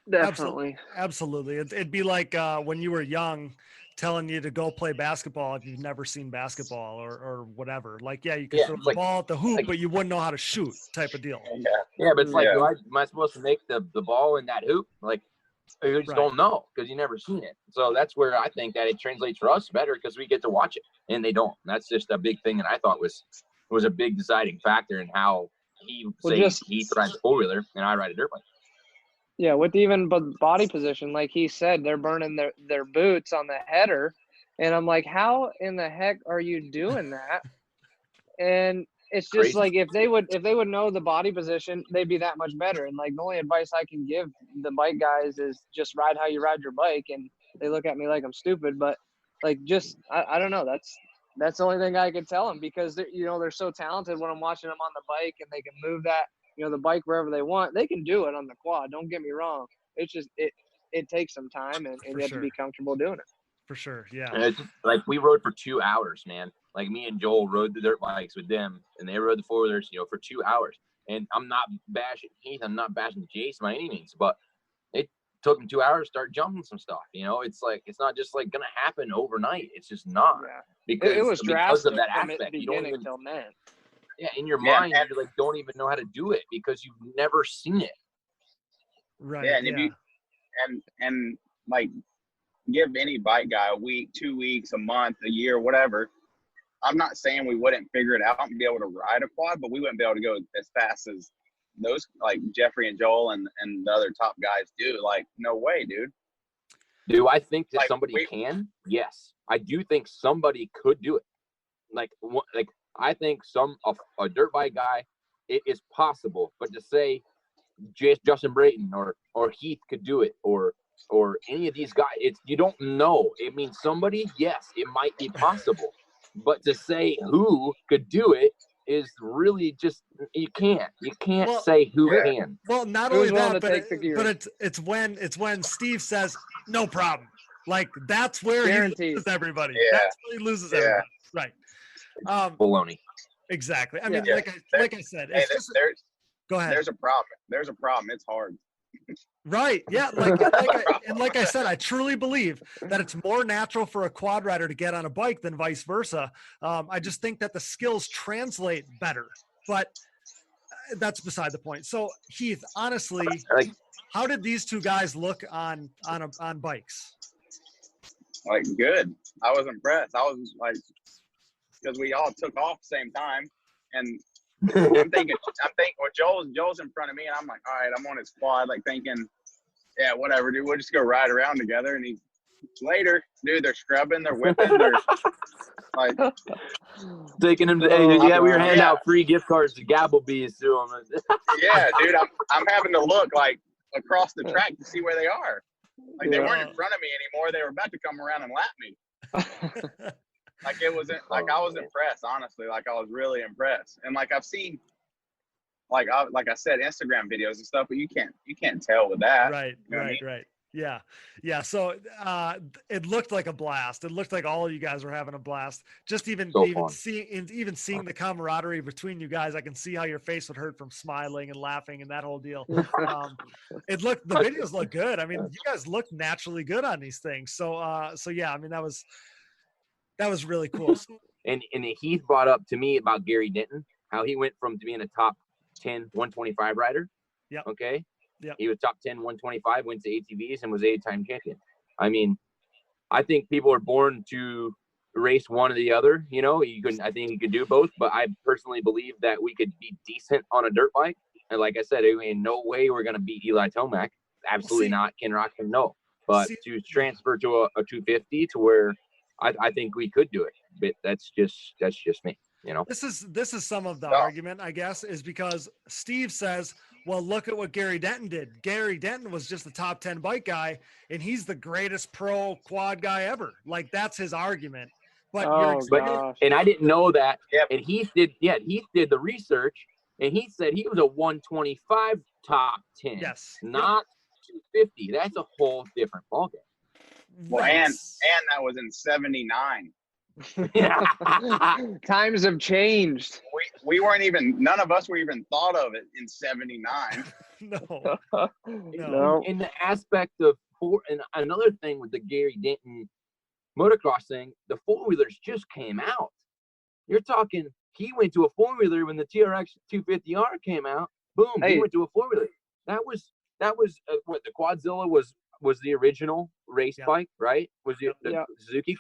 Definitely. Absolutely. It'd be like when you were young, telling you to go play basketball if you've never seen basketball or whatever. Like, yeah, you could throw the ball at the hoop, but you wouldn't know how to shoot type of deal. Yeah, but it's like, am I supposed to make the ball in that hoop? Like, you just don't know because you never seen it. So that's where I think that it translates for us better because we get to watch it, and they don't. And that's just a big thing that I thought was a big deciding factor in how he rides a four-wheeler and I ride a dirt bike. Yeah, with even body position, like he said, they're burning their boots on the header. And I'm like, how in the heck are you doing that? And it's just like if they would know the body position, they'd be that much better. And like the only advice I can give the bike guys is just ride how you ride your bike. And they look at me like I'm stupid, but like just I don't know. That's the only thing I could tell them because they're so talented when I'm watching them on the bike and they can move that. The bike wherever they want, they can do it on the quad. Don't get me wrong. It's just it takes some time and you have to be comfortable doing it. For sure, yeah. And it's just, like we rode for 2 hours, man. Like me and Joel rode the dirt bikes with them, and they rode the four-wheelers, for 2 hours. And I'm not bashing Heath, I'm not bashing Jace by any means, but it took them 2 hours to start jumping some stuff. It's like it's not just like gonna happen overnight. It's just not because it was because of that from aspect. The You don't beginning even till then. Yeah, in your mind, you like don't even know how to do it because you've never seen it. Right. Yeah, and if you and like give any bike guy a week, 2 weeks, a month, a year, whatever. I'm not saying we wouldn't figure it out and be able to ride a quad, but we wouldn't be able to go as fast as those like Jeffrey and Joel and the other top guys do. Like, no way, dude. Do I think that somebody can? Yes, I do think somebody could do it. Like I think a dirt bike guy, it is possible, but to say Justin Brayton or Heath could do it or any of these guys, you don't know. It means somebody, yes, it might be possible, but to say who could do it is really just you can't say who can. Well, not only that, but it's when Steve says no problem. Like that's where he loses everybody. Yeah. That's where he loses everybody. Right. Baloney. Exactly. I mean, like I said, it's go ahead. There's a problem. There's a problem. It's hard. Right. Yeah. Like I said, I truly believe that it's more natural for a quad rider to get on a bike than vice versa. I just think that the skills translate better, but that's beside the point. So Heath, honestly, how did these two guys look on bikes? Like good. I was impressed. I was like, because we all took off at the same time, and I'm thinking well, Joel's in front of me, and I'm like, all right, I'm on his quad, like thinking, yeah, whatever, dude, we'll just go ride around together. And later, dude, they're scrubbing, they're whipping, they're like taking him to. Hey, we were handing out free gift cards to Gabblebees to them. Yeah, dude, I'm having to look like across the track to see where they are. Like they weren't in front of me anymore. They were about to come around and lap me. Like it wasn't like I was impressed, honestly. Like I was really impressed, and like I've seen, like I said, Instagram videos and stuff, but you can't tell with that. Right, right. Yeah. So it looked like a blast. It looked like all of you guys were having a blast. Just even seeing the camaraderie between you guys, I can see how your face would hurt from smiling and laughing and that whole deal. The videos look good. I mean, you guys look naturally good on these things. So yeah, I mean that was really cool. And Heath brought up to me about Gary Denton, how he went from being a top 10 125 rider. Yeah. Okay. Yeah. He was top 10 125, went to ATVs and was 8-time champion. I mean, I think people are born to race one or the other. I think he could do both, but I personally believe that we could be decent on a dirt bike. And like I said, in no way we're going to beat Eli Tomac. Absolutely not. Ken Rockman, no. But to transfer to a 250 to where I think we could do it, but that's just me. This is some of the argument, I guess, is because Steve says, well, look at what Gary Denton did. Gary Denton was just the top 10 bike guy, and he's the greatest pro quad guy ever. Like that's his argument. But and I didn't know that. Yep. And Heath did the research, and he said he was a 125 top 10. Yes. Not 250. That's a whole different ballgame. Well, and that was in 79. Times have changed. we weren't even, none of us were even thought of it in 79. No. In the aspect of and another thing with the Gary Denton motocross thing, the four-wheelers just came out. You're talking, he went to a four-wheeler when the TRX 250R came out. Boom, he went to a four-wheeler. That was what the Quadzilla was the original race bike, right? Was the Suzuki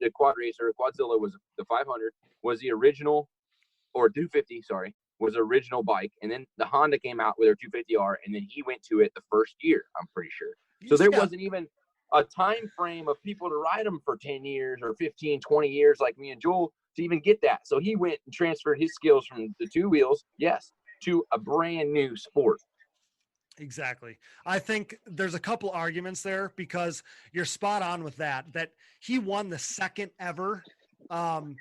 the Quad Racer, Quadzilla was the 500, was the original, or 250, sorry, was the original bike. And then the Honda came out with their 250R, and then he went to it the first year, I'm pretty sure. So there wasn't even a time frame of people to ride them for 10 years or 15, 20 years like me and Joel to even get that. So he went and transferred his skills from the two wheels, to a brand new sport. Exactly. I think there's a couple arguments there because you're spot on with that he won the second ever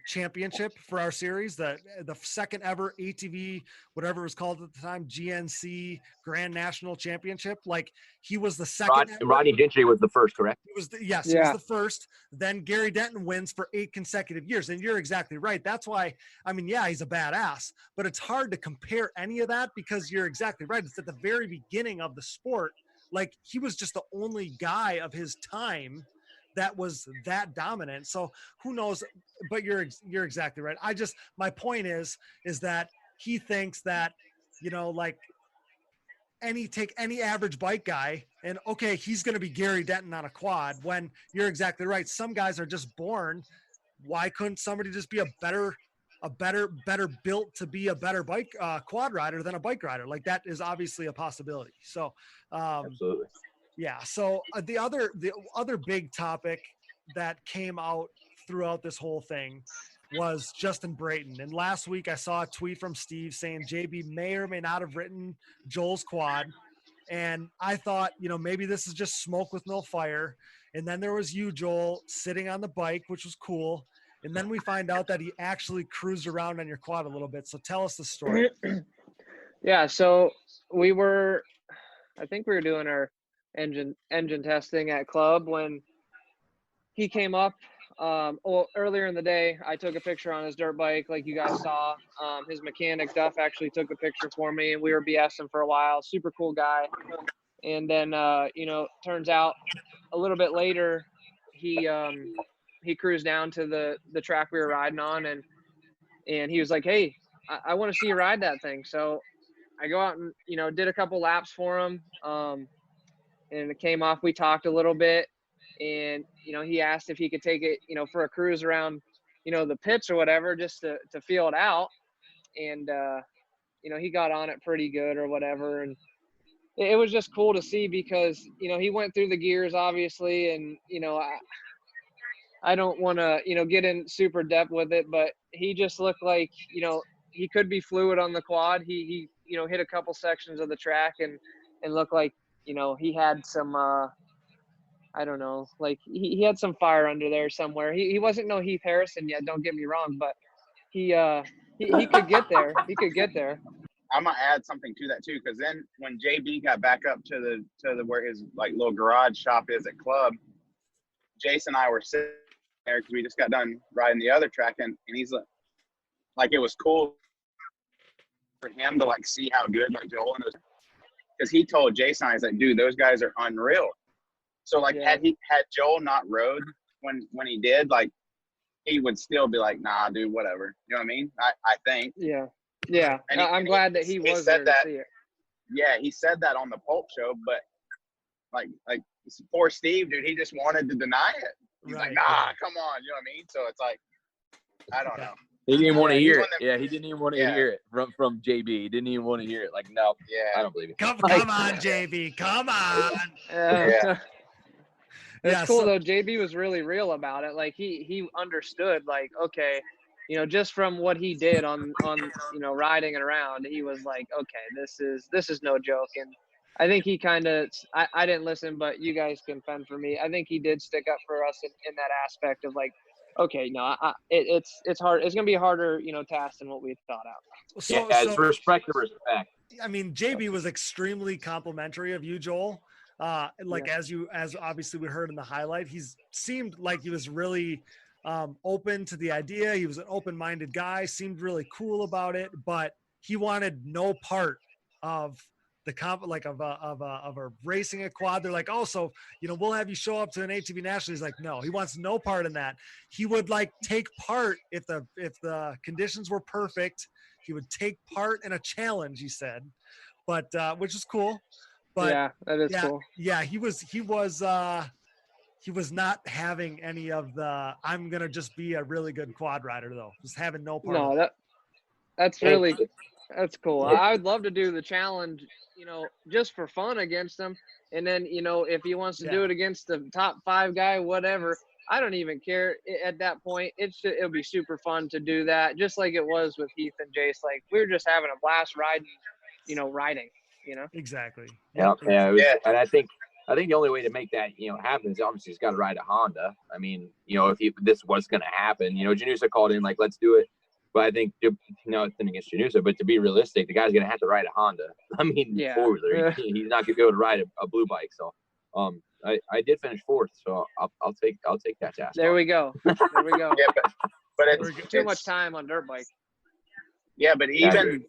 championship for our series, the second ever ATV, whatever it was called at the time, GNC Grand National Championship. Like, he was the second. Rodney Gentry was the first, correct? He was he was the first. Then Gary Denton wins for 8 consecutive years. And you're exactly right. That's why, I mean, he's a badass, but it's hard to compare any of that because you're exactly right. It's at the very beginning of the sport. Like, he was just the only guy of his time that was that dominant. So who knows, but you're exactly right. My point is that he thinks that, like, take any average bike guy and okay, he's going to be Gary Denton on a quad, when you're exactly right. Some guys are just born. Why couldn't somebody just be a better built to be a better bike quad rider than a bike rider? Like, that is obviously a possibility. So absolutely. Yeah. So the other big topic that came out throughout this whole thing was Justin Brayton. And last week I saw a tweet from Steve saying JB may or may not have written Joel's quad. And I thought, maybe this is just smoke with no fire. And then there was you, Joel, sitting on the bike, which was cool. And then we find out that he actually cruised around on your quad a little bit. So tell us the story. Yeah. So I think we were doing our engine testing at club when he came up. Earlier in the day, I took a picture on his dirt bike, like you guys saw. His mechanic Duff actually took a picture for me, and we were BSing for a while. Super cool guy. And then turns out a little bit later, he cruised down to the track we were riding on, and he was like, "Hey, I want to see you ride that thing." So I go out and did a couple laps for him. And it came off. We talked a little bit, and he asked if he could take it for a cruise around the pits or whatever, just to feel it out. And he got on it pretty good or whatever, and it was just cool to see because he went through the gears obviously, and I don't want to get in super depth with it, but he just looked like he could be fluid on the quad. He hit a couple sections of the track and looked like he had some, I don't know, like he had some fire under there somewhere. He wasn't no Heath Harrison yet, don't get me wrong, but he could get there. He could get there. I'm gonna add something to that too, because then when JB got back up to the where his like little garage shop is at club, Jason and I were sitting there because we just got done riding the other track, and he's like it was cool for him to like see how good like Joel and those. Because he told Jason, he's like, dude, those guys are unreal. So like, had Joel not rode when he did, like, he would still be like, nah, dude, whatever. You know what I mean? I think. Yeah. Yeah. And I'm glad that he was said there that. to see it. Yeah, he said that on the Pulp show, but like poor Steve, dude, he just wanted to deny it. He's like, nah, come on. You know what I mean? So it's like, I don't know. He didn't even want to hear it. Yeah, he didn't even want to hear it from JB. He didn't even want to hear it. Like, no, I don't believe it. Come on, JB. Come on. It's cool though. JB was really real about it. Like he understood. Like, okay, just from what he did on riding it around, he was like, okay, this is no joke. And I think he kind of. I didn't listen, but you guys can fend for me. I think he did stick up for us in that aspect of like. Okay, no, it's hard. It's gonna be a harder, task than what we thought out. It's respect to respect. I mean, JB was extremely complimentary of you, Joel. As obviously we heard in the highlight, he seemed like he was really open to the idea. He was an open-minded guy, seemed really cool about it, but he wanted no part of the of racing a quad. They're like, oh, so, we'll have you show up to an ATV National. He's like, no, he wants no part in that. He would take part if the conditions were perfect. He would take part in a challenge, he said, but which is cool. But yeah, that is cool. Yeah, he was not having any of the, I'm going to just be a really good quad rider, though. Just having no part of it. That's cool. I would love to do the challenge, just for fun against him. And then, if he wants to do it against the top 5 guy, whatever, I don't even care at that point. It'll be super fun to do that, just like it was with Heath and Jace. Like, we were just having a blast riding. Exactly. Yeah. And I think the only way to make that, happen is obviously he's got to ride a Honda. I mean, if this was going to happen, Janusa called in, like, let's do it. But I think, nothing against Janusa, but to be realistic, the guy's going to have to ride a Honda. I mean, four-wheeler. He's not going to be able to ride a blue bike. So, I did finish 4th, so I'll take that task. There we go. Yeah, but it's too much time on dirt bike. Yeah, but even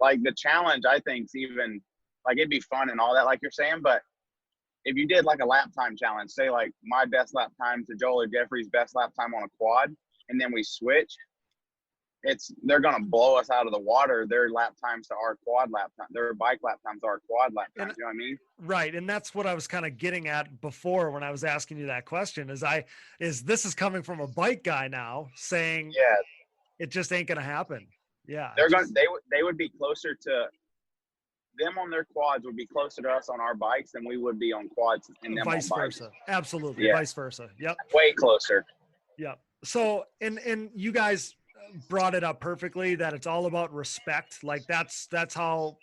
like the challenge, I think is even like it'd be fun and all that, like you're saying. But if you did like a lap time challenge, say like my best lap time to Joel or Jeffrey's best lap time on a quad, and then we switch, they're gonna blow us out of the water. Their lap times to our quad lap time, their bike lap times to our quad lap times. You know what I mean? Right, and that's what I was kind of getting at before when I was asking you that question. This is coming from a bike guy now saying, it just ain't gonna happen. Yeah, they would be closer to them on their quads would be closer to us on our bikes than we would be on quads and them vice on bikes. versa. Absolutely, vice versa. Yep, way closer. Yep. So, and you guys brought it up perfectly that it's all about respect. Like that's how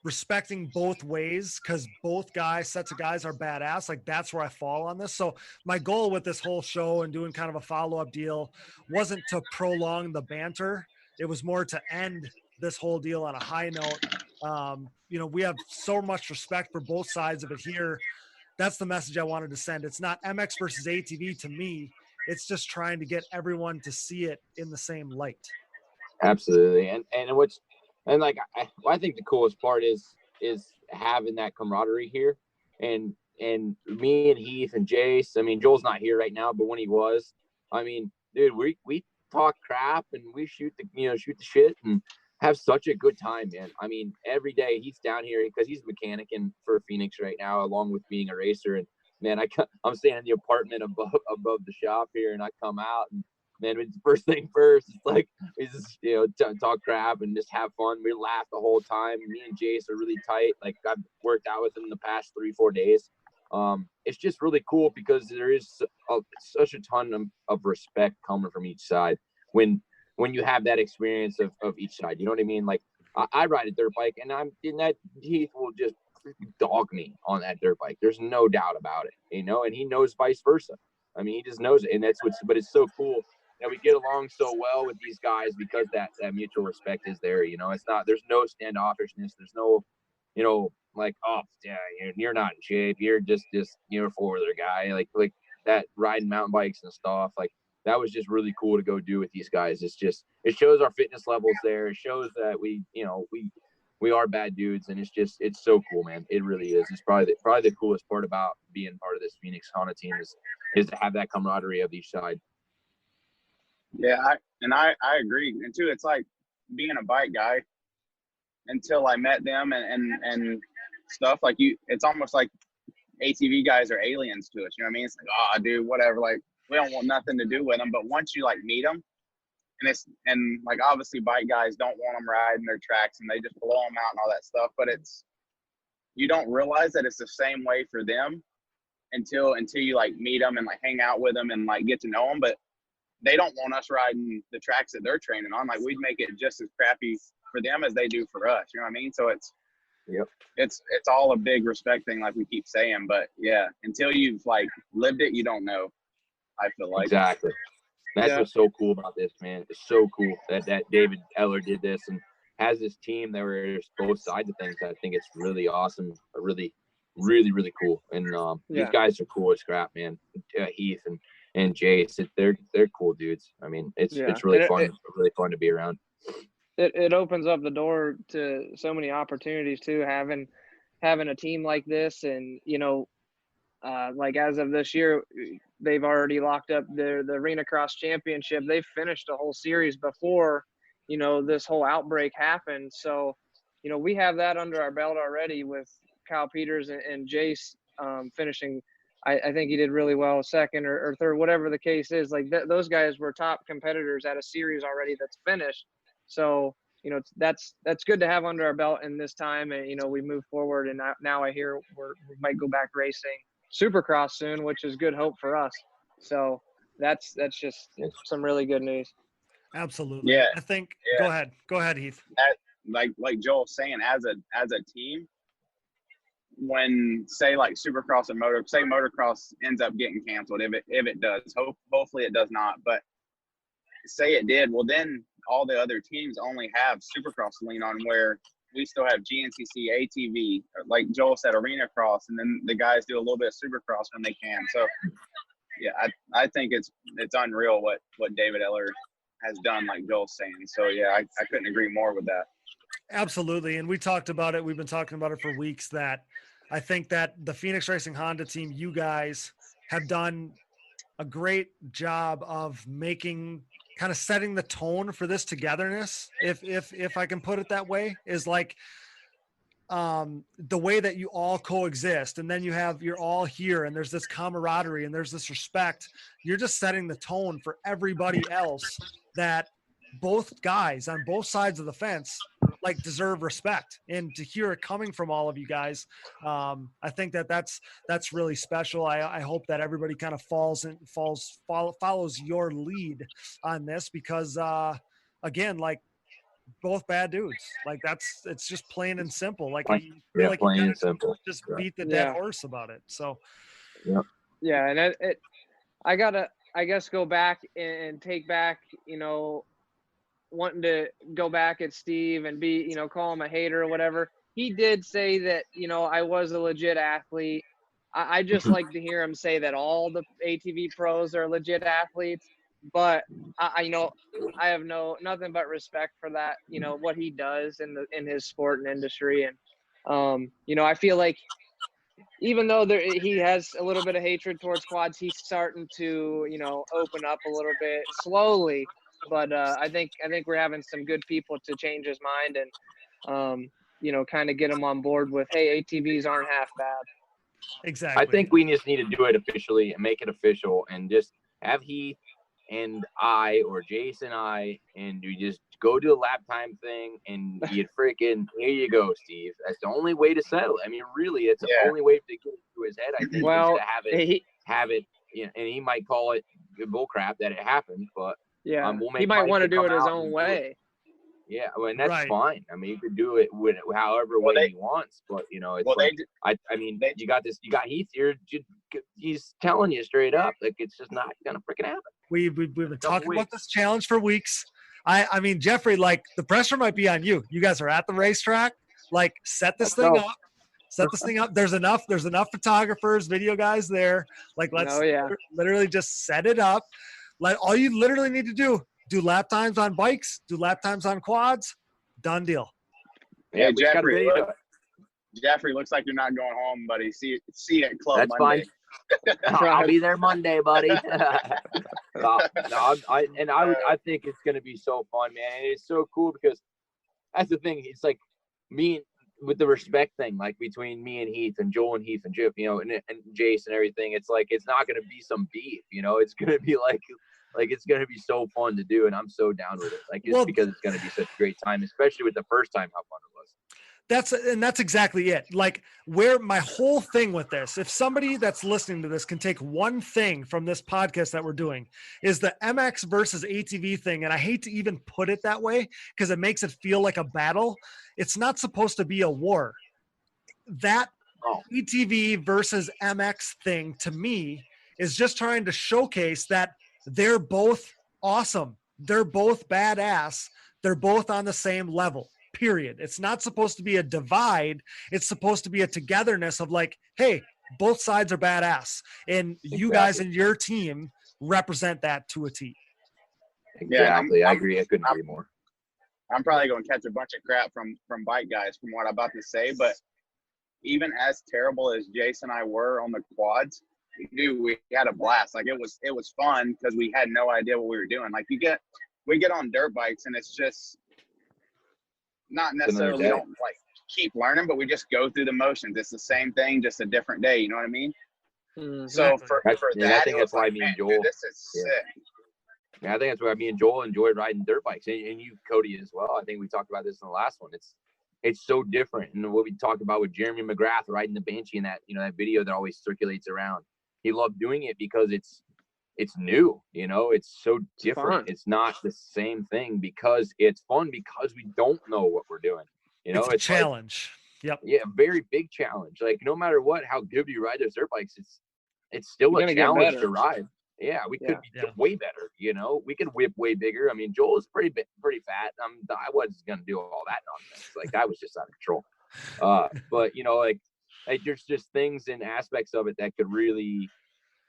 respecting both ways, because both sets of guys are badass. Like that's where I fall on this. So my goal with this whole show and doing kind of a follow-up deal wasn't to prolong the banter. It was more to end this whole deal on a high note. We have so much respect for both sides of it here. That's the message I wanted to send. It's not MX versus ATV to me. It's just trying to get everyone to see it in the same light. Absolutely. And I think the coolest part is having that camaraderie here. And me and Heath and Jace, I mean, Joel's not here right now, but when he was, I mean, dude, we talk crap and we shoot the shit and have such a good time, man. I mean, every day he's down here because he's mechanicking for Phoenix right now, along with being a racer. And man, I'm staying in the apartment above the shop here, and I come out and man, it's first thing first. It's like we just talk crap and just have fun. We laugh the whole time. Me and Jace are really tight. Like I've worked out with him the past 3-4 days. It's just really cool because there is such a ton of respect coming from each side when you have that experience of each side. You know what I mean? Like I ride a dirt bike, and Heath will just dog me on that dirt bike. There's no doubt about it, and he knows vice versa. I mean, he just knows it, and but it's so cool that we get along so well with these guys because that mutual respect is there. There's no standoffishness. There's no, like, oh yeah, you're not in shape. You're just a four-wheeler guy. Like that riding mountain bikes and stuff. Like that was just really cool to go do with these guys. It shows our fitness levels there. It shows that we are bad dudes, and it's so cool, man. It really is. It's probably the coolest part about being part of this Phoenix Honda team is to have that camaraderie of each side. Yeah, I agree. And too, it's like being a bike guy until I met them and stuff. Like it's almost like ATV guys are aliens to us. You know what I mean? It's like, oh, dude, whatever. Like we don't want nothing to do with them. But once you like meet them, and like obviously bike guys don't want them riding their tracks and they just blow them out and all that stuff. But you don't realize that it's the same way for them until you like meet them and like hang out with them and like get to know them. But they don't want us riding the tracks that they're training on. Like we'd make it just as crappy for them as they do for us. You know what I mean? So it's all a big respect thing, like we keep saying. But yeah, until you've like lived it, you don't know. I feel like exactly. That's what's so cool about this, man. It's so cool that David Eller did this and has this team that there's both sides of things. I think it's really awesome, really, really, really cool. And these guys are cool as crap, man. Heath and Jace, they're cool dudes. I mean, it's really fun, really fun to be around. It opens up the door to so many opportunities too, having a team like this. And like as of this year, they've already locked up the Arena Cross Championship. They finished a whole series before this whole outbreak happened. So we have that under our belt already with Kyle Peters and Jace finishing. I think he did really well, second or third, whatever the case is. Like those guys were top competitors at a series already that's finished. So that's good to have under our belt in this time. And we move forward. And now I hear we might go back racing Supercross soon, which is good hope for us. So that's just some really good news. Absolutely. Yeah. I think. Yeah. Go ahead, Heath. Like Joel's saying, as a team, when say like Supercross and motocross ends up getting canceled, if it does, hopefully it does not, but say it did, well then all the other teams only have Supercross to lean on, where we still have GNCC, ATV, like Joel said, Arena Cross, and then the guys do a little bit of Supercross when they can. So yeah, I think it's unreal what David Eller has done, like Joel's saying. So yeah, I couldn't agree more with that. Absolutely. And we talked about it. We've been talking about it for weeks, that I think that the Phoenix Racing Honda team, you guys have done a great job of kind of setting the tone for this togetherness. If I can put it that way, is like the way that you all coexist, and then you're all here and there's this camaraderie and there's this respect. You're just setting the tone for everybody else, that both guys on both sides of the fence like deserve respect, and to hear it coming from all of you guys, I think that's really special. I hope that everybody kind of follows your lead on this, because again, like, both bad dudes. Like it's just plain and simple. Like you feel like plain you and simple. Just beat the dead horse about it. So yeah, and I gotta, I guess, go back and take back, wanting to go back at Steve and be, call him a hater or whatever. He did say that, I was a legit athlete. I just like to hear him say that all the ATV pros are legit athletes. But I have nothing but respect for that, what he does in his sport and industry. And, I feel like even though he has a little bit of hatred towards quads, he's starting to, open up a little bit slowly. But I think we're having some good people to change his mind and, kind of get him on board with, hey, ATVs aren't half bad. Exactly. I think we just need to do it officially and make it official, and just have Heath and I, or Jace and I, and you just go do a lap time thing, and you freaking, here you go, Steve. That's the only way to settle. I mean, really, it's the only way to get into his head, I think, well, is to have it, and he might call it bullcrap that it happened, but we'll make he might want to do it his own way. Yeah, well, and that's fine. I mean, you could do it with however way he wants, but it's I mean, you got Heath here. He's telling you straight up, like, it's just not gonna freaking happen. We've been talking about this challenge for weeks. I mean, Jeffrey, like, the pressure might be on you. You guys are at the racetrack. Like, set this thing up. Set this thing up. There's enough photographers, video guys there. Like, let's literally just set it up. Like, all you literally need to do lap times on bikes, do lap times on quads, done deal. Yeah, Jeffrey, looks like you're not going home, buddy. See you at club That's Monday. Fine. I'll be there Monday, buddy. I think it's going to be so fun, man. And it's so cool because that's the thing. It's like me with the respect thing, like between me and Heath and Joel and Heath and Jeff, and Jace and everything. It's like, it's not going to be some beef, it's going to be like it's going to be so fun to do. And I'm so down with it. Like, because it's going to be such a great time, especially with the first time, how fun it was. That's exactly it. Like, where my whole thing with this, if somebody that's listening to this can take one thing from this podcast that we're doing, is the MX versus ATV thing. And I hate to even put it that way because it makes it feel like a battle. It's not supposed to be a war. That ATV versus MX thing, to me, is just trying to showcase that they're both awesome. They're both badass. They're both on the same level. period. It's not supposed to be a divide. It's supposed to be a togetherness of like, hey, both sides are badass. And you guys and your team represent that to a T. Exactly. I agree. I couldn't agree more. I'm probably going to catch a bunch of crap from bike guys from what I'm about to say, but even as terrible as Jace and I were on the quads, dude, we had a blast. Like it was fun because we had no idea what we were doing. Like we get on dirt bikes and it's just not necessarily, we don't like keep learning, but we just go through the motions. It's the same thing, just a different day. You know what I mean? Mm-hmm. So for that, I think that's why me and Joel. Dude, this is sick. Yeah, I think that's why me and Joel enjoy riding dirt bikes, and you, Cody, as well. I think we talked about this in the last one. It's so different, and what we talked about with Jeremy McGrath riding the Banshee and that that video that always circulates around. He loved doing it because it's new, it's so different. It's not the same thing because it's fun because we don't know what we're doing. It's a challenge. Like, yeah, a very big challenge. Like no matter what, how good you ride those dirt bikes, it's still a challenge to ride. Yeah, we could be way better. We could whip way bigger. I mean, Joel is pretty fat. I wasn't gonna do all that nonsense. Like I was just out of control. But like there's just things and aspects of it that could really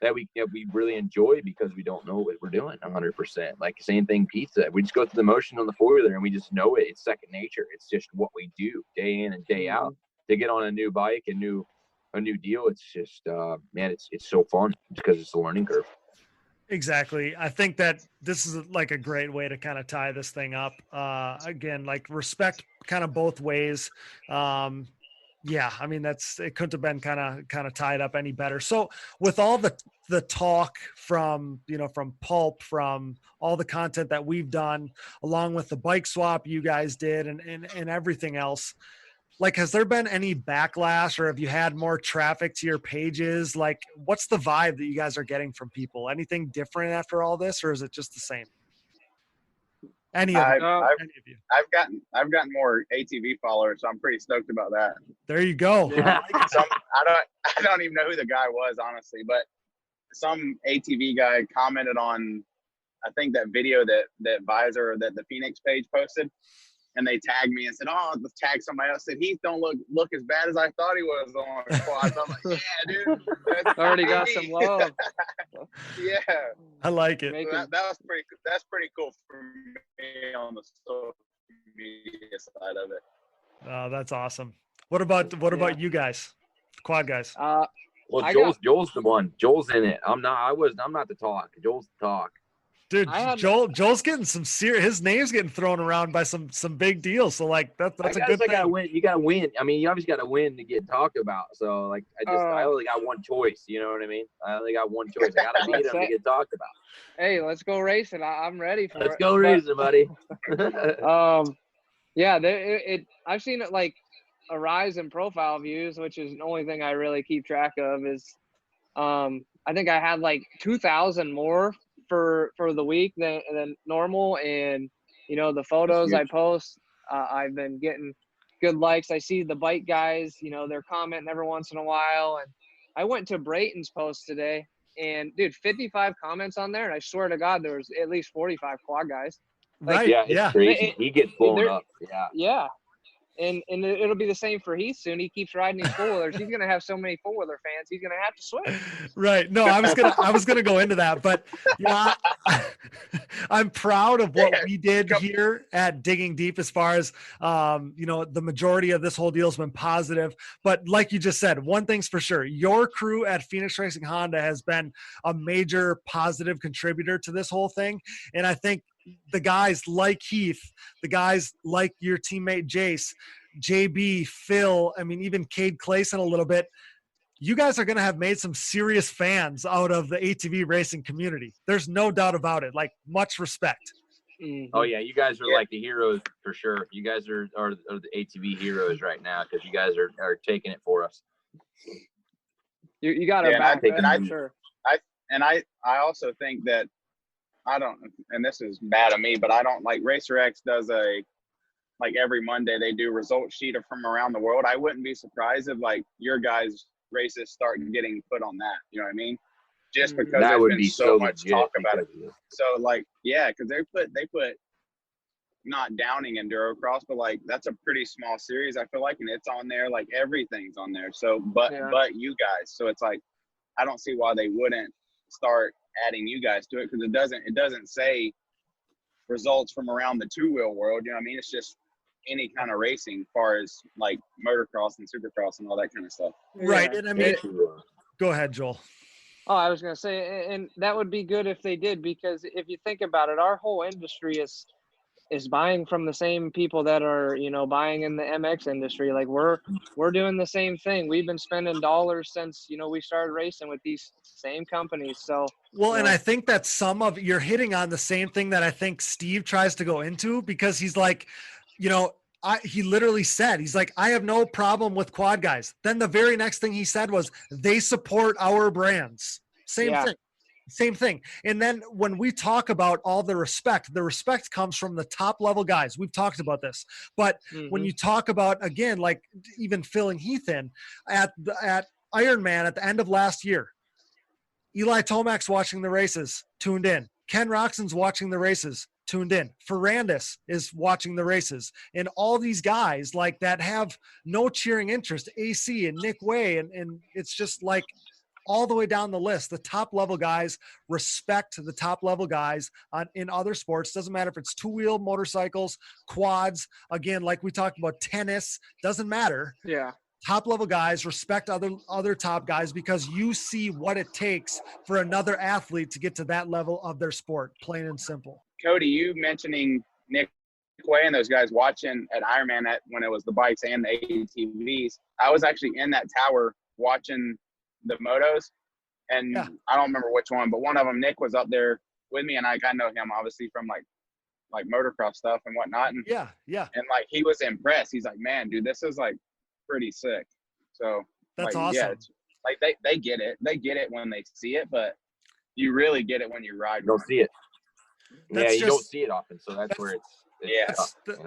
we really enjoy because we don't know what we're doing 100%. Like same thing Pete said. We just go through the motion on the four-wheeler and we just know it. It's second nature. It's just what we do day in and day out. To get on a new bike, a new deal, it's just man, it's so fun because it's a learning curve. Exactly. I think that this is like a great way to kind of tie this thing up. Again, like respect kind of both ways. Yeah, I mean, it couldn't have been kind of tied up any better. So with all the talk from Pulp, from all the content that we've done, along with the bike swap you guys did and everything else, like, has there been any backlash or have you had more traffic to your pages? Like, what's the vibe that you guys are getting from people? Anything different after all this, or is it just the same? Any of you? I've gotten more ATV followers, so I'm pretty stoked about that. There you go. Yeah. I don't even know who the guy was, honestly, but some ATV guy commented on, I think that video that Visor, that the Phoenix page posted. And they tagged me and said, "Oh, let's tag somebody else." Said, "Heath don't look as bad as I thought he was on quads." I'm like, "Yeah, dude, already got some love." Yeah, I like it. So that's pretty cool for me on the social media side of it. Oh, that's awesome. What about you guys, quad guys? Well, Joel's the one. Joel's in it. I'm not the talk. Joel's the talk. Dude, Joel's getting some serious. His name's getting thrown around by some big deals. So like that's a good thing. You gotta win. I mean, you obviously gotta win to get talked about. So like I only got one choice. You know what I mean? I only got one choice. I gotta beat him to get talked about. Hey, let's go racing. I'm ready for it. Let's go racing, buddy. Yeah, I've seen it like a rise in profile views, which is the only thing I really keep track of. Is I think I had like 2,000 more for the week than normal, and the photos I post, I've been getting good likes. I see the bike guys, they're commenting every once in a while, and I went to Brayton's post today, and dude, 55 comments on there, and I swear to God, there was at least 45 quad guys. Like, right? Yeah, it's crazy. He gets blown up. Yeah. And it'll be the same for Heath soon. He keeps riding these four-wheelers. He's gonna have so many four-wheeler fans. He's gonna have to switch. Right. No, I was gonna go into that, but I'm proud of what we did here at Digging Deep as far as the majority of this whole deal has been positive. But like you just said, one thing's for sure: your crew at Phoenix Racing Honda has been a major positive contributor to this whole thing, and I think the guys like Heath, the guys like your teammate Jace, JB, Phil, I mean, even Cade Clason a little bit, you guys are going to have made some serious fans out of the ATV racing community. There's no doubt about it. Like, much respect. Mm-hmm. Oh, yeah, you guys are like the heroes for sure. You guys are the ATV heroes right now because you guys are taking it for us. You got to back that for sure. I also think that I don't, and this is bad of me, but I don't like Racer X does every Monday they do result sheet from around the world. I wouldn't be surprised if like your guys' races start getting put on that. You know what I mean? Just because there's been so much talk about it. So like, yeah, because they put not downing enduro cross, but like that's a pretty small series, I feel like, and it's on there, like everything's on there. So but you guys. So it's like I don't see why they wouldn't start adding you guys to it, because it doesn't say results from around the two-wheel world, you know what I mean? It's just any kind of racing, as far as like motocross and supercross and all that kind of stuff. Right. And I mean, go ahead, Joel. Oh, I was going to say, and that would be good if they did, because if you think about it, our whole industry is buying from the same people that are, you know, buying in the MX industry. Like we're doing the same thing. We've been spending dollars since, you know, we started racing with these same companies. So, well, and I think that you're hitting on the same thing that I think Steve tries to go into, because he's like, you know, he literally said, he's like, I have no problem with quad guys. Then the very next thing he said was, they support our brands. Same thing. And then when we talk about all the respect comes from the top level guys. We've talked about this, but when you talk about, again, like even Phil and Heath at Ironman at the end of last year, Eli Tomac's watching the races, tuned in. Ken Roxon's watching the races, tuned in. Ferrandis is watching the races. And all these guys like that have no cheering interest, AC and Nick Way. And it's just like all the way down the list, the top level guys respect the top level guys in other sports. Doesn't matter if it's two-wheel motorcycles, quads, again, like we talked about, tennis, doesn't matter. Yeah. Top level guys respect other top guys, because you see what it takes for another athlete to get to that level of their sport, plain and simple. Cody, you mentioning Nick Way and those guys watching at Ironman when it was the bikes and the ATVs. I was actually in that tower watching the motos, and I don't remember which one, but one of them, Nick, was up there with me, and I know him obviously from like motocross stuff and whatnot. And yeah. And like he was impressed. He's like, man, dude, this is like pretty sick. So that's like, awesome. Yeah, it's like they get it. They get it when they see it, but you really get it when you ride. You'll see it. That's you don't see it often, so that's where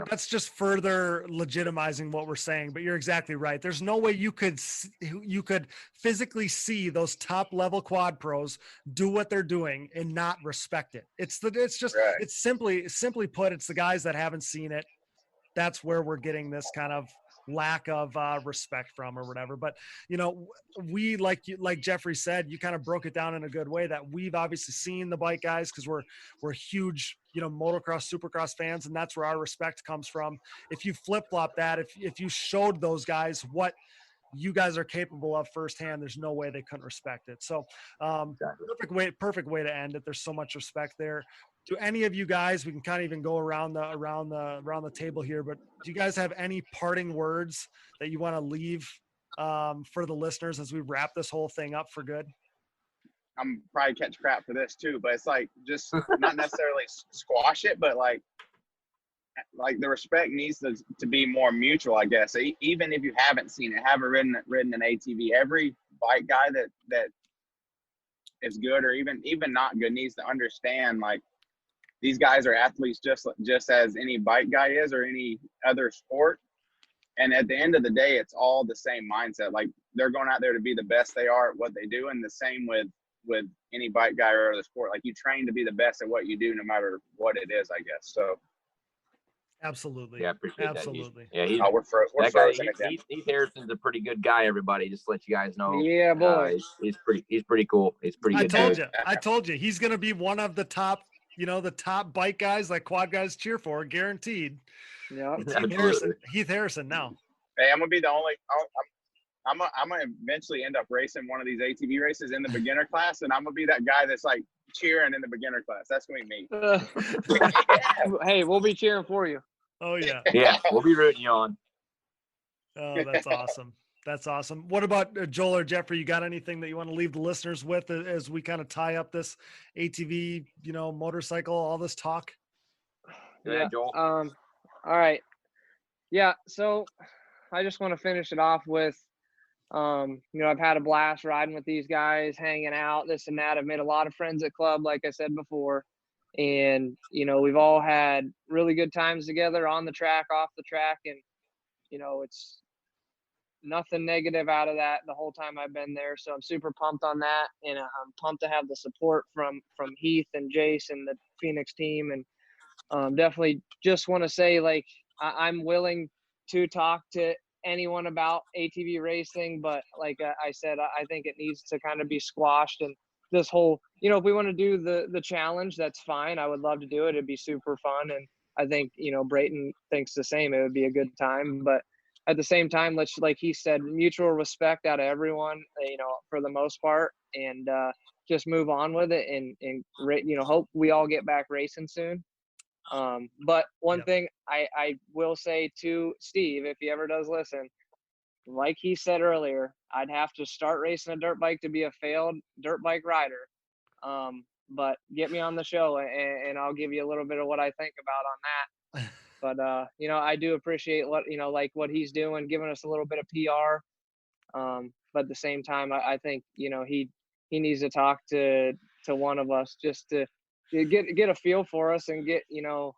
that's just further legitimizing what we're saying. But you're exactly right. There's no way you could physically see those top level quad pros do what they're doing and not respect it. It's simply put, it's the guys that haven't seen it. That's where we're getting this kind of lack of respect from or whatever. But you know, we like Jeffrey said, you kind of broke it down in a good way, that we've obviously seen the bike guys because we're huge, you know, motocross, supercross fans, and that's where our respect comes from. If you flip-flop that, if you showed those guys what you guys are capable of firsthand, there's no way they couldn't respect it. So perfect way to end it. There's so much respect there. Do any of you guys, we can kind of even go around the table here, but do you guys have any parting words that you want to leave for the listeners as we wrap this whole thing up for good? I'm probably catch crap for this too, but it's like, just not necessarily squash it, but like the respect needs to be more mutual, I guess. Even if you haven't seen it, haven't ridden an ATV, every bike guy that is good or even not good needs to understand, like, these guys are athletes just as any bike guy is or any other sport. And at the end of the day, it's all the same mindset. Like, they're going out there to be the best they are at what they do. And the same with any bike guy or other sport. Like, you train to be the best at what you do, no matter what it is, I guess. So. Absolutely. Yeah, I appreciate absolutely. That. Yeah, we're frozen again. Heath Harrison's a pretty good guy, everybody. Just to let you guys know. Yeah, boy. He's pretty cool. He's pretty good. I told you. He's going to be one of the top, you know, the top bike guys, like quad guys cheer for, guaranteed. Yeah. Heath Harrison now. Hey, I'm going to be the only I'm going to eventually end up racing one of these ATV races in the beginner class, and I'm going to be that guy that's like cheering in the beginner class. That's going to be me. Hey, we'll be cheering for you. Oh, yeah. Yeah, we'll be rooting you on. Oh, that's awesome. That's awesome. What about Joel or Jeffrey? You got anything that you want to leave the listeners with as we kind of tie up this ATV, you know, motorcycle, all this talk? Yeah, Joel. All right. Yeah, so I just want to finish it off with, you know, I've had a blast riding with these guys, hanging out, this and that. I've made a lot of friends at club, like I said before. And, you know, we've all had really good times together on the track, off the track. And, you know, it's nothing negative out of that the whole time I've been there. So I'm super pumped on that. And I'm pumped to have the support from Heath and Jace and the Phoenix team. And definitely just want to say, like, I'm willing to talk to anyone about ATV racing, but like I said, I think it needs to kind of be squashed. And this whole, if we want to do the challenge, that's fine. I would love to do it. It'd be super fun. And I think, Brayton thinks the same. It would be a good time. But at the same time, let's, like he said, mutual respect out of everyone, for the most part, and just move on with it and hope we all get back racing soon. But one thing I will say to Steve, if he ever does listen, like he said earlier, I'd have to start racing a dirt bike to be a failed dirt bike rider. But get me on the show and I'll give you a little bit of what I think about on that. But, I do appreciate what, like what he's doing, giving us a little bit of PR. But at the same time, I think, he needs to talk to one of us just to get a feel for us and get, an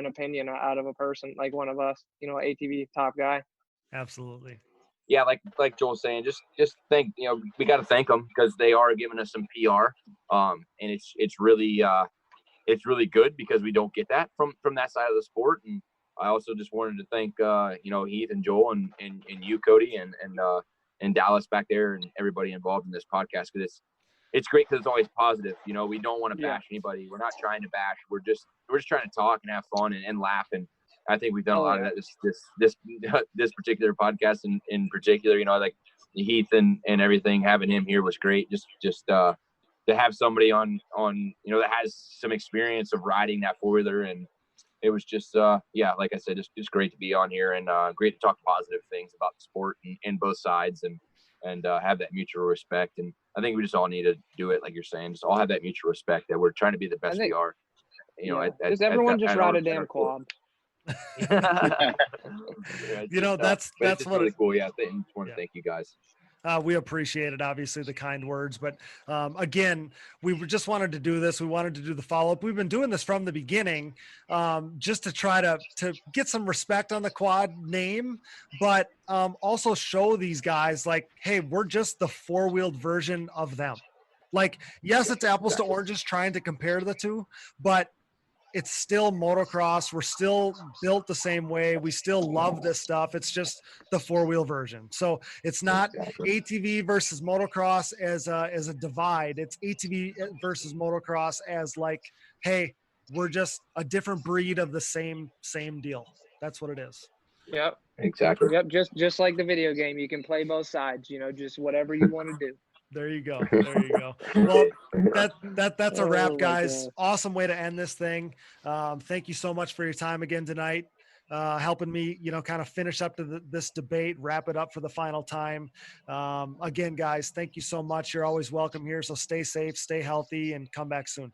opinion out of a person like one of us, ATV top guy. Absolutely. Yeah, like Joel's saying, just think, we got to thank them because they are giving us some PR. And it's really good because we don't get that from that side of the sport. And I also just wanted to thank Heath and Joel and you, Cody, and Dallas back there and everybody involved in this podcast, because it's great because it's always positive. We don't want to bash anybody. We're not trying to bash. We're just trying to talk and have fun and laugh. And I think we've done a lot of that this particular podcast in particular. Like Heath and everything. Having him here was great. Just to have somebody on that has some experience of riding that four-wheeler, and it was just like I said, just great to be on here and great to talk positive things about the sport and both sides and have that mutual respect. And I think we just all need to do it, like you're saying, just all have that mutual respect that we're trying to be the best we are. Just everyone just ride a damn quad. That's what really cool. Yeah, I just want to thank you guys. We appreciate it, obviously, the kind words. But again, we just wanted to do this. We wanted to do the follow-up. We've been doing this from the beginning just to try to get some respect on the quad name, but also show these guys, like, hey, we're just the four-wheeled version of them. Like, yes, it's apples to oranges trying to compare the two, but it's still motocross. We're still built the same way. We still love this stuff. It's just the four-wheel version. So it's not ATV versus motocross as a divide. It's ATV versus motocross as like, hey, we're just a different breed of the same deal. That's what it is. Yep. Exactly. Yep. Just like the video game, you can play both sides. Just whatever you want to do. There you go. Well, that's a wrap, guys. Awesome way to end this thing. Thank you so much for your time again tonight, helping me, kind of finish up to this debate, wrap it up for the final time. Again, guys, thank you so much. You're always welcome here. So stay safe, stay healthy, and come back soon.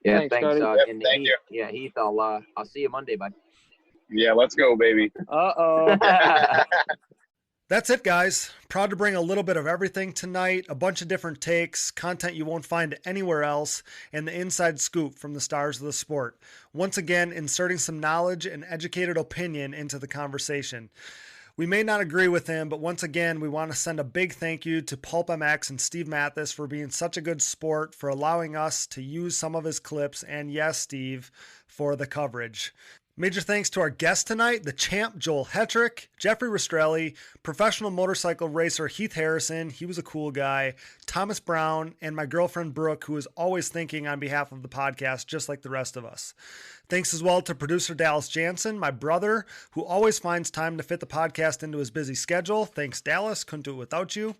Yeah, thanks. Thank Heath, you. Yeah, Heath, I'll see you Monday, bud. Yeah, let's go, baby. Uh-oh. That's it, guys. Proud to bring a little bit of everything tonight, a bunch of different takes, content you won't find anywhere else, and the inside scoop from the stars of the sport. Once again, inserting some knowledge and educated opinion into the conversation. We may not agree with him, but once again, we want to send a big thank you to PulpMX and Steve Matthes for being such a good sport, for allowing us to use some of his clips, and yes, Steve, for the coverage. Major thanks to our guest tonight, the champ Joel Hetrick, Jeffrey Rastrelli, professional motorcycle racer Heath Harrison, he was a cool guy, Thomas Brown, and my girlfriend Brooke, who is always thinking on behalf of the podcast, just like the rest of us. Thanks as well to producer Dallas Jansen, my brother, who always finds time to fit the podcast into his busy schedule. Thanks, Dallas. Couldn't do it without you.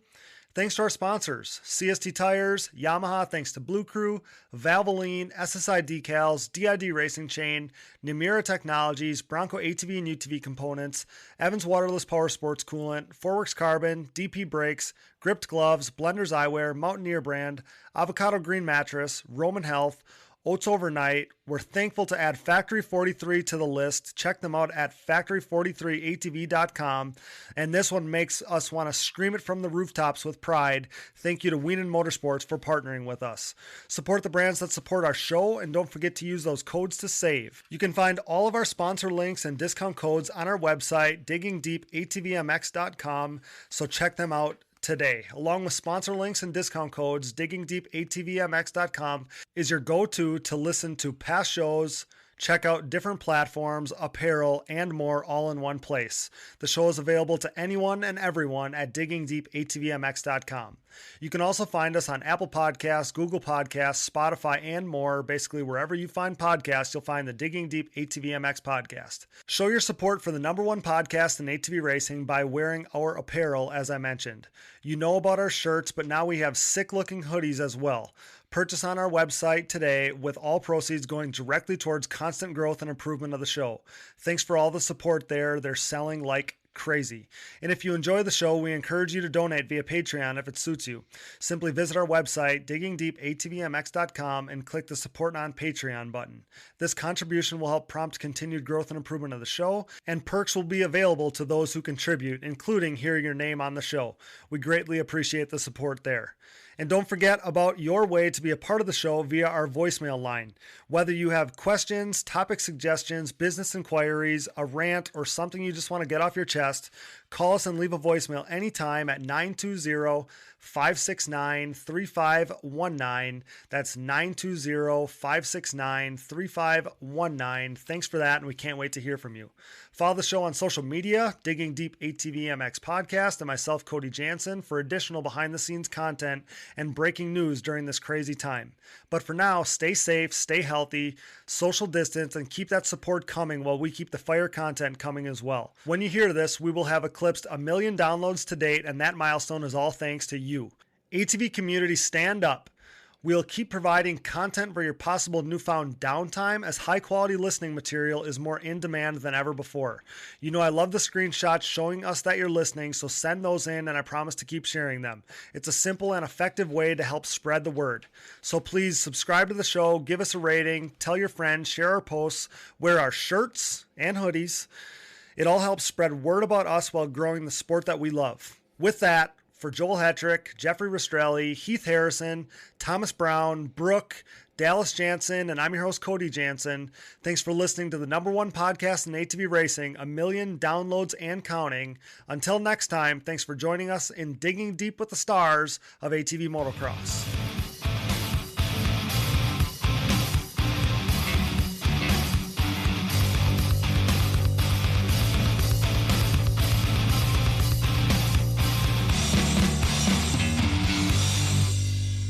Thanks to our sponsors, CST Tires, Yamaha, thanks to Blue Crew, Valvoline, SSI Decals, DID Racing Chain, Nemura Technologies, Bronco ATV and UTV Components, Evans Waterless Power Sports Coolant, Forworks Carbon, DP Brakes, Gripped Gloves, Blenders Eyewear, Mountaineer Brand, Avocado Green Mattress, Roman Health, Oats Overnight. We're thankful to add Factory 43 to the list. Check them out at factory43atv.com. And this one makes us want to scream it from the rooftops with pride. Thank you to Wienen Motorsports for partnering with us. Support the brands that support our show, and don't forget to use those codes to save. You can find all of our sponsor links and discount codes on our website, diggingdeepatvmx.com. So check them out today. Along with sponsor links and discount codes, diggingdeepatvmx.com is your go-to to listen to past shows, check out different platforms, apparel, and more all in one place. The show is available to anyone and everyone at diggingdeepatvmx.com. You can also find us on Apple Podcasts, Google Podcasts, Spotify, and more. Basically, wherever you find podcasts, you'll find the Digging Deep ATVMX podcast. Show your support for the #1 podcast in ATV racing by wearing our apparel, as I mentioned. You know about our shirts, but now we have sick-looking hoodies as well. Purchase on our website today, with all proceeds going directly towards constant growth and improvement of the show. Thanks for all the support there. They're selling like crazy. And if you enjoy the show, we encourage you to donate via Patreon if it suits you. Simply visit our website, diggingdeepatvmx.com, and click the Support on Patreon button. This contribution will help prompt continued growth and improvement of the show, and perks will be available to those who contribute, including hearing your name on the show. We greatly appreciate the support there. And don't forget about your way to be a part of the show via our voicemail line. Whether you have questions, topic suggestions, business inquiries, a rant, or something you just want to get off your chest, call us and leave a voicemail anytime at 920-569-3519. That's 920-569-3519. Thanks for that, and we can't wait to hear from you. Follow the show on social media, Digging Deep ATVMX Podcast, and myself, Cody Jansen, for additional behind-the-scenes content and breaking news during this crazy time. But for now, stay safe, stay healthy, social distance, and keep that support coming while we keep the fire content coming as well. When you hear this, we will have eclipsed 1 million downloads to date, and that milestone is all thanks to you. ATV community, stand up. We'll keep providing content for your possible newfound downtime, as high-quality listening material is more in demand than ever before. You know I love the screenshots showing us that you're listening, so send those in, and I promise to keep sharing them. It's a simple and effective way to help spread the word. So please subscribe to the show, give us a rating, tell your friends, share our posts, wear our shirts and hoodies. It all helps spread word about us while growing the sport that we love. With that, for Joel Hetrick, Jeffrey Rastrelli, Heath Harrison, Thomas Brown, Brooke, Dallas Jansen, and I'm your host, Cody Jansen. Thanks for listening to the #1 podcast in ATV racing, 1 million downloads and counting. Until next time, thanks for joining us in Digging Deep with the Stars of ATV Motocross.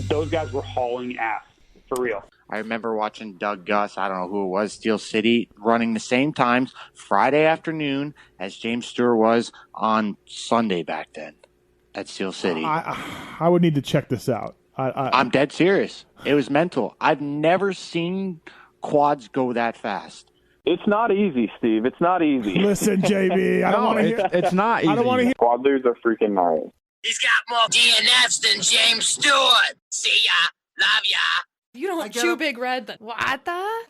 Those guys were hauling ass, for real. I remember watching Doug Gus, I don't know who it was, Steel City, running the same times Friday afternoon as James Stewart was on Sunday back then at Steel City. I would need to check this out. I'm dead serious. It was mental. I've never seen quads go that fast. It's not easy, Steve. It's not easy. Listen, JB, I don't want to hear. It's not easy. I don't want to hear. Quad leaders are freaking gnarly. He's got more DNFs than James Stewart. See ya. Love ya. You don't chew Big Red. What the?